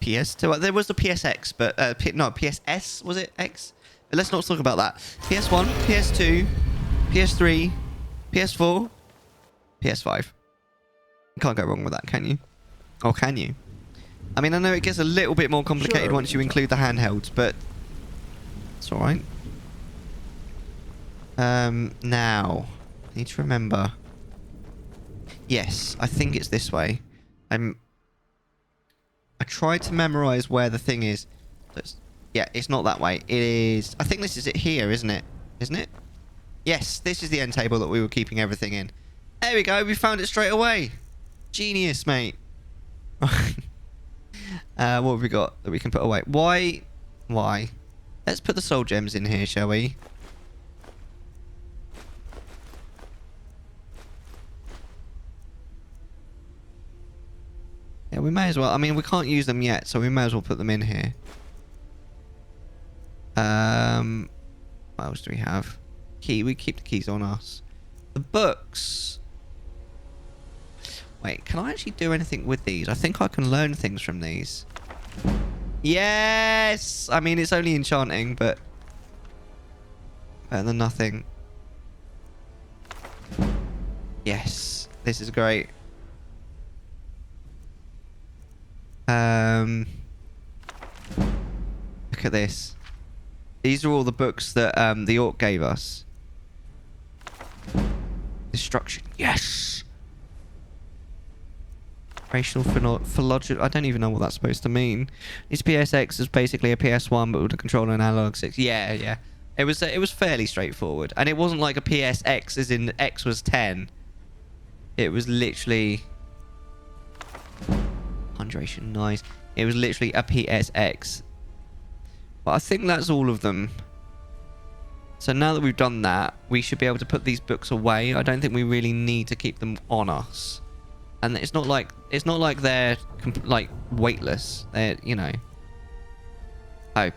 PS2. There was the PSX, but no, PSS was it? X. But let's not talk about that. PS1, PS2, PS3, PS4, PS5. You can't go wrong with that, can you? Or can you? I mean, I know it gets a little bit more complicated once you include the handhelds, but it's all right. Now, I need to remember. Yes, I think it's this way. I tried to memorize where the thing is. Yeah, it's not that way. It is... I think this is it here, isn't it? Isn't it? Yes, this is the end table that we were keeping everything in. There we go. We found it straight away. Genius, mate. What have we got that we can put away? Why? Let's put the soul gems in here, shall we? Yeah, we may as well. I mean, we can't use them yet, so we may as well put them in here. What else do we have? Key. We keep the keys on us. The books. Wait, can I actually do anything with these? I think I can learn things from these. Yes! I mean, it's only enchanting, but better than nothing. Yes, this is great. Look at this. These are all the books that the orc gave us. Destruction. Yes! Racial philology. I don't even know what that's supposed to mean. This PSX is basically a PS1 but with a controller and analog sticks. Yeah. It was fairly straightforward. And it wasn't like a PSX as in X was 10. It was literally... Hydration, nice. It was literally a PSX. But I think that's all of them. So now that we've done that, we should be able to put these books away. I don't think we really need to keep them on us. And it's not like they're like weightless. They're, you know. Oh.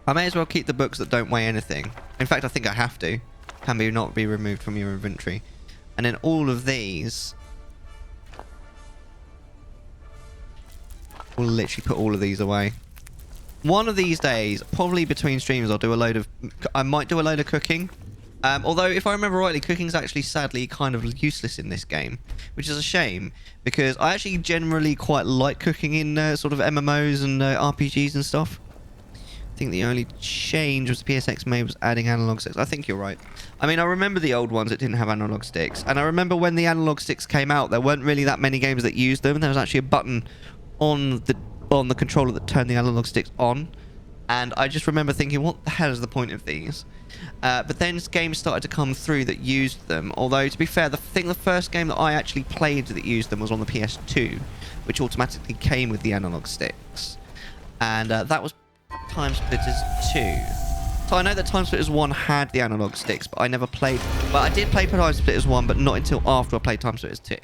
I may as well keep the books that don't weigh anything. In fact, I think I have to. Can not be removed from your inventory. And then all of these. We'll literally put all of these away. One of these days, probably between streams, I might do a load of cooking. Although, if I remember rightly, cooking's actually sadly kind of useless in this game, which is a shame, because I actually generally quite like cooking in sort of MMOs and RPGs and stuff. I think the only change was the PSX made was adding analog sticks. I think you're right. I mean, I remember the old ones that didn't have analog sticks, and I remember when the analog sticks came out, there weren't really that many games that used them. There was actually a button on the controller that turned the analog sticks on, and I just remember thinking, what the hell is the point of these? But then games started to come through that used them, although to be fair, the first game that I actually played that used them was on the PS2, which automatically came with the analog sticks, and that was Time Splitters 2. So I know that Time Splitters 1 had the analog sticks, but I never played. But I did play Time Splitters 1, but not until after I played Time Splitters 2.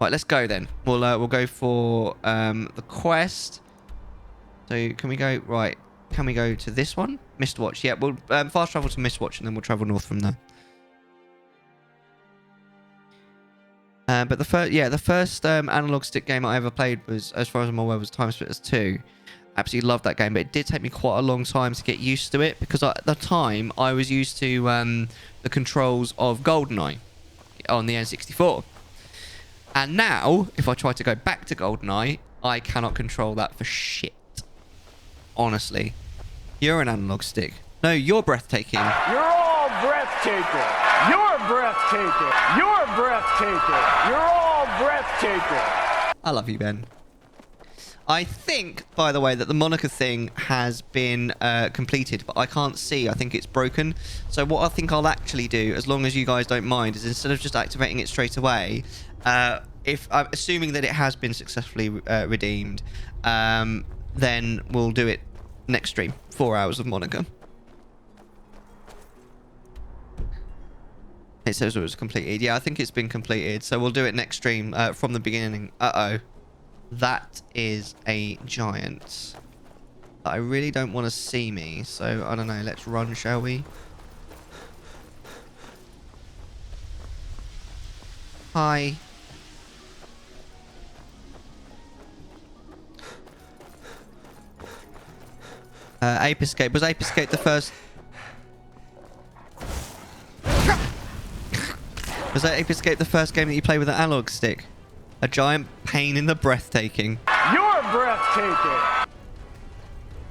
Right, let's go then. We'll go for the quest. So can we go right? Can we go to this one? Mistwatch. Yeah, we'll fast travel to Mistwatch and then we'll travel north from there. But the first analog stick game I ever played was, as far as I'm aware, was Time Splitters 2. Absolutely loved that game, but it did take me quite a long time to get used to it because at the time I was used to the controls of GoldenEye on the N64. And now, if I try to go back to GoldenEye, I cannot control that for shit. Honestly. You're an analog stick. No, you're breathtaking. You're all breathtaking. You're breathtaking. You're breathtaking. You're all breathtaking. I love you, Ben. I think, by the way, that the moniker thing has been completed, but I can't see. I think it's broken. So what I think I'll actually do, as long as you guys don't mind, is instead of just activating it straight away, if I'm assuming that it has been successfully redeemed, then we'll do it next stream. 4 hours of Monica. It says it was completed. Yeah, I think it's been completed. So we'll do it next stream from the beginning. Uh-oh. That is a giant. I really don't want to see me. So, I don't know. Let's run, shall we? Hi. Ape Escape. Was Ape Escape the first... Was that Ape Escape the first game that you played with an analog stick? A giant pain in the breathtaking. You're breathtaking.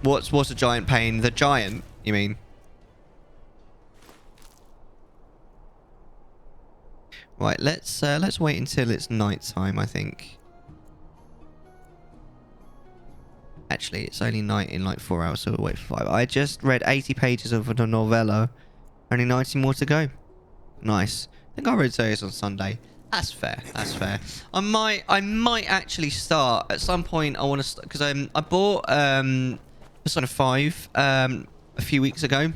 What's a giant pain? The giant, you mean? Right, let's wait until it's night time, I think. Actually, it's only night in like 4 hours, so we'll wait for 5. I just read 80 pages of a novella. Only 90 more to go. Nice. I think I read those on Sunday. That's fair. That's fair. I might actually start at some point. I want to start because I bought Persona 5 a few weeks ago.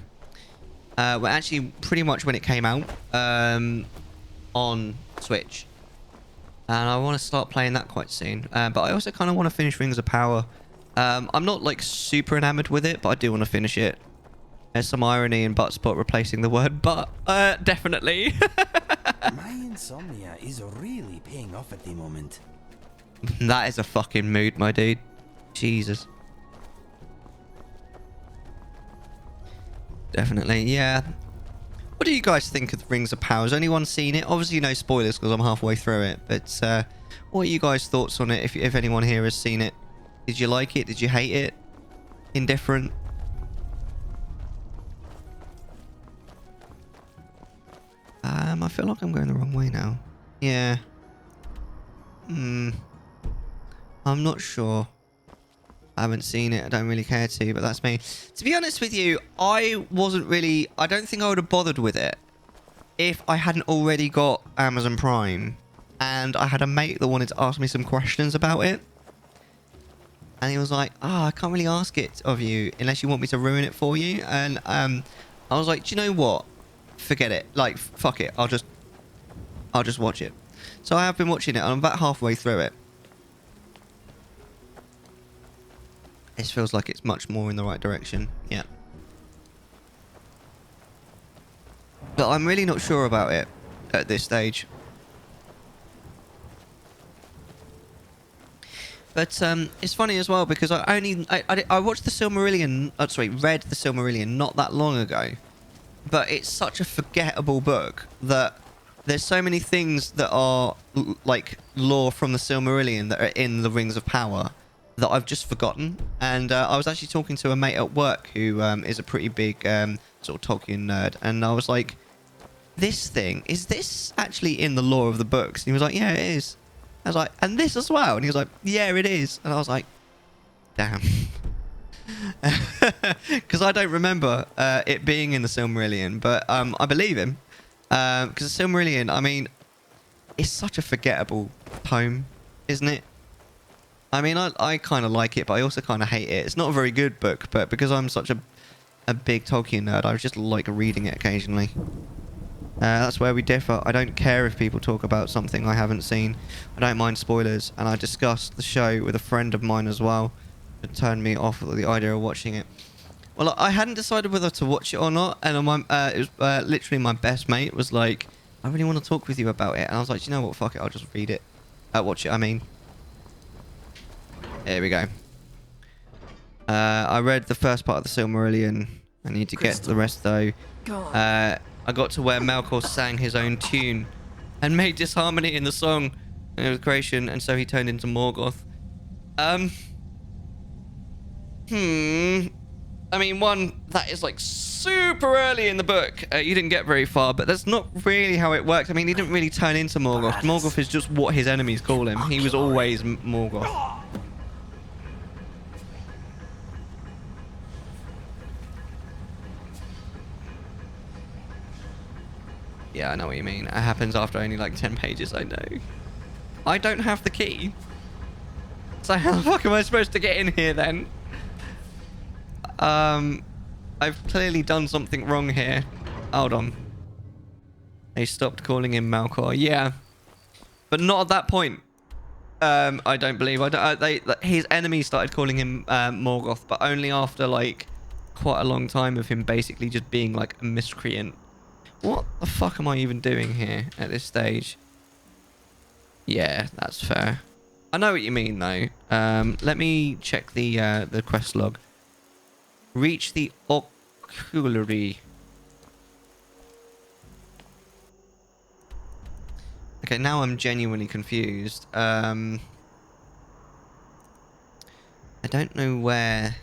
Well, actually, pretty much when it came out on Switch, and I want to start playing that quite soon. But I also kind of want to finish Rings of Power I'm not like super enamored with it, but I do want to finish it. There's some irony in butt spot replacing the word but, definitely. My insomnia is really paying off at the moment. That is a fucking mood, my dude. Jesus. Definitely, yeah. What do you guys think of the Rings of Power? Has anyone seen it? Obviously, no spoilers because I'm halfway through it. But what are you guys' thoughts on it? If anyone here has seen it, did you like it? Did you hate it? Indifferent? I feel like I'm going the wrong way now. Yeah. I'm not sure. I haven't seen it. I don't really care to, but that's me. To be honest with you, I don't think I would have bothered with it if I hadn't already got Amazon Prime and I had a mate that wanted to ask me some questions about it. And he was like, I can't really ask it of you unless you want me to ruin it for you. And I was like, do you know what? Forget it. Like, fuck it. I'll just watch it. So I have been watching it and I'm about halfway through it. This feels like it's much more in the right direction. Yeah. But I'm really not sure about it at this stage. But it's funny as well because I watched the Silmarillion, read the Silmarillion not that long ago. But it's such a forgettable book that there's so many things that are like lore from the Silmarillion that are in the Rings of Power that I've just forgotten. And I was actually talking to a mate at work who is a pretty big sort of Tolkien nerd. And I was like, is this actually in the lore of the books? And he was like, yeah, it is. I was like, and this as well? And he was like, yeah, it is. And I was like, damn. Because I don't remember it being in the Silmarillion, but I believe him. Because the Silmarillion, I mean, it's such a forgettable tome, isn't it? I mean, I kind of like it, but I also kind of hate it. It's not a very good book, but because I'm such a big Tolkien nerd, I just like reading it occasionally. That's where we differ. I don't care if people talk about something I haven't seen. I don't mind spoilers, and I discussed the show with a friend of mine as well. It turned me off with the idea of watching it. Well, I hadn't decided whether to watch it or not, and it was literally my best mate was like, I really want to talk with you about it. And I was like, you know what, fuck it, I'll just read it. Watch it, I mean. Here we go. I read the first part of the Silmarillion. I need to get to the rest, though. I got to where Melkor sang his own tune and made disharmony in the song and it was creation, and so he turned into Morgoth. I mean, one, that is like super early in the book. You didn't get very far, but that's not really how it works. I mean, he didn't really turn into Morgoth. Morgoth is just what his enemies call him. He was always Morgoth. Yeah, I know what you mean. It happens after only like 10 pages, I know. I don't have the key. So how the fuck am I supposed to get in here then? I've clearly done something wrong here. Hold on. They stopped calling him Melkor. Yeah. But not at that point. I don't believe. His enemies started calling him Morgoth, but only after like quite a long time of him basically just being like a miscreant. What the fuck am I even doing here at this stage? Yeah, that's fair. I know what you mean though. Let me check the quest log. Reach the oculary. Okay, now I'm genuinely confused. I don't know where.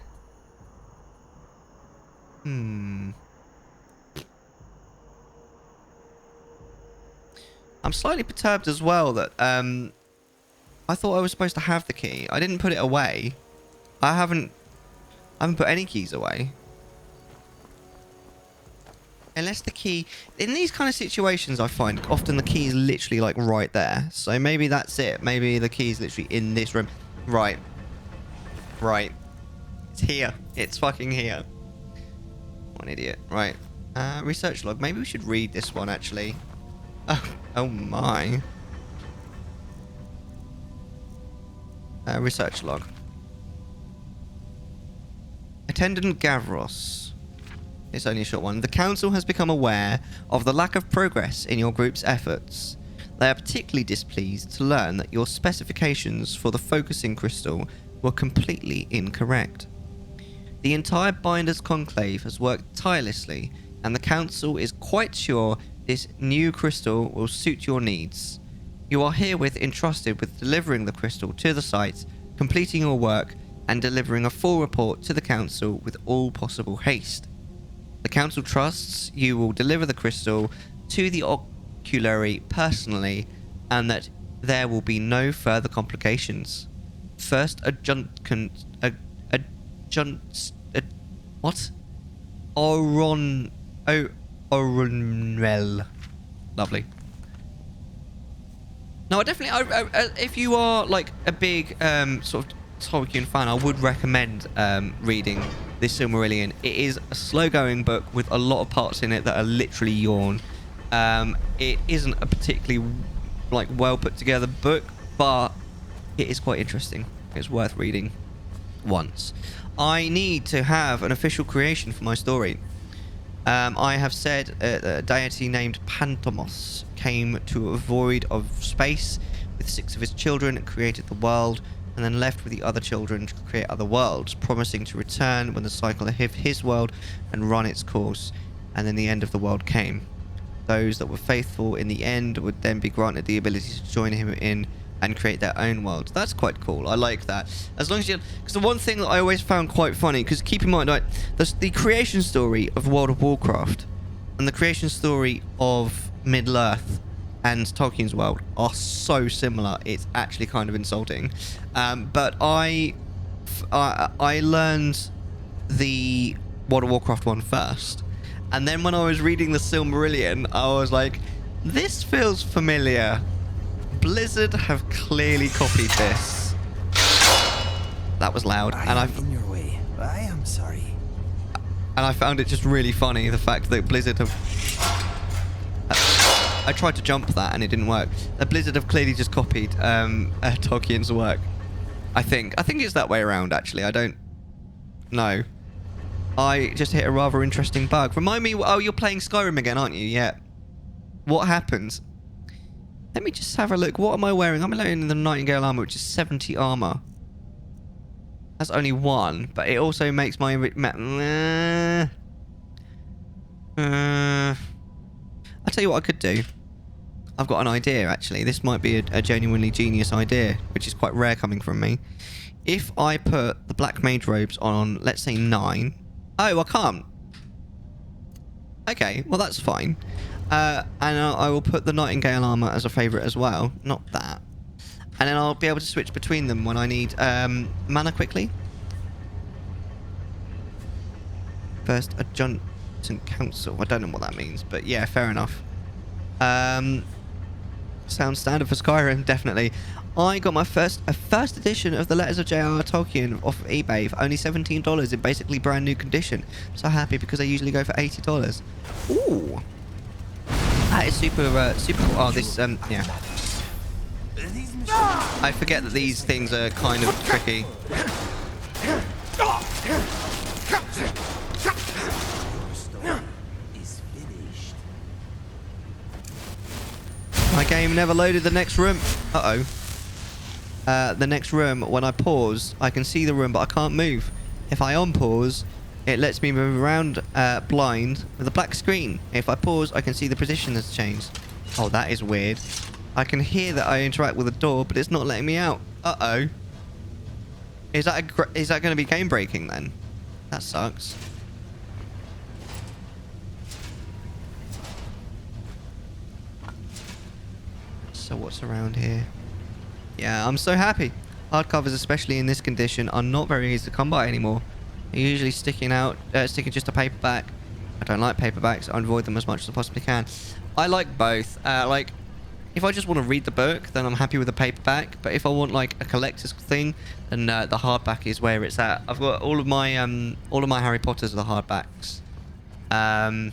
I'm slightly perturbed as well that I thought I was supposed to have the key. I didn't put it away. I haven't put any keys away. Unless the key... In these kind of situations, I find often the key is literally like right there. So maybe that's it. Maybe the key is literally in this room. Right. Right. It's here. It's fucking here. What an idiot. Right. Research log. Maybe we should read this one, actually. Oh my. Research log. Attendant Gavros. It's only a short one. The council has become aware of the lack of progress in your group's efforts. They are particularly displeased to learn that your specifications for the focusing crystal were completely incorrect. The entire Binders Conclave has worked tirelessly, and the council is quite sure this new crystal will suit your needs. You are herewith entrusted with delivering the crystal to the site, completing your work, and delivering a full report to the council with all possible haste. The council trusts you will deliver the crystal to the oculary personally, and that there will be no further complications. What? Oronrel. Lovely. No, I definitely, if you are like a big sort of Tolkien fan, I would recommend reading this Silmarillion. It is a slow-going book with a lot of parts in it that are literally yawn. It isn't a particularly like well put together book, but it is quite interesting. It's worth reading once. I need to have an official creation for my story. I have said a deity named Pantomos came to a void of space with 6 of his children and created the world, and then left with the other children to create other worlds, promising to return when the cycle of his world and run its course. And then the end of the world came. Those that were faithful in the end would then be granted the ability to join him in and create their own worlds. That's quite cool. I like that. As long as you... Because the one thing that I always found quite funny, because keep in mind, like, the creation story of World of Warcraft and the creation story of Middle-earth and Tolkien's world are so similar, it's actually kind of insulting. But I learned the World of Warcraft one first. And then when I was reading the Silmarillion, I was like, this feels familiar. Blizzard have clearly copied this. That was loud. I'm in your way. I am sorry. And I found it just really funny, the fact that Blizzard have... I tried to jump that and it didn't work. Blizzard have clearly just copied Tolkien's work. I think it's that way around, actually. I don't know. I just hit a rather interesting bug. Remind me... Oh, you're playing Skyrim again, aren't you? Yeah. What happens? Let me just have a look. What am I wearing? I'm wearing the Nightingale armor, which is 70 armor. That's only 1, but it also makes my... I'll tell you what I could do. I've got an idea, actually. This might be a genuinely genius idea, which is quite rare coming from me. If I put the Black Mage robes on, let's say 9... Oh, I can't. Okay, well, that's fine. And I will put the Nightingale armor as a favourite as well. Not that. And then I'll be able to switch between them when I need mana quickly. First Adjutant Council. I don't know what that means, but yeah, fair enough. Sounds standard for Skyrim, definitely. I got my first edition of the Letters of J.R.R. Tolkien off of eBay for only $17 in basically brand new condition. So happy because they usually go for $80. Ooh. That is super cool. Oh, this, yeah. I forget that these things are kind of tricky. My game never loaded the next room. Uh-oh. The next room, when I pause, I can see the room, but I can't move. If I unpause, it lets me move around blind with a black screen. If I pause, I can see the position has changed. Oh, that is weird. I can hear that I interact with the door, but it's not letting me out. Uh-oh. Is that going to be game breaking then? That sucks. So what's around here? Yeah, I'm so happy. Hardcovers, especially in this condition, are not very easy to come by anymore. They're usually sticking just a paperback. I don't like paperbacks. I avoid them as much as I possibly can. I like both. Like, if I just want to read the book, then I'm happy with the paperback. But if I want like a collector's thing, then the hardback is where it's at. I've got all of my Harry Potters are the hardbacks. I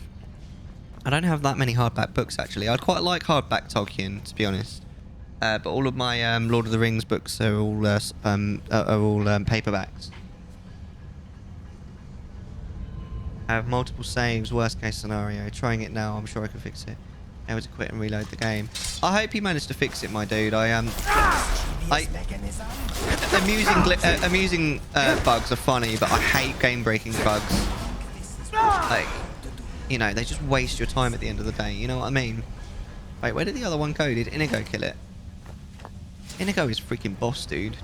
don't have that many hardback books actually. I'd quite like hardback Tolkien, to be honest. But all of my Lord of the Rings books are all paperbacks. I have multiple saves, worst case scenario. Trying it now, I'm sure I can fix it. Able to quit and reload the game. I hope you managed to fix it, my dude. Amusing bugs are funny, but I hate game-breaking bugs. Like, you know, they just waste your time at the end of the day. You know what I mean? Wait, where did the other one go? Did Inigo kill it? Inigo is freaking boss, dude.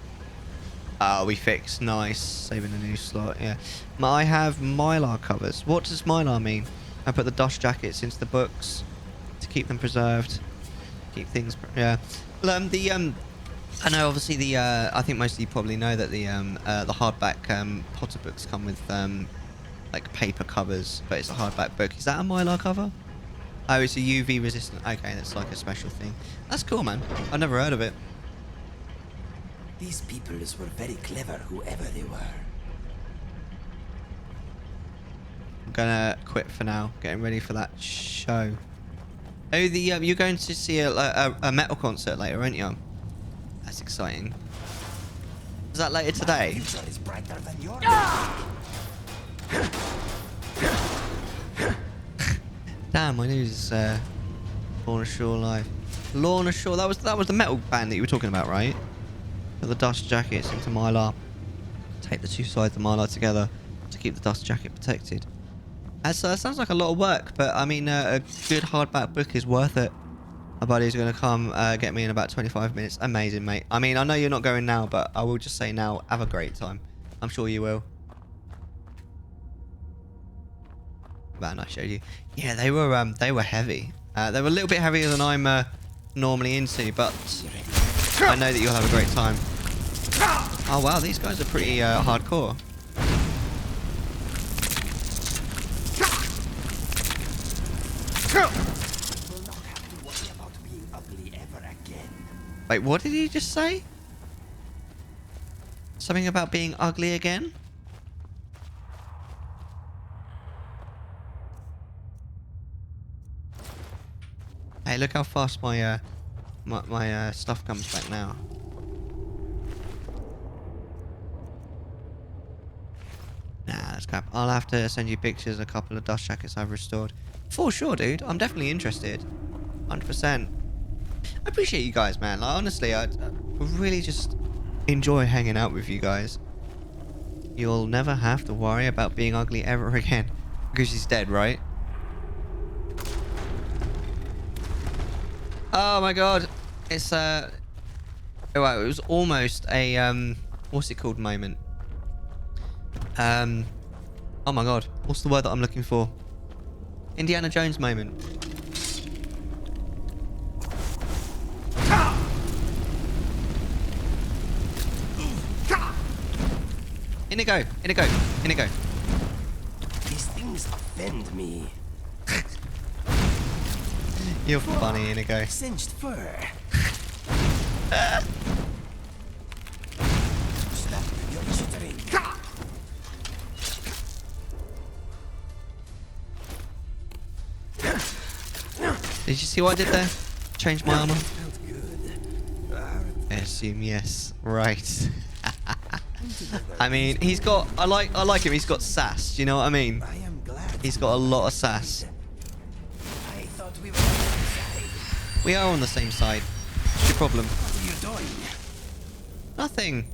Oh, we fixed. Nice. Saving a new slot, yeah. I have Mylar covers. What does Mylar mean? I put the dust jackets into the books to keep them preserved. Keep things... yeah. Well, I know, obviously, I think most of you probably know that the hardback Potter books come with, like, paper covers, but it's a hardback book. Is that a Mylar cover? Oh, it's a UV resistant. Okay, that's like a special thing. That's cool, man. I've never heard of it. These peoples were very clever, whoever they were. I'm gonna quit for now. Getting ready for that show. Oh, you're going to see a metal concert later, aren't you? That's exciting. Is that later today? My future is brighter than yours. Damn, my news is Lorna Shore live. Lorna Shore, that was the metal band that you were talking about, right? Put the dust jackets into Mylar. Tape the two sides of Mylar together to keep the dust jacket protected. That sounds like a lot of work, but I mean, a good hardback book is worth it. My buddy's going to come get me in about 25 minutes. Amazing, mate. I mean, I know you're not going now, but I will just say now, have a great time. I'm sure you will. Man, I showed you. Yeah, they were heavy. They were a little bit heavier than I'm normally into, but I know that you'll have a great time. Oh wow, these guys are pretty hardcore. Wait, what did he just say? Something about being ugly again? Hey, look how fast my my stuff comes back now. Nah, that's crap. I'll have to send you pictures of a couple of dust jackets I've restored. For sure, dude. I'm definitely interested. 100%. I appreciate you guys, man. Like, honestly, I really just enjoy hanging out with you guys. You'll never have to worry about being ugly ever again. Because she's dead, right? Oh my god. It's oh wow, it was almost a what's it called moment. Oh my god, what's the word that I'm looking for? Indiana Jones moment. Inigo, Inigo, Inigo. These things offend me. You're funny, Inigo. Singed fur. Stop your chittering. Did you see what I did there? Change my armor. I assume yes. Right. I mean, he's got. I like him. He's got sass. Do you know what I mean? He's got a lot of sass. I thought we were on the same side. We are on the same side. What's your problem? What are you doing? Nothing.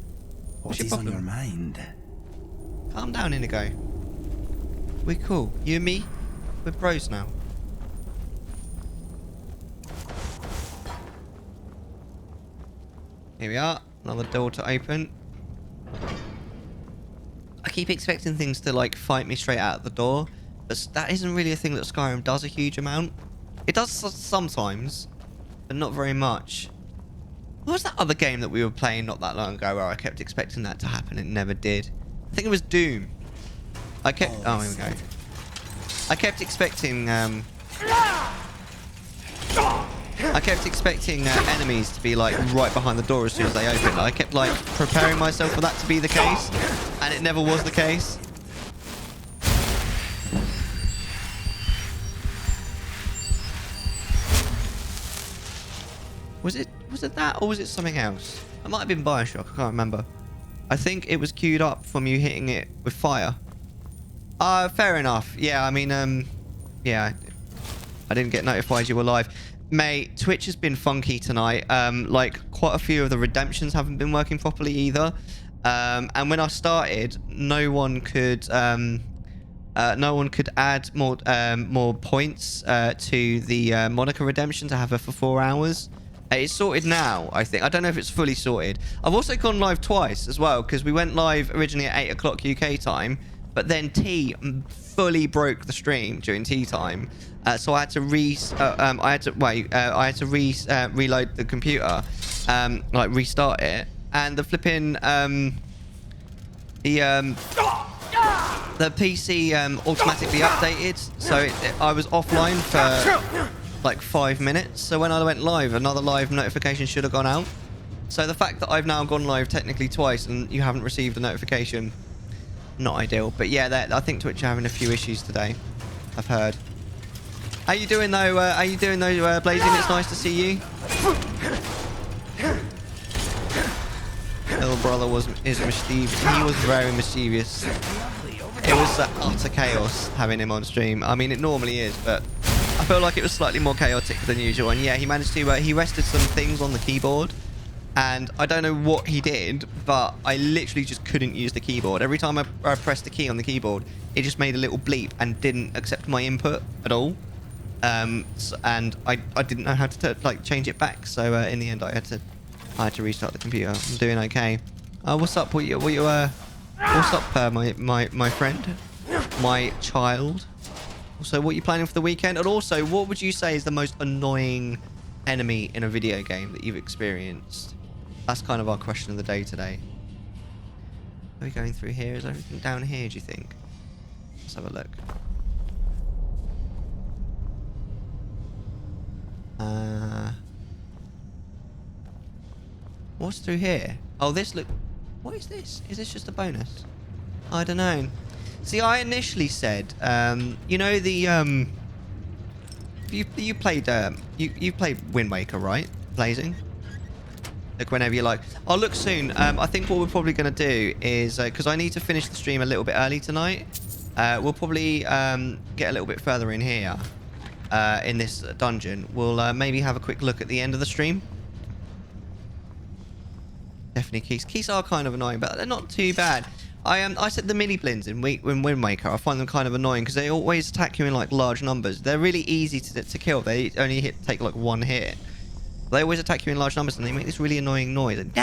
What's your problem? On your mind? Calm down, Inigo. We're cool. You and me, we're bros now. Here we are. Another door to open. I keep expecting things to like fight me straight out the door, but that isn't really a thing that Skyrim does a huge amount. It does sometimes, but not very much. What was that other game that we were playing not that long ago where I kept expecting that to happen and it never did? I think it was Doom. I kept... Oh, here we go. I kept expecting... I kept expecting enemies to be like right behind the door as soon as they opened. I kept like preparing myself for that to be the case, and it never was the case. Was it that, or was it something else? It might have been Bioshock. I can't remember. I think it was queued up from you hitting it with fire. Fair enough. Yeah, I mean, yeah, I didn't get notified you were live. Mate, Twitch has been funky tonight. Like, quite a few of the redemptions haven't been working properly either. And when I started, no one could add more points to the Monica redemption to have her for 4 hours. It's sorted now, I think. I don't know if it's fully sorted. I've also gone live twice as well, because we went live originally at 8 o'clock UK time, but then T fully broke the stream during tea time. So I had to reload the computer, like restart it, and the flipping the PC automatically updated, so I was offline for like 5 minutes. So when I went live, another live notification should have gone out. So the fact that I've now gone live technically twice and you haven't received a notification, not ideal. But yeah, I think Twitch are having a few issues today, I've heard. How you doing though? Blazing? It's nice to see you. Little brother is mischievous. He was very mischievous. It was utter chaos having him on stream. I mean, it normally is, but I feel like it was slightly more chaotic than usual. And yeah, he managed to he rested some things on the keyboard, and I don't know what he did, but I literally just couldn't use the keyboard. Every time I pressed the key on the keyboard, it just made a little bleep and didn't accept my input at all. And I didn't know how to like change it back. So in the end, I had to restart the computer. I'm doing okay. What's up? What's up, my friend, my child? Also, what are you planning for the weekend? And also, what would you say is the most annoying enemy in a video game that you've experienced? That's kind of our question of the day today. Are we going through here? Is everything down here, do you think? Let's have a look. What's through here? Oh, this look. What is this? Is this just a bonus? I don't know. See, I initially said, you know the you played Wind Waker, right? Blazing. Look whenever you like. I'll look soon. I think what we're probably going to do is because I need to finish the stream a little bit early tonight. We'll probably get a little bit further in here in this dungeon. We'll maybe have a quick look at the end of the stream. Definitely keys. Keys are kind of annoying, but they're not too bad. I said the mini blins in Wind Waker, I find them kind of annoying because they always attack you in like large numbers. They're really easy to kill. They only take like one hit. They always attack you in large numbers and they make this really annoying noise. Like,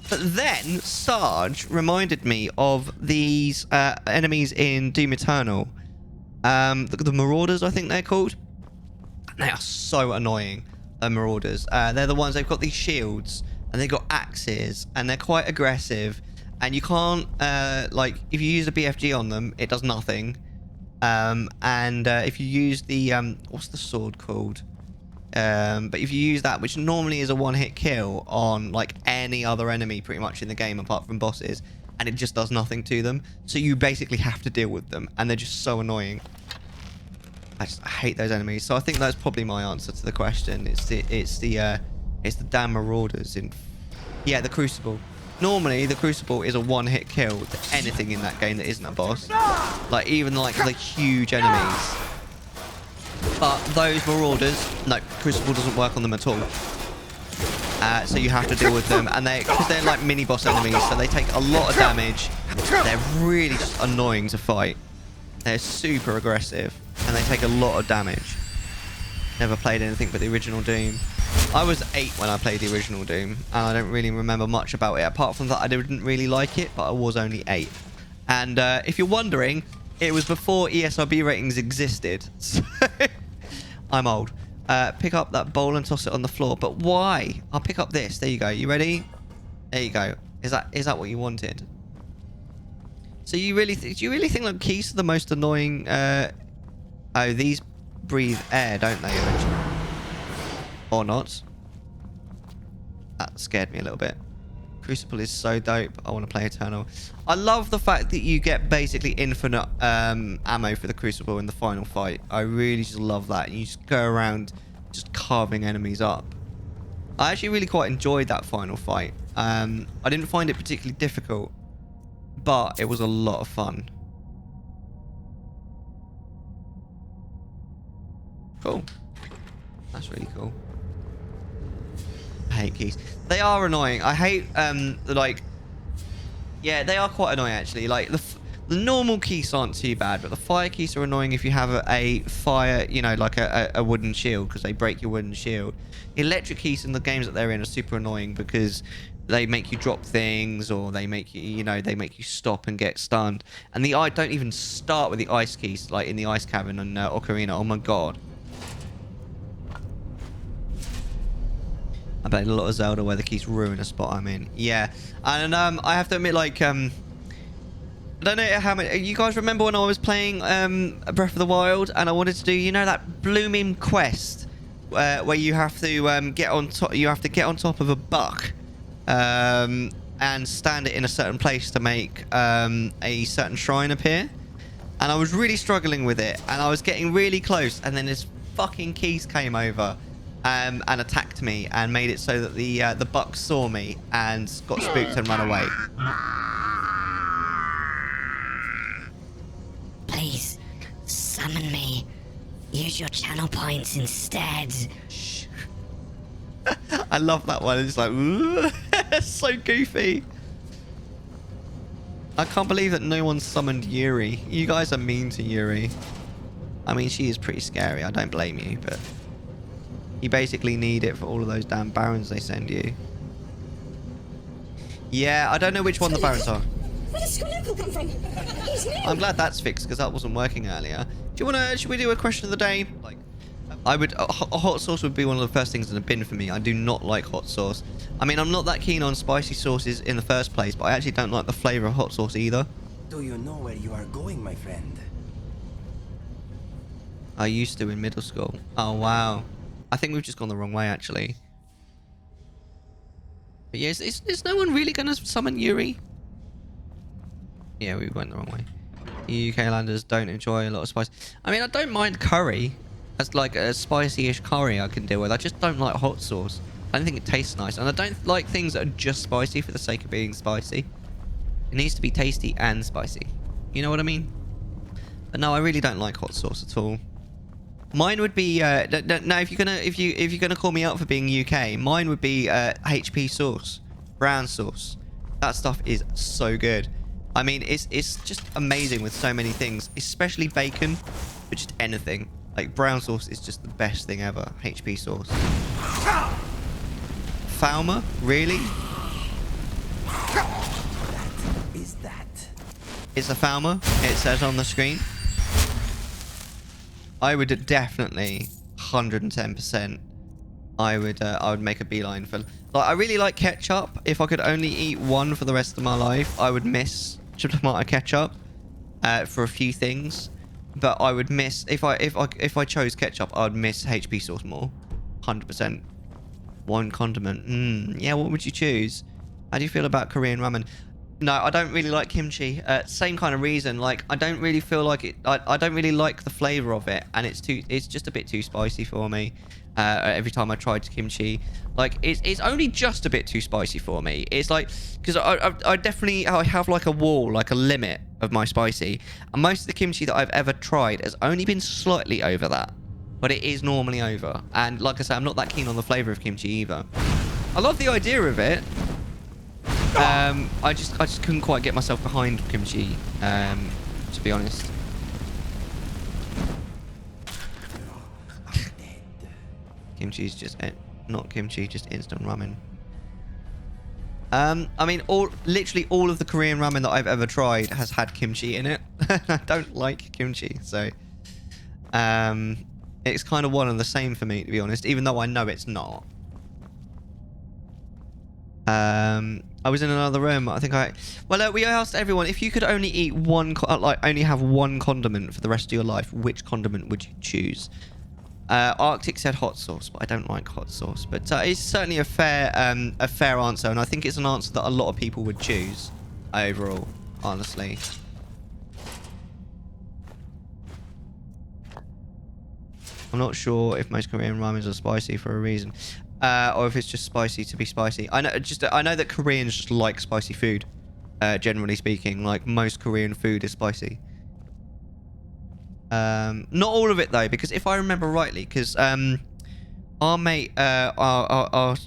but then Sarge reminded me of these enemies in Doom Eternal. The Marauders, I think they're called. They are so annoying. Marauders. They're the ones, they've got these shields and they've got axes and they're quite aggressive, and you can't like if you use a BFG on them, it does nothing. And if you use the what's the sword called? But if you use that, which normally is a one-hit kill on like any other enemy pretty much in the game apart from bosses, and it just does nothing to them, so you basically have to deal with them and they're just so annoying. I hate those enemies. So I think that's probably my answer to the question. It's the damn Marauders in, yeah, the Crucible. Normally the Crucible is a one-hit kill to anything in that game that isn't a boss, like even like the huge enemies. But those Marauders, no, Crucible doesn't work on them at all. So you have to deal with them, and because they're like mini boss enemies, so they take a lot of damage. They're really just annoying to fight. They're super aggressive, and they take a lot of damage. Never played anything but the original Doom. I was 8 when I played the original Doom, and I don't really remember much about it. Apart from that, I didn't really like it, but I was only 8. And if you're wondering, it was before ESRB ratings existed. So I'm old. Pick up that bowl and toss it on the floor. But why? I'll pick up this. There you go. You ready? There you go. Is that what you wanted? So do you really think like keys are the most annoying? Oh, these breathe air, don't they? Eventually, or not? That scared me a little bit. Crucible is so dope. I want to play Eternal. I love the fact that you get basically infinite ammo for the Crucible in the final fight. I really just love that. You just go around just carving enemies up. I actually really quite enjoyed that final fight. I didn't find it particularly difficult, but it was a lot of fun. Cool. That's really cool. I hate keys. They are annoying. I hate, like... Yeah, they are quite annoying, actually. Like, the normal keys aren't too bad, but the fire keys are annoying if you have a fire, you know, like a wooden shield, because they break your wooden shield. Electric keys in the games that they're in are super annoying because they make you drop things, or they make you, you know, they make you stop and get stunned. And I don't even start with the ice keys, like in the ice cavern and Ocarina. Oh my god. I played a lot of Zelda where the keys ruin a spot I'm in. Yeah. And I have to admit, like, I don't know how many... You guys remember when I was playing Breath of the Wild and I wanted to do, you know, that blooming quest where you have to get on top... You have to get on top of a buck and stand it in a certain place to make a certain shrine appear. And I was really struggling with it, and I was getting really close, and then this fucking keys came over and attacked me and made it so that the buck saw me and got spooked and ran away. Please, summon me. Use your channel points instead. Shh. I love that one. It's like, ooh, it's so goofy. I can't believe that no one summoned Yuri. You guys are mean to Yuri. I mean, she is pretty scary. I don't blame you, but you basically need it for all of those damn barons they send you. Yeah, I don't know which one the barons are. Where does Squirtle come from? He's new. I'm glad that's fixed because that wasn't working earlier. Do you want to? Should we do a question of the day? Like, I would. A hot sauce would be one of the first things in the bin for me. I do not like hot sauce. I mean, I'm not that keen on spicy sauces in the first place, but I actually don't like the flavor of hot sauce either. Do you know where you are going, my friend? I used to in middle school. Oh wow. I think we've just gone the wrong way, actually. But yeah, is no one really going to summon Yuri? Yeah, we went the wrong way. UK landers don't enjoy a lot of spice. I mean, I don't mind curry. That's like a spicy-ish curry I can deal with. I just don't like hot sauce. I don't think it tastes nice. And I don't like things that are just spicy for the sake of being spicy. It needs to be tasty and spicy. You know what I mean? But no, I really don't like hot sauce at all. Mine would be no. If you're gonna call me out for being UK, mine would be HP sauce, brown sauce. That stuff is so good. I mean, it's just amazing with so many things, especially bacon, but just anything. Like brown sauce is just the best thing ever. HP sauce. Falmer, really? What is that? It's a Falmer. It says on the screen. I would definitely 110%. I would make a beeline for. Like, I really like ketchup. If I could only eat one for the rest of my life, I would miss tomato ketchup for a few things. But I would miss if I chose ketchup, I would miss HP sauce more. 100%. One condiment. Yeah, what would you choose? How do you feel about Korean ramen? No, I don't really like kimchi. Same kind of reason. Like, I don't really feel like it. I don't really like the flavor of it, and it's just a bit too spicy for me. Every time I tried kimchi, like it's only just a bit too spicy for me. It's like, because I definitely have like a wall, like a limit of my spicy, and most of the kimchi that I've ever tried has only been slightly over that, but it is normally over. And like I said, I'm not that keen on the flavor of kimchi either. I love the idea of it. I just couldn't quite get myself behind kimchi, to be honest. Kimchi's just not kimchi, just instant ramen. I mean, literally all of the Korean ramen that I've ever tried has had kimchi in it. I don't like kimchi, so it's kind of one and the same for me, to be honest, even though I know it's not. I was in another room. I think we asked everyone if you could only eat only have one condiment for the rest of your life, which condiment would you choose? Arctic said hot sauce, but I don't like hot sauce. But it's certainly a fair answer, and I think it's an answer that a lot of people would choose overall, honestly. I'm not sure if most Korean ramens are spicy for a reason. Or if it's just spicy to be spicy. I know that Koreans just like spicy food. generally speaking. Like, most Korean food is spicy. Not all of it, though, because if I remember rightly, because our mate, our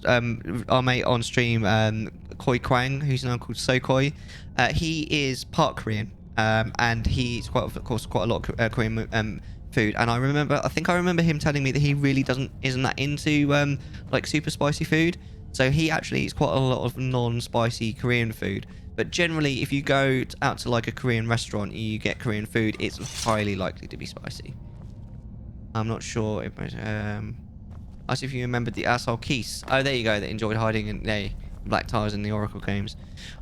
mate on stream, Koi Kwang, who's now called Sokoi, he is part Korean, and he eats of course quite a lot of Korean food. And I think I remember him telling me that he really isn't that into like super spicy food. So he actually eats quite a lot of non-spicy Korean food. But generally, if you go out to like a Korean restaurant, you get Korean food, it's highly likely to be spicy. I'm not sure if I see if you remembered the asshole Keese. Oh, there you go. That enjoyed hiding in the black tires in the Oracle games.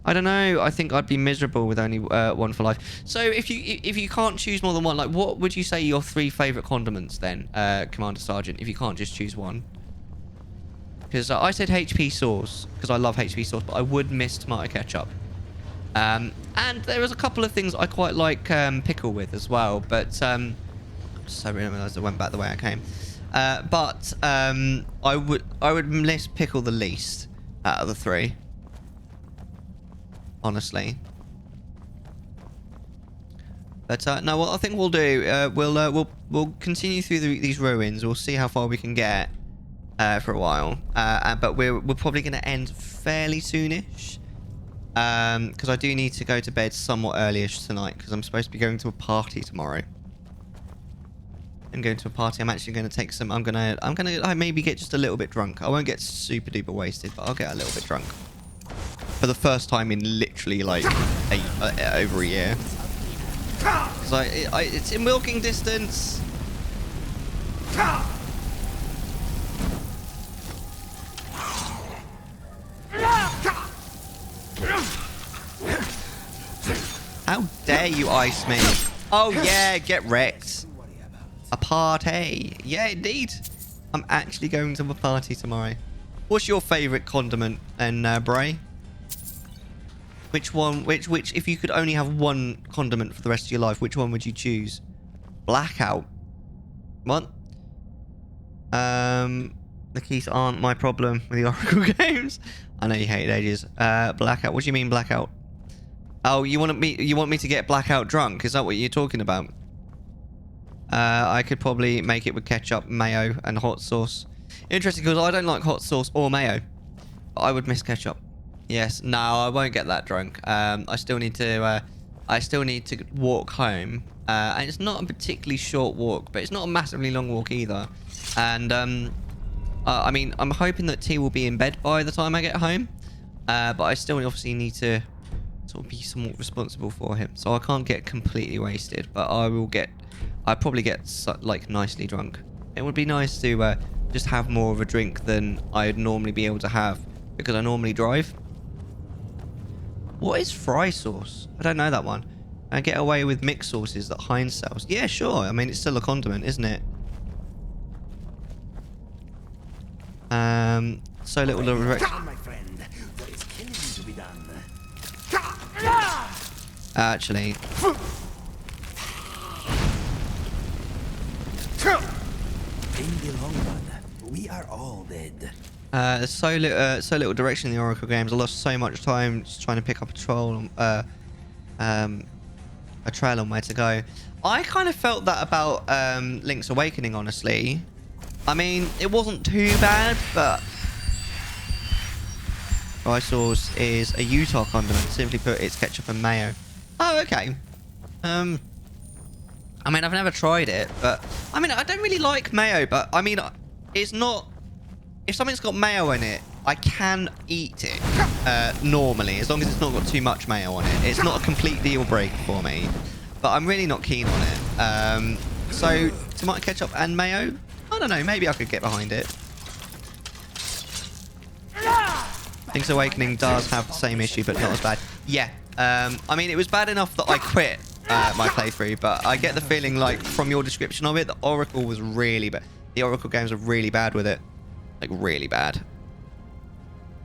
I don't know. I think I'd be miserable with only one for life. So if you can't choose more than one, like, what would you say your 3 favorite condiments then, Commander Sergeant? If you can't just choose one, because I said HP sauce because I love HP sauce, but I would miss tomato ketchup. And there was a couple of things I quite like pickle with as well, but I realised I went back the way I came. But I would miss pickle the least out of the 3. Honestly. But no, what I think we'll do, we'll continue through these ruins. We'll see how far we can get for a while. But we're probably going to end fairly soonish. Because I do need to go to bed somewhat earlyish tonight, because I'm supposed to be going to a party tomorrow. I'm going to a party. I'm actually going to take some. I'm gonna maybe get just a little bit drunk. I won't get super duper wasted, but I'll get a little bit drunk for the first time in literally like over a year. Because it's in walking distance. How dare you ice me? Oh yeah, get wrecked. A party. Yeah, indeed. I'm actually going to a party tomorrow. What's your favourite condiment then, Bray? Which one, which, if you could only have one condiment for the rest of your life, which one would you choose? Blackout. What? The keys aren't my problem with the Oracle games. I know you hate ages. Blackout. What do you mean blackout? Oh, you want me to get blackout drunk? Is that what you're talking about? I could probably make it with ketchup, mayo, and hot sauce. Interesting, because I don't like hot sauce or mayo. But I would miss ketchup. Yes. No, I won't get that drunk. I still need to walk home. And it's not a particularly short walk, but it's not a massively long walk either. And I mean, I'm hoping that T will be in bed by the time I get home. But I still obviously need to sort of be somewhat responsible for him. So I can't get completely wasted, but I'll probably get like nicely drunk. It would be nice to just have more of a drink than I'd normally be able to have, because I normally drive. What is fry sauce? I don't know that one. I get away with mixed sauces that Heinz sells. Yeah, sure. I mean, it's still a condiment, isn't it? So little direction. Actually. In the long run, we are all dead. There's so little direction in the Oracle games. I lost so much time just trying to pick up a trail on where to go. I kind of felt that about Link's Awakening, honestly. I mean, it wasn't too bad, but fry sauce is a Utah condiment. Simply put, it's ketchup and mayo. Oh, okay. I mean, I've never tried it, but I mean, I don't really like mayo, but I mean, it's not. If something's got mayo in it, I can eat it normally, as long as it's not got too much mayo on it. It's not a complete deal breaker for me, but I'm really not keen on it. So, tomato ketchup and mayo? I don't know, maybe I could get behind it. Link's Awakening does have the same issue, but not as bad. Yeah, I mean, it was bad enough that I quit my playthrough, but I get the feeling like, from your description of it, the Oracle was really bad. The Oracle games are really bad with it. Like, really bad.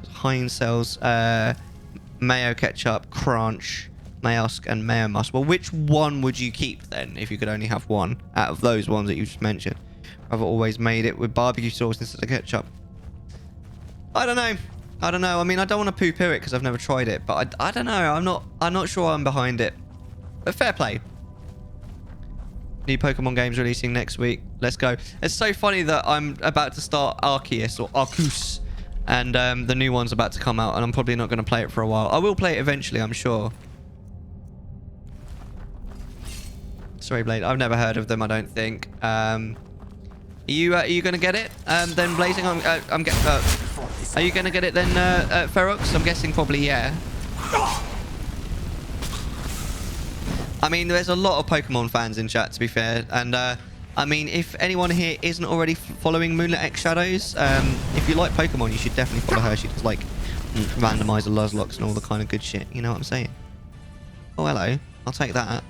Heinz sells mayo ketchup, crunch, mayosk, and mayo must. Well, which one would you keep then, if you could only have one out of those ones that you just mentioned? I've always made it with barbecue sauce instead of ketchup. I don't know. I don't know. I mean, I don't want to poo-poo it because I've never tried it, but I don't know. I'm not sure I'm behind it. But fair play. New Pokemon games releasing next week. Let's go. It's so funny that I'm about to start Arceus or Arceus, and the new one's about to come out, and I'm probably not going to play it for a while. I will play it eventually, I'm sure. Sorry, Blade. I've never heard of them, I don't think. Are you going to get it? Then Blazing, are you going to get it then, Ferox? I'm guessing probably, yeah. I mean, there's a lot of Pokemon fans in chat, to be fair. And, I mean, if anyone here isn't already following Moonlit X Shadows, if you like Pokemon, you should definitely follow her. She does, like, randomizer Nuzlocke and all the kind of good shit. You know what I'm saying? Oh, hello. I'll take that.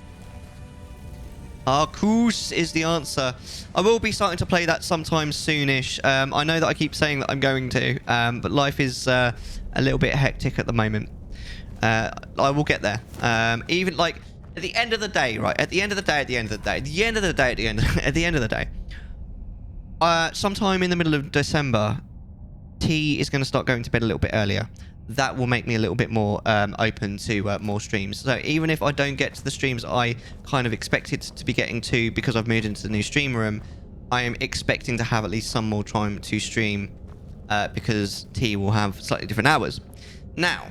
Arceus is the answer. I will be starting to play that sometime soonish. I know that I keep saying that I'm going to, but life is a little bit hectic at the moment. I will get there. Even, like... At the end of the day, right? At the end of the day, sometime in the middle of December, T is going to start going to bed a little bit earlier. That will make me a little bit more open to more streams. So even if I don't get to the streams I kind of expected to be getting to because I've moved into the new stream room, I am expecting to have at least some more time to stream because T will have slightly different hours. Now,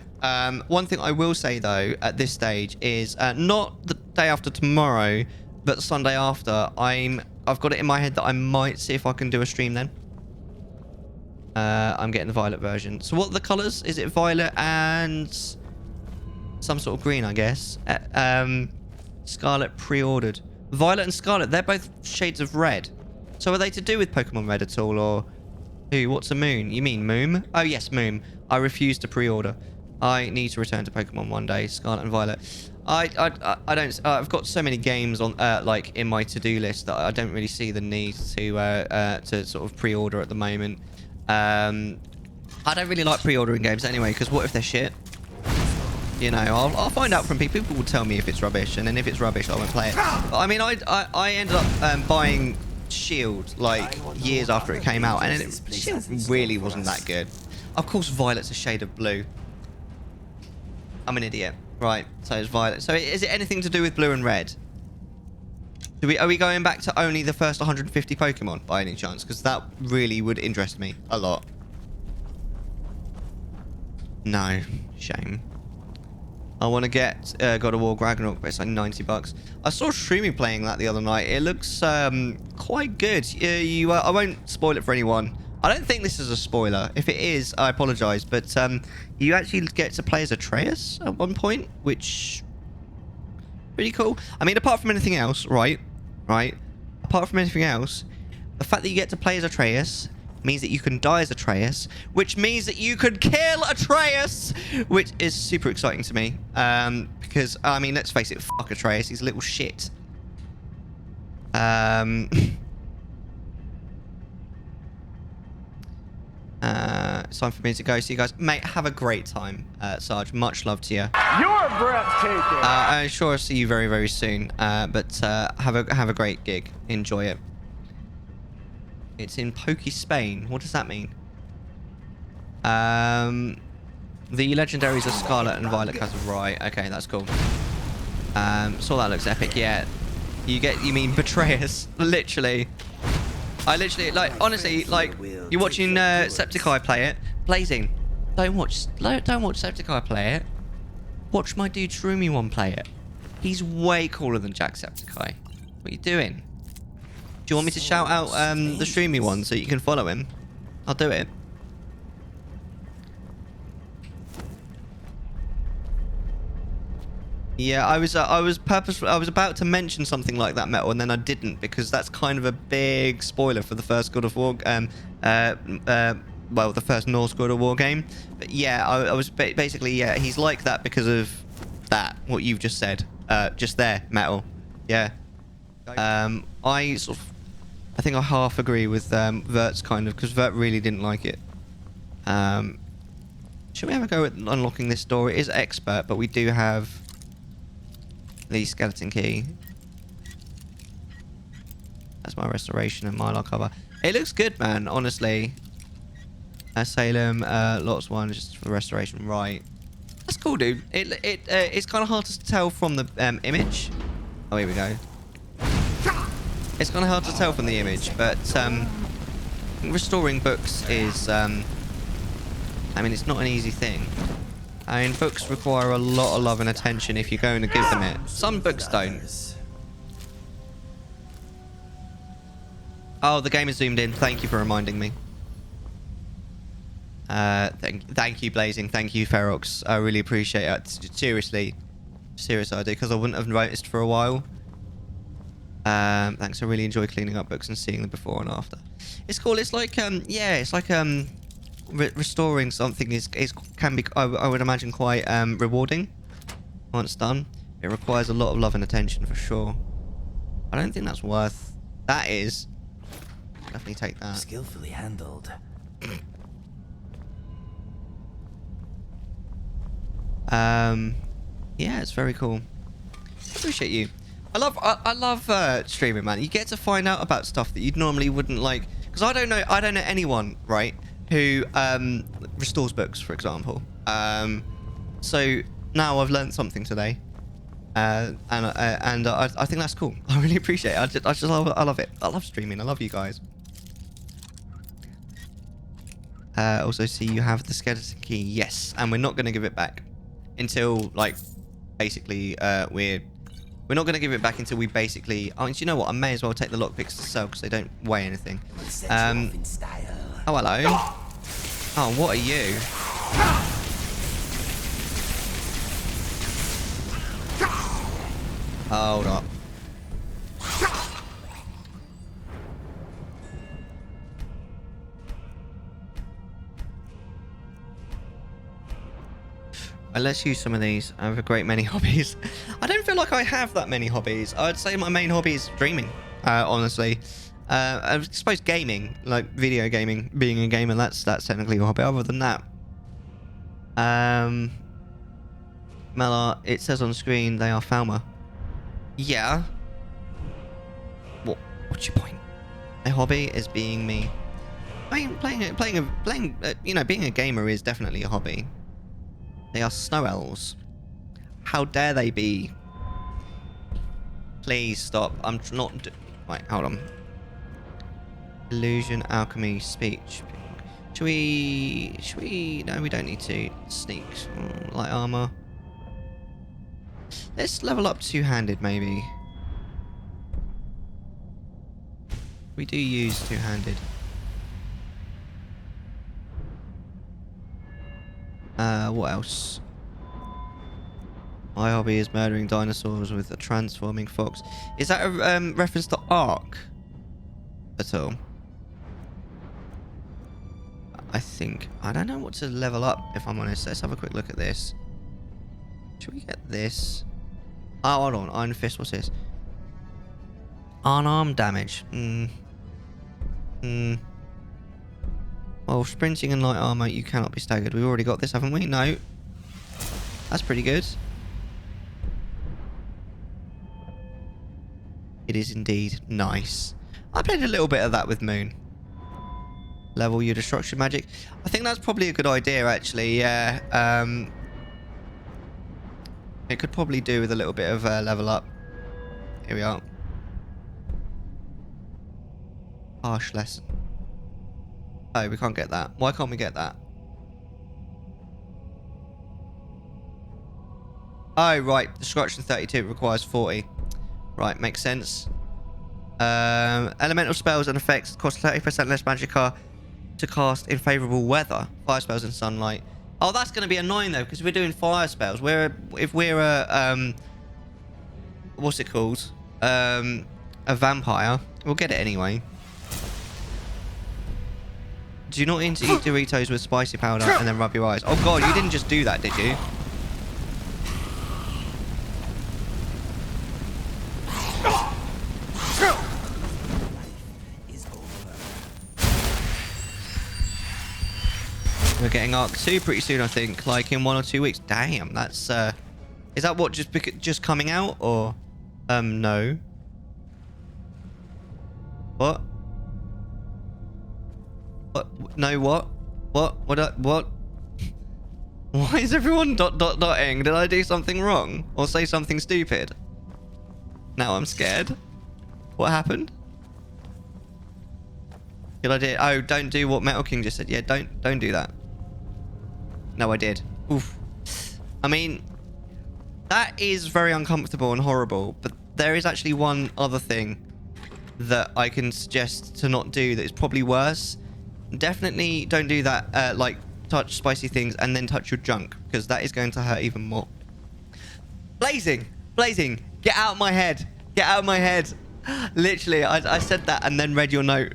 one thing I will say, though, at this stage is not the day after tomorrow, but the Sunday after. I've got it in my head that I might see if I can do a stream then. I'm getting the violet version. So what are the colours? Is it violet and some sort of green, I guess? Scarlet pre-ordered. Violet and Scarlet, they're both shades of red. So are they to do with Pokemon Red at all, or who? What's a moon? You mean Moom? Oh yes, Moom. I refuse to pre-order. I need to return to Pokemon one day. Scarlet and Violet. I don't. I've got so many games on like in my to-do list that I don't really see the need to sort of pre-order at the moment. I don't really like pre-ordering games anyway, because what if they're shit? You know, I'll find out from people. People will tell me if it's rubbish, and then if it's rubbish, I won't play it. But, I mean, I ended up buying Shield like years after it came out, and Shield really wasn't that good. Of course, Violet's a shade of blue. I'm an idiot. Right, so it's Violet. So is it anything to do with blue and red? Are we going back to only the first 150 Pokemon by any chance? Because that really would interest me a lot. No. Shame. I want to get God of War Ragnarok, but it's like $90. I saw Shroomy playing that the other night. It looks quite good. I won't spoil it for anyone. I don't think this is a spoiler. If it is, I apologise. But you actually get to play as Atreus at one point, which... Pretty cool. I mean, apart from anything else, right? Apart from anything else, the fact that you get to play as Atreus means that you can die as Atreus, which means that you could kill Atreus, which is super exciting to me. Because, I mean, let's face it, fuck Atreus. He's a little shit. It's time for me to go. So you guys, mate, have a great time. Sarge, much love to you. You're breathtaking. I'm sure I'll see you very, very soon. But have a great gig. Enjoy it. It's in Pokey, Spain. What does that mean? The legendaries are Scarlet and Violet Castle. Right. Okay, that's cool. So that looks epic. Yeah. You mean Betrayers? Literally. I literally, like, honestly, like, you're watching Septiceye play it. Blazing. Don't watch Septiceye play it. Watch my dude Shroomy one play it. He's way cooler than Jacksepticeye. What are you doing? Do you want me to shout out the Shroomy one so you can follow him? I'll do it. Yeah, I was about to mention something like that, Metal, and then I didn't, because that's kind of a big spoiler for the first God of War, well, the first Norse God of War game. But yeah, I was basically, yeah, he's like that because of that, what you've just said, just there, Metal. Yeah. I think I half agree with Vert's kind of, because Vert really didn't like it. Should we have a go at unlocking this door? It is expert, but we do have the skeleton key. That's my restoration and my lock cover. It looks good, man, honestly. Salem, lots one just for restoration. Right. That's cool, dude. It's kind of hard to tell from the image. Oh, here we go. It's kind of hard to tell from the image, but restoring books is, I mean, it's not an easy thing. I mean, books require a lot of love and attention if you're going to give them it. Some books don't. Oh, the game is zoomed in. Thank you for reminding me. Thank you, Blazing. Thank you, Ferox. I really appreciate it. Seriously. Serious idea, because I wouldn't have noticed for a while. Thanks. I really enjoy cleaning up books and seeing the before and after. It's cool. It's like, yeah, it's like, restoring something can be, I would imagine, quite rewarding once done. It requires a lot of love and attention for sure. I don't think that's worth. That is. Definitely take that. Skillfully handled. Yeah, it's very cool. Appreciate you. I love streaming, man. You get to find out about stuff that you'd normally wouldn't like, because I don't know anyone, right, who restores books, for example. So now I've learned something today, and I think that's cool. I really appreciate it. I love it. I love streaming. I love you guys. Also, see you have the skeleton key. Yes, and we're not going to give it back until, like, basically we're not going to give it back until we basically. Oh, and you know what? I may as well take the lockpicks to sell because they don't weigh anything. Oh, hello. Oh, what are you? Hold up. Let's use some of these. I have a great many hobbies. I don't feel like I have that many hobbies. I'd say my main hobby is streaming, honestly. I suppose gaming, like video gaming, being a gamer, that's technically a hobby. Other than that, Mellar, it says on screen they are Falmer. Yeah. What's your point? My hobby is being me. I mean, you know, being a gamer is definitely a hobby. They are snow elves. How dare they be? Please stop. I'm not. Right, hold on. Illusion, alchemy, speech. Should we? No, we don't need to. Sneak, light armor. Let's level up two-handed, maybe. We do use two-handed. What else? My hobby is murdering dinosaurs with a transforming fox. Is that a reference to Ark at all? I think. I don't know what to level up, if I'm honest. Let's have a quick look at this. Should we get this? Oh, hold on. Iron Fist, what's this? Unarmed damage. Well, sprinting and light armor, you cannot be staggered. We've already got this, haven't we? No. That's pretty good. It is indeed nice. I played a little bit of that with Moon. Level your destruction magic. I think that's probably a good idea, actually. Yeah. It could probably do with a little bit of level up. Here we are. Harsh lesson. Oh, we can't get that. Why can't we get that? Oh, right. Destruction 32 requires 40. Right, makes sense. Elemental spells and effects cost 30% less magicka to cast in favourable weather. Fire spells and sunlight. Oh, that's going to be annoying, though, because we're doing fire spells. If we're a... what's it called? A vampire. We'll get it anyway. Do you not need to eat Doritos with spicy powder and then rub your eyes? Oh god, you didn't just do that, did you? We're getting Arc 2 pretty soon, I think. Like in 1 or 2 weeks. Damn, that's... Is that what, just coming out? Or... no. What? What? No, what? What? What? Why is everyone dotting? Did I do something wrong? Or say something stupid? Now I'm scared. What happened? Good idea. Oh, don't do what Metal King just said. Yeah, don't do that. No, I did. Oof. I mean, that is very uncomfortable and horrible, but there is actually one other thing that I can suggest to not do that is probably worse. Definitely don't do that, like touch spicy things and then touch your junk, because that is going to hurt even more. Blazing! Blazing! Get out of my head! Get out of my head! Literally, I said that and then read your note.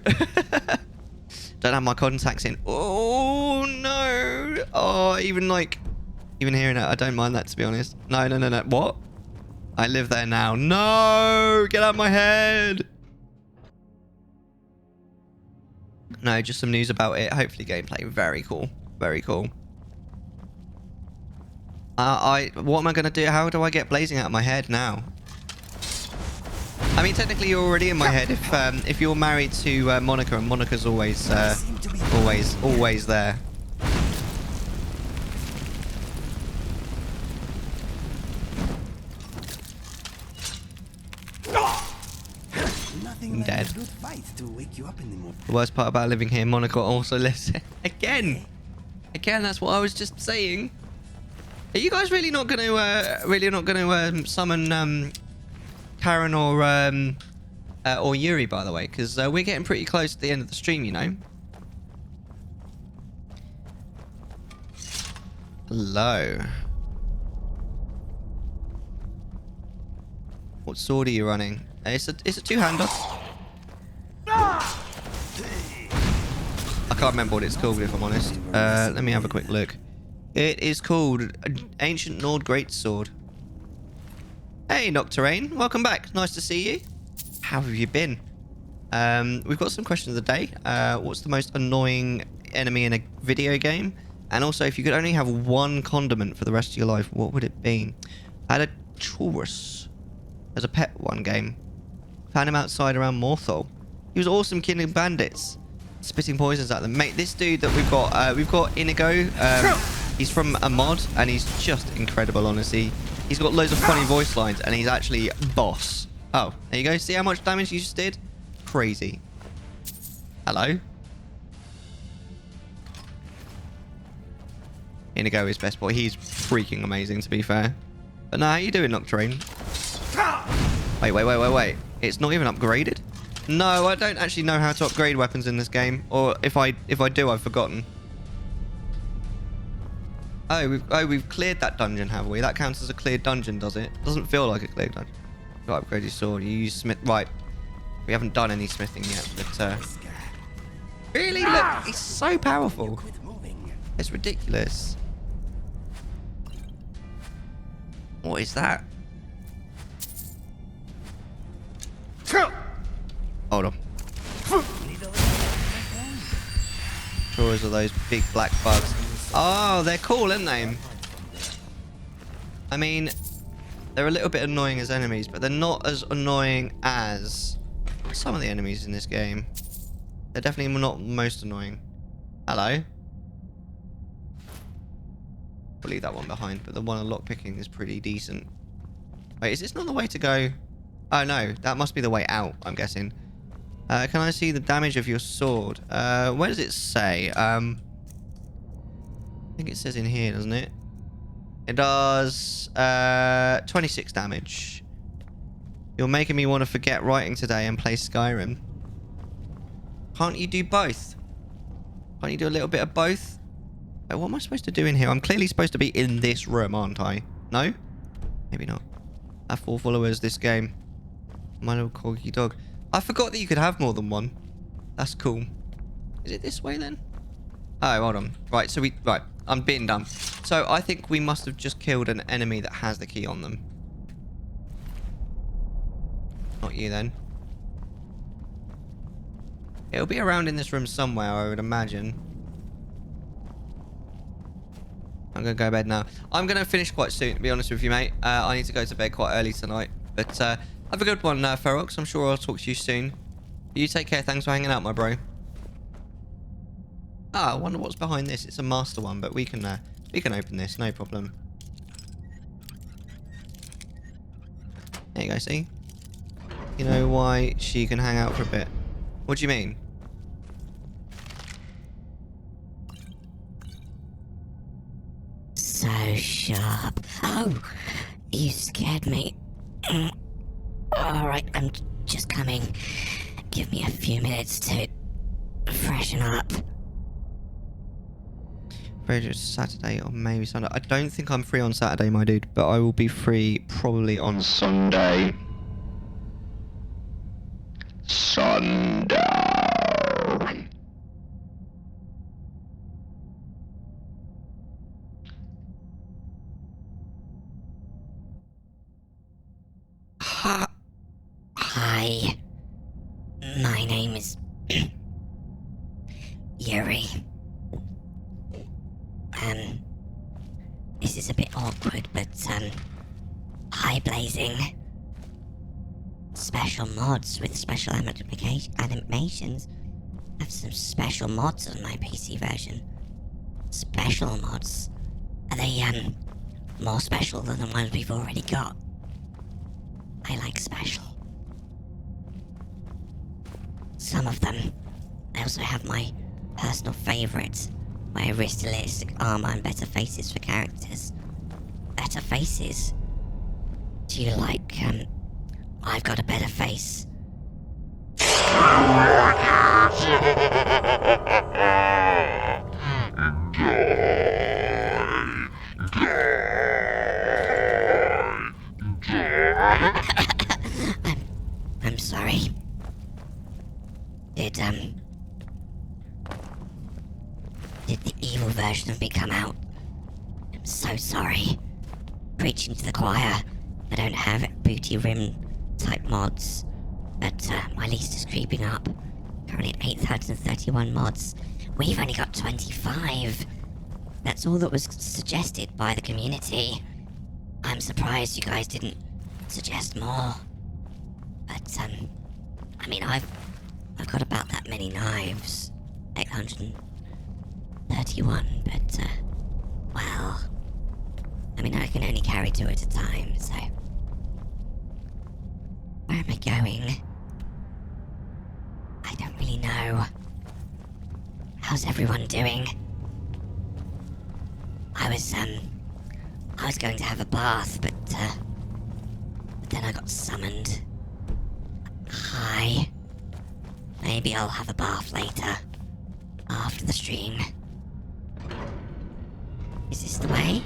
Don't have my contacts in. Oh, no! Oh, even hearing it, I don't mind that, to be honest. No. What? I live there now. No! Get out of my head! No, just some news about it. Hopefully gameplay. Very cool. Very cool. What am I going to do? How do I get blazing out of my head now? I mean, technically you're already in my head if you're married to Monica, and Monica's always there. Nothing like dead. a good fight to wake you up in the morning. The worst part about living here, Monica also lives here. Again, that's what I was just saying. Are you guys really not going to summon Karen or Yuri, by the way? Because we're getting pretty close to the end of the stream, you know. Hello. What sword are you running? It's a two-hander. I can't remember what it's called, if I'm honest. Let me have a quick look. It is called Ancient Nord Greatsword. Hey, Nocturne. Welcome back. Nice to see you. How have you been? We've got some questions of the day. What's the most annoying enemy in a video game? And also, if you could only have one condiment for the rest of your life, what would it be? I had a Taurus as a pet one game. Found him outside around Morthal. He was awesome killing bandits, spitting poisons at them. Mate, this dude that we've got Inigo. He's from a mod, and he's just incredible, honestly. He's got loads of funny voice lines, and he's actually boss. Oh, there you go. See how much damage you just did? Crazy. Hello? Inigo is best boy. He's freaking amazing, to be fair. But now, how you doing, Nocturne? Wait. It's not even upgraded? No, I don't actually know how to upgrade weapons in this game. Or if I do, I've forgotten. Oh, we've cleared that dungeon, have we? That counts as a cleared dungeon, does it? Doesn't feel like a cleared dungeon. Got to upgrade your sword. You use smith. Right. We haven't done any smithing yet, but really, look, he's so powerful. It's ridiculous. What is that? Hold on. Drawers are those big black bugs. Oh, they're cool, aren't they? I mean, they're a little bit annoying as enemies, but they're not as annoying as some of the enemies in this game. They're definitely not most annoying. Hello. We'll leave that one behind, but the one on lockpicking is pretty decent. Wait, is this not the way to go? Oh no, that must be the way out, I'm guessing. Can I see the damage of your sword? Where does it say? I think it says in here, doesn't it? It does 26 damage. You're making me want to forget writing today and play Skyrim. Can't you do both? Can't you do a little bit of both? Wait, what am I supposed to do in here? I'm clearly supposed to be in this room, aren't I? No? Maybe not. I have 4 followers this game. My little corgi dog. I forgot that you could have more than one. That's cool. Is it this way then? Oh, hold on. Right, so right, I'm being dumb. So I think we must have just killed an enemy that has the key on them. Not you then. It'll be around in this room somewhere, I would imagine. I'm going to go to bed now. I'm going to finish quite soon, to be honest with you, mate. I need to go to bed quite early tonight. But have a good one, Ferox. I'm sure I'll talk to you soon. You take care. Thanks for hanging out, my bro. Ah, I wonder what's behind this. It's a master one, but we can open this, no problem. There you go, see? You know why she can hang out for a bit. What do you mean? So sharp. Oh, you scared me. Alright, I'm just coming. Give me a few minutes to freshen up. Friday, Saturday or maybe Sunday. I don't think I'm free on Saturday, my dude, but I will be free probably on Sunday. Sunday. Hi. My name is Yuri. This is a bit awkward, but hi Blazing. Special mods with special animations. I have some special mods on my PC version. Special mods. Are they more special than the ones we've already got? I like special. Some of them. I also have my personal favourites. My realistic armour and better faces for characters. Better faces? Do you like, I've got a better face. I'm sorry. Did the evil version of me come out? I'm so sorry. Preaching to the choir. I don't have booty rim type mods, but my list is creeping up. Currently at 8,031 mods. We've only got 25. That's all that was suggested by the community. I'm surprised you guys didn't suggest more. But I mean, I've got about that many knives. 831, but well, I mean, I can only carry 2 at a time, so where am I going? I don't really know. How's everyone doing? I was going to have a bath, but then I got summoned. Hi. Maybe I'll have a bath later. After the stream. Is this the way?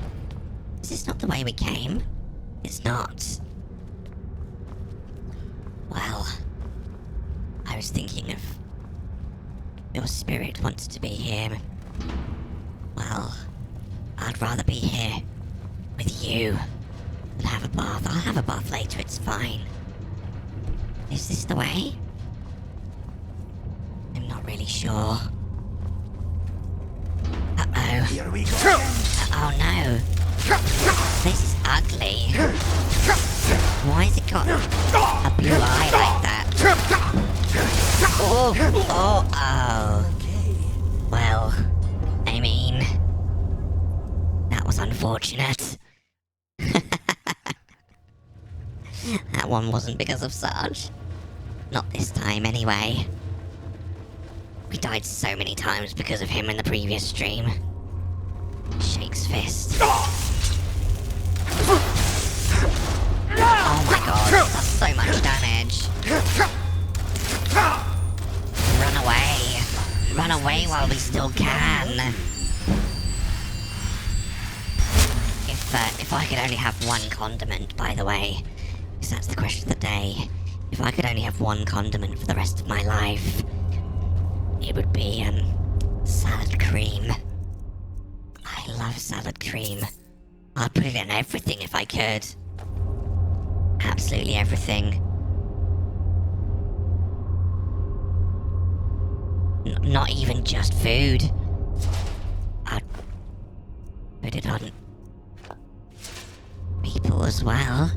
Is this not the way we came? It's not. Well, I was thinking if your spirit wanted to be here, well, I'd rather be here with you than have a bath. I'll have a bath later, it's fine. Is this the way? I'm not really sure. Uh-oh. Here we go. Oh no. This is ugly. Why has it got a blue eye like that? Oh. Well, I mean, that was unfortunate. That one wasn't because of Sarge. Not this time, anyway. We died so many times because of him in the previous stream. Shakes fist. Oh my god, that's so much damage. Run away. Run away while we still can. If I could only have one condiment, by the way, because that's the question of the day. If I could only have one condiment for the rest of my life, it would be, salad cream. I love salad cream. I'd put it in everything if I could. Absolutely everything. Not even just food. I'd put it on people as well.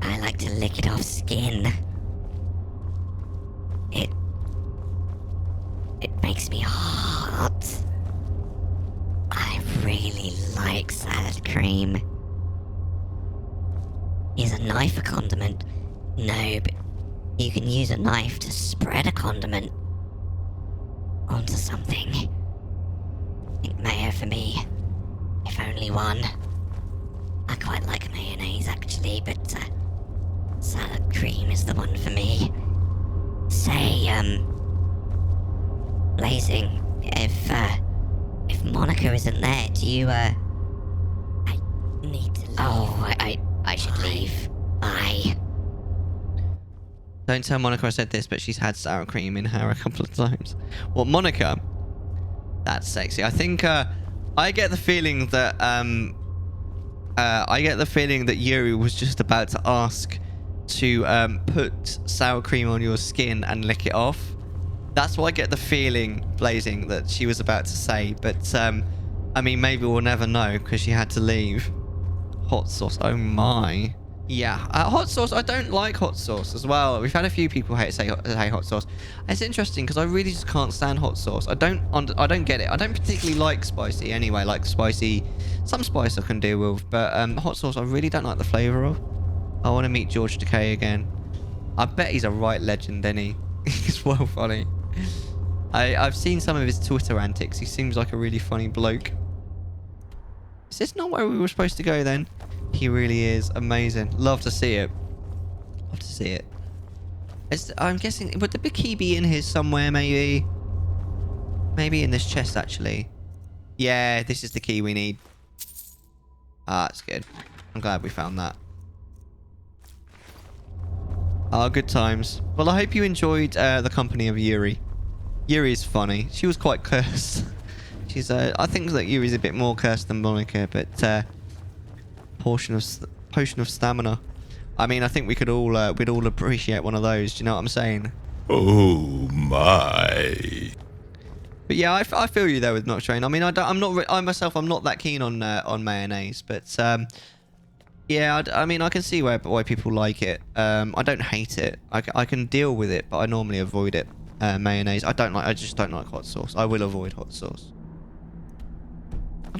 I like to lick it off skin. It sour cream. Is a knife a condiment? No, but you can use a knife to spread a condiment onto something. I think mayo for me, if only one. I quite like mayonnaise actually, but salad cream is the one for me. Say, Blazing, if Monica isn't there, do you, I need to leave. Oh, I should leave. Bye. Don't tell Monica I said this, but she's had sour cream in her a couple of times. What, Monica? That's sexy. I think, I get the feeling that, Yuri was just about to ask to, put sour cream on your skin and lick it off. That's what I get the feeling, Blazing, that she was about to say. But, I mean, maybe we'll never know because she had to leave. Hot sauce. Oh, my. Yeah. Hot sauce. I don't like hot sauce as well. We've had a few people say hot sauce. It's interesting because I really just can't stand hot sauce. I don't get it. I don't particularly like spicy anyway. Like spicy. Some spice I can deal with. But hot sauce I really don't like the flavour of. I want to meet George Takei again. I bet he's a right legend, isn't he? He's well funny. I've seen some of his Twitter antics. He seems like a really funny bloke. Is this not where we were supposed to go then? He really is. Amazing. Love to see it. Love to see it. I'm guessing... Would the big key be in here somewhere, maybe? Maybe in this chest, actually. Yeah, this is the key we need. Ah, that's good. I'm glad we found that. Ah, good times. Well, I hope you enjoyed the company of Yuri. Yuri's funny. She was quite cursed. She's, I think that Yuri's a bit more cursed than Monica, but potion of stamina. I mean, I think we could all we'd all appreciate one of those. Do you know what I'm saying? Oh my! But yeah, I feel you there with not showing. I mean, I'm not that keen on mayonnaise, but yeah, I mean, I can see why people like it. I don't hate it. I can deal with it, but I normally avoid it. Mayonnaise. I just don't like hot sauce. I will avoid hot sauce.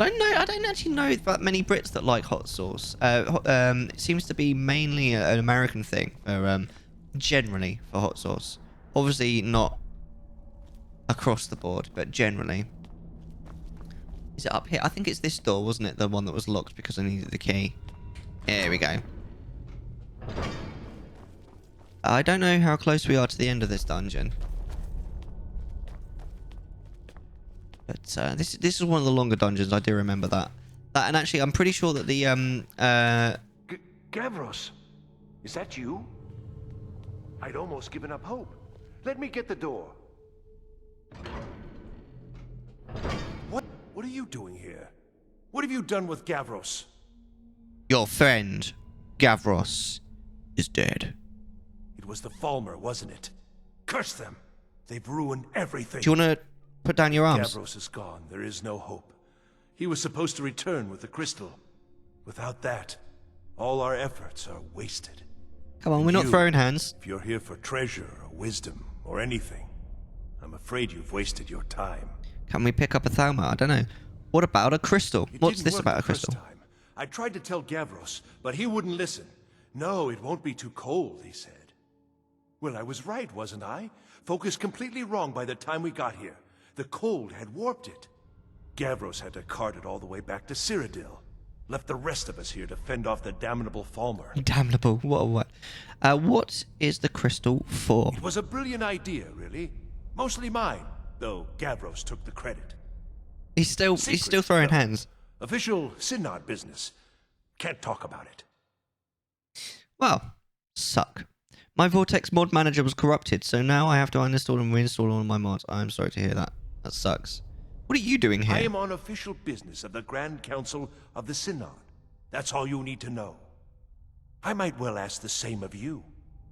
I don't actually know that many Brits that like hot sauce. It seems to be mainly an American thing, generally for hot sauce. Obviously not across the board, but generally. Is it up here? I think it's this door, wasn't it? The one that was locked because I needed the key. Here we go. I don't know how close we are to the end of this dungeon. But this is one of the longer dungeons. I do remember that. And actually, I'm pretty sure that the Gavros, is that you? I'd almost given up hope. Let me get the door. What are you doing here? What have you done with Gavros? Your friend, Gavros, is dead. It was the Falmer, wasn't it? Curse them! They've ruined everything. Do you want to put down your arms? Gavros is gone. There is no hope. He was supposed to return with the crystal. Without that, all our efforts are wasted. Come on, we're not throwing hands. If you're here for treasure or wisdom or anything, I'm afraid you've wasted your time. Can we pick up a Thalma? I don't know. What about a crystal? What's this about a crystal? I tried to tell Gavros, but he wouldn't listen. No, it won't be too cold, he said. Well, I was right, wasn't I? Focused completely wrong by the time we got here. The cold had warped it. Gavros had to cart it all the way back to Cyrodiil. Left the rest of us here to fend off the damnable Falmer. Damnable? What? What is the crystal for? It was a brilliant idea, really. Mostly mine, though Gavros took the credit. He's still throwing hands. Official Synod business. Can't talk about it. Well, suck. My Vortex mod manager was corrupted, so now I have to uninstall and reinstall all of my mods. I'm sorry to hear that. That sucks. What are you doing here? I am on official business of the Grand Council of the Synod. That's all you need to know. I might well ask the same of you,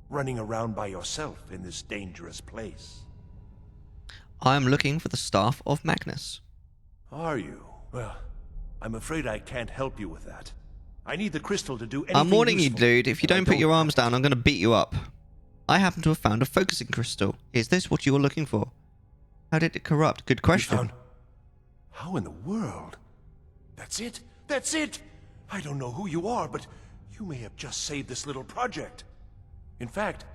running around by yourself in this dangerous place. I am looking for the Staff of Magnus. Are you? Well, I'm afraid I can't help you with that. I need the crystal to do anything I'm warning useful, you, dude. If you don't put your arms down, I'm going to beat you up. I happen to have found a focusing crystal. Is this what you were looking for? How did it corrupt? Good question. How in the world? That's it? That's it! I don't know who you are, but you may have just saved this little project. In fact,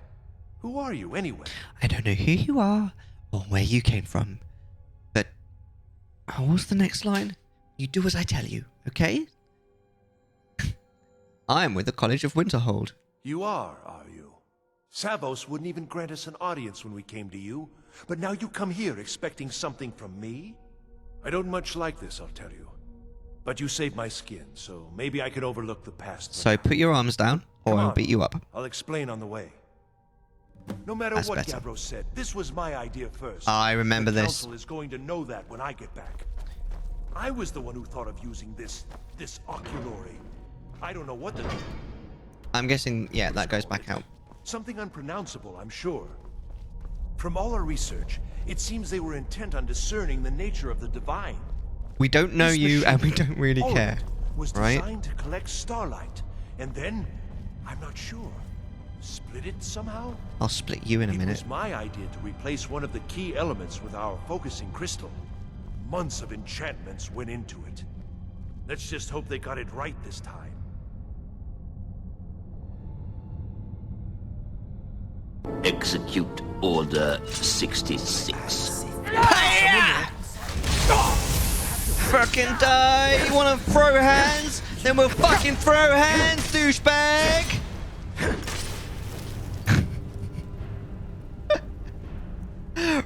who are you anyway? I don't know who you are or where you came from, but what's the next line? You do as I tell you, okay? I am with the College of Winterhold. You are you? Savos wouldn't even grant us an audience when we came to you, but now you come here expecting something from me? I don't much like this, I'll tell you. But you saved my skin, so maybe I can overlook the past. So put your arms down, or I'll beat you up. I'll explain on the way. No matter That's what better. Gavros said, this was my idea first. I remember the this. Council is going to know that when I get back. I was the one who thought of using this oculory. I don't know what to do. I'm guessing, yeah, that goes back out. Something unpronounceable, I'm sure. From all our research, it seems they were intent on discerning the nature of the divine. We don't know you, and we don't really all of care, it was right? designed to collect starlight, and then, I'm not sure, split it somehow? I'll split you in a It minute. was my idea to replace one of the key elements with our focusing crystal. Months of enchantments went into it. Let's just hope they got it right this time. Execute Order 66. Fucking die! You wanna throw hands? Then we'll fucking throw hands, douchebag!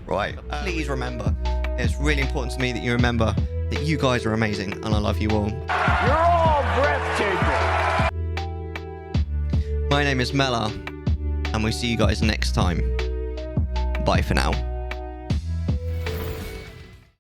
Right, please remember. It's really important to me that you remember that you guys are amazing and I love you all. You're all breathtaking. My name is Mellar, and we'll see you guys next time. Bye for now.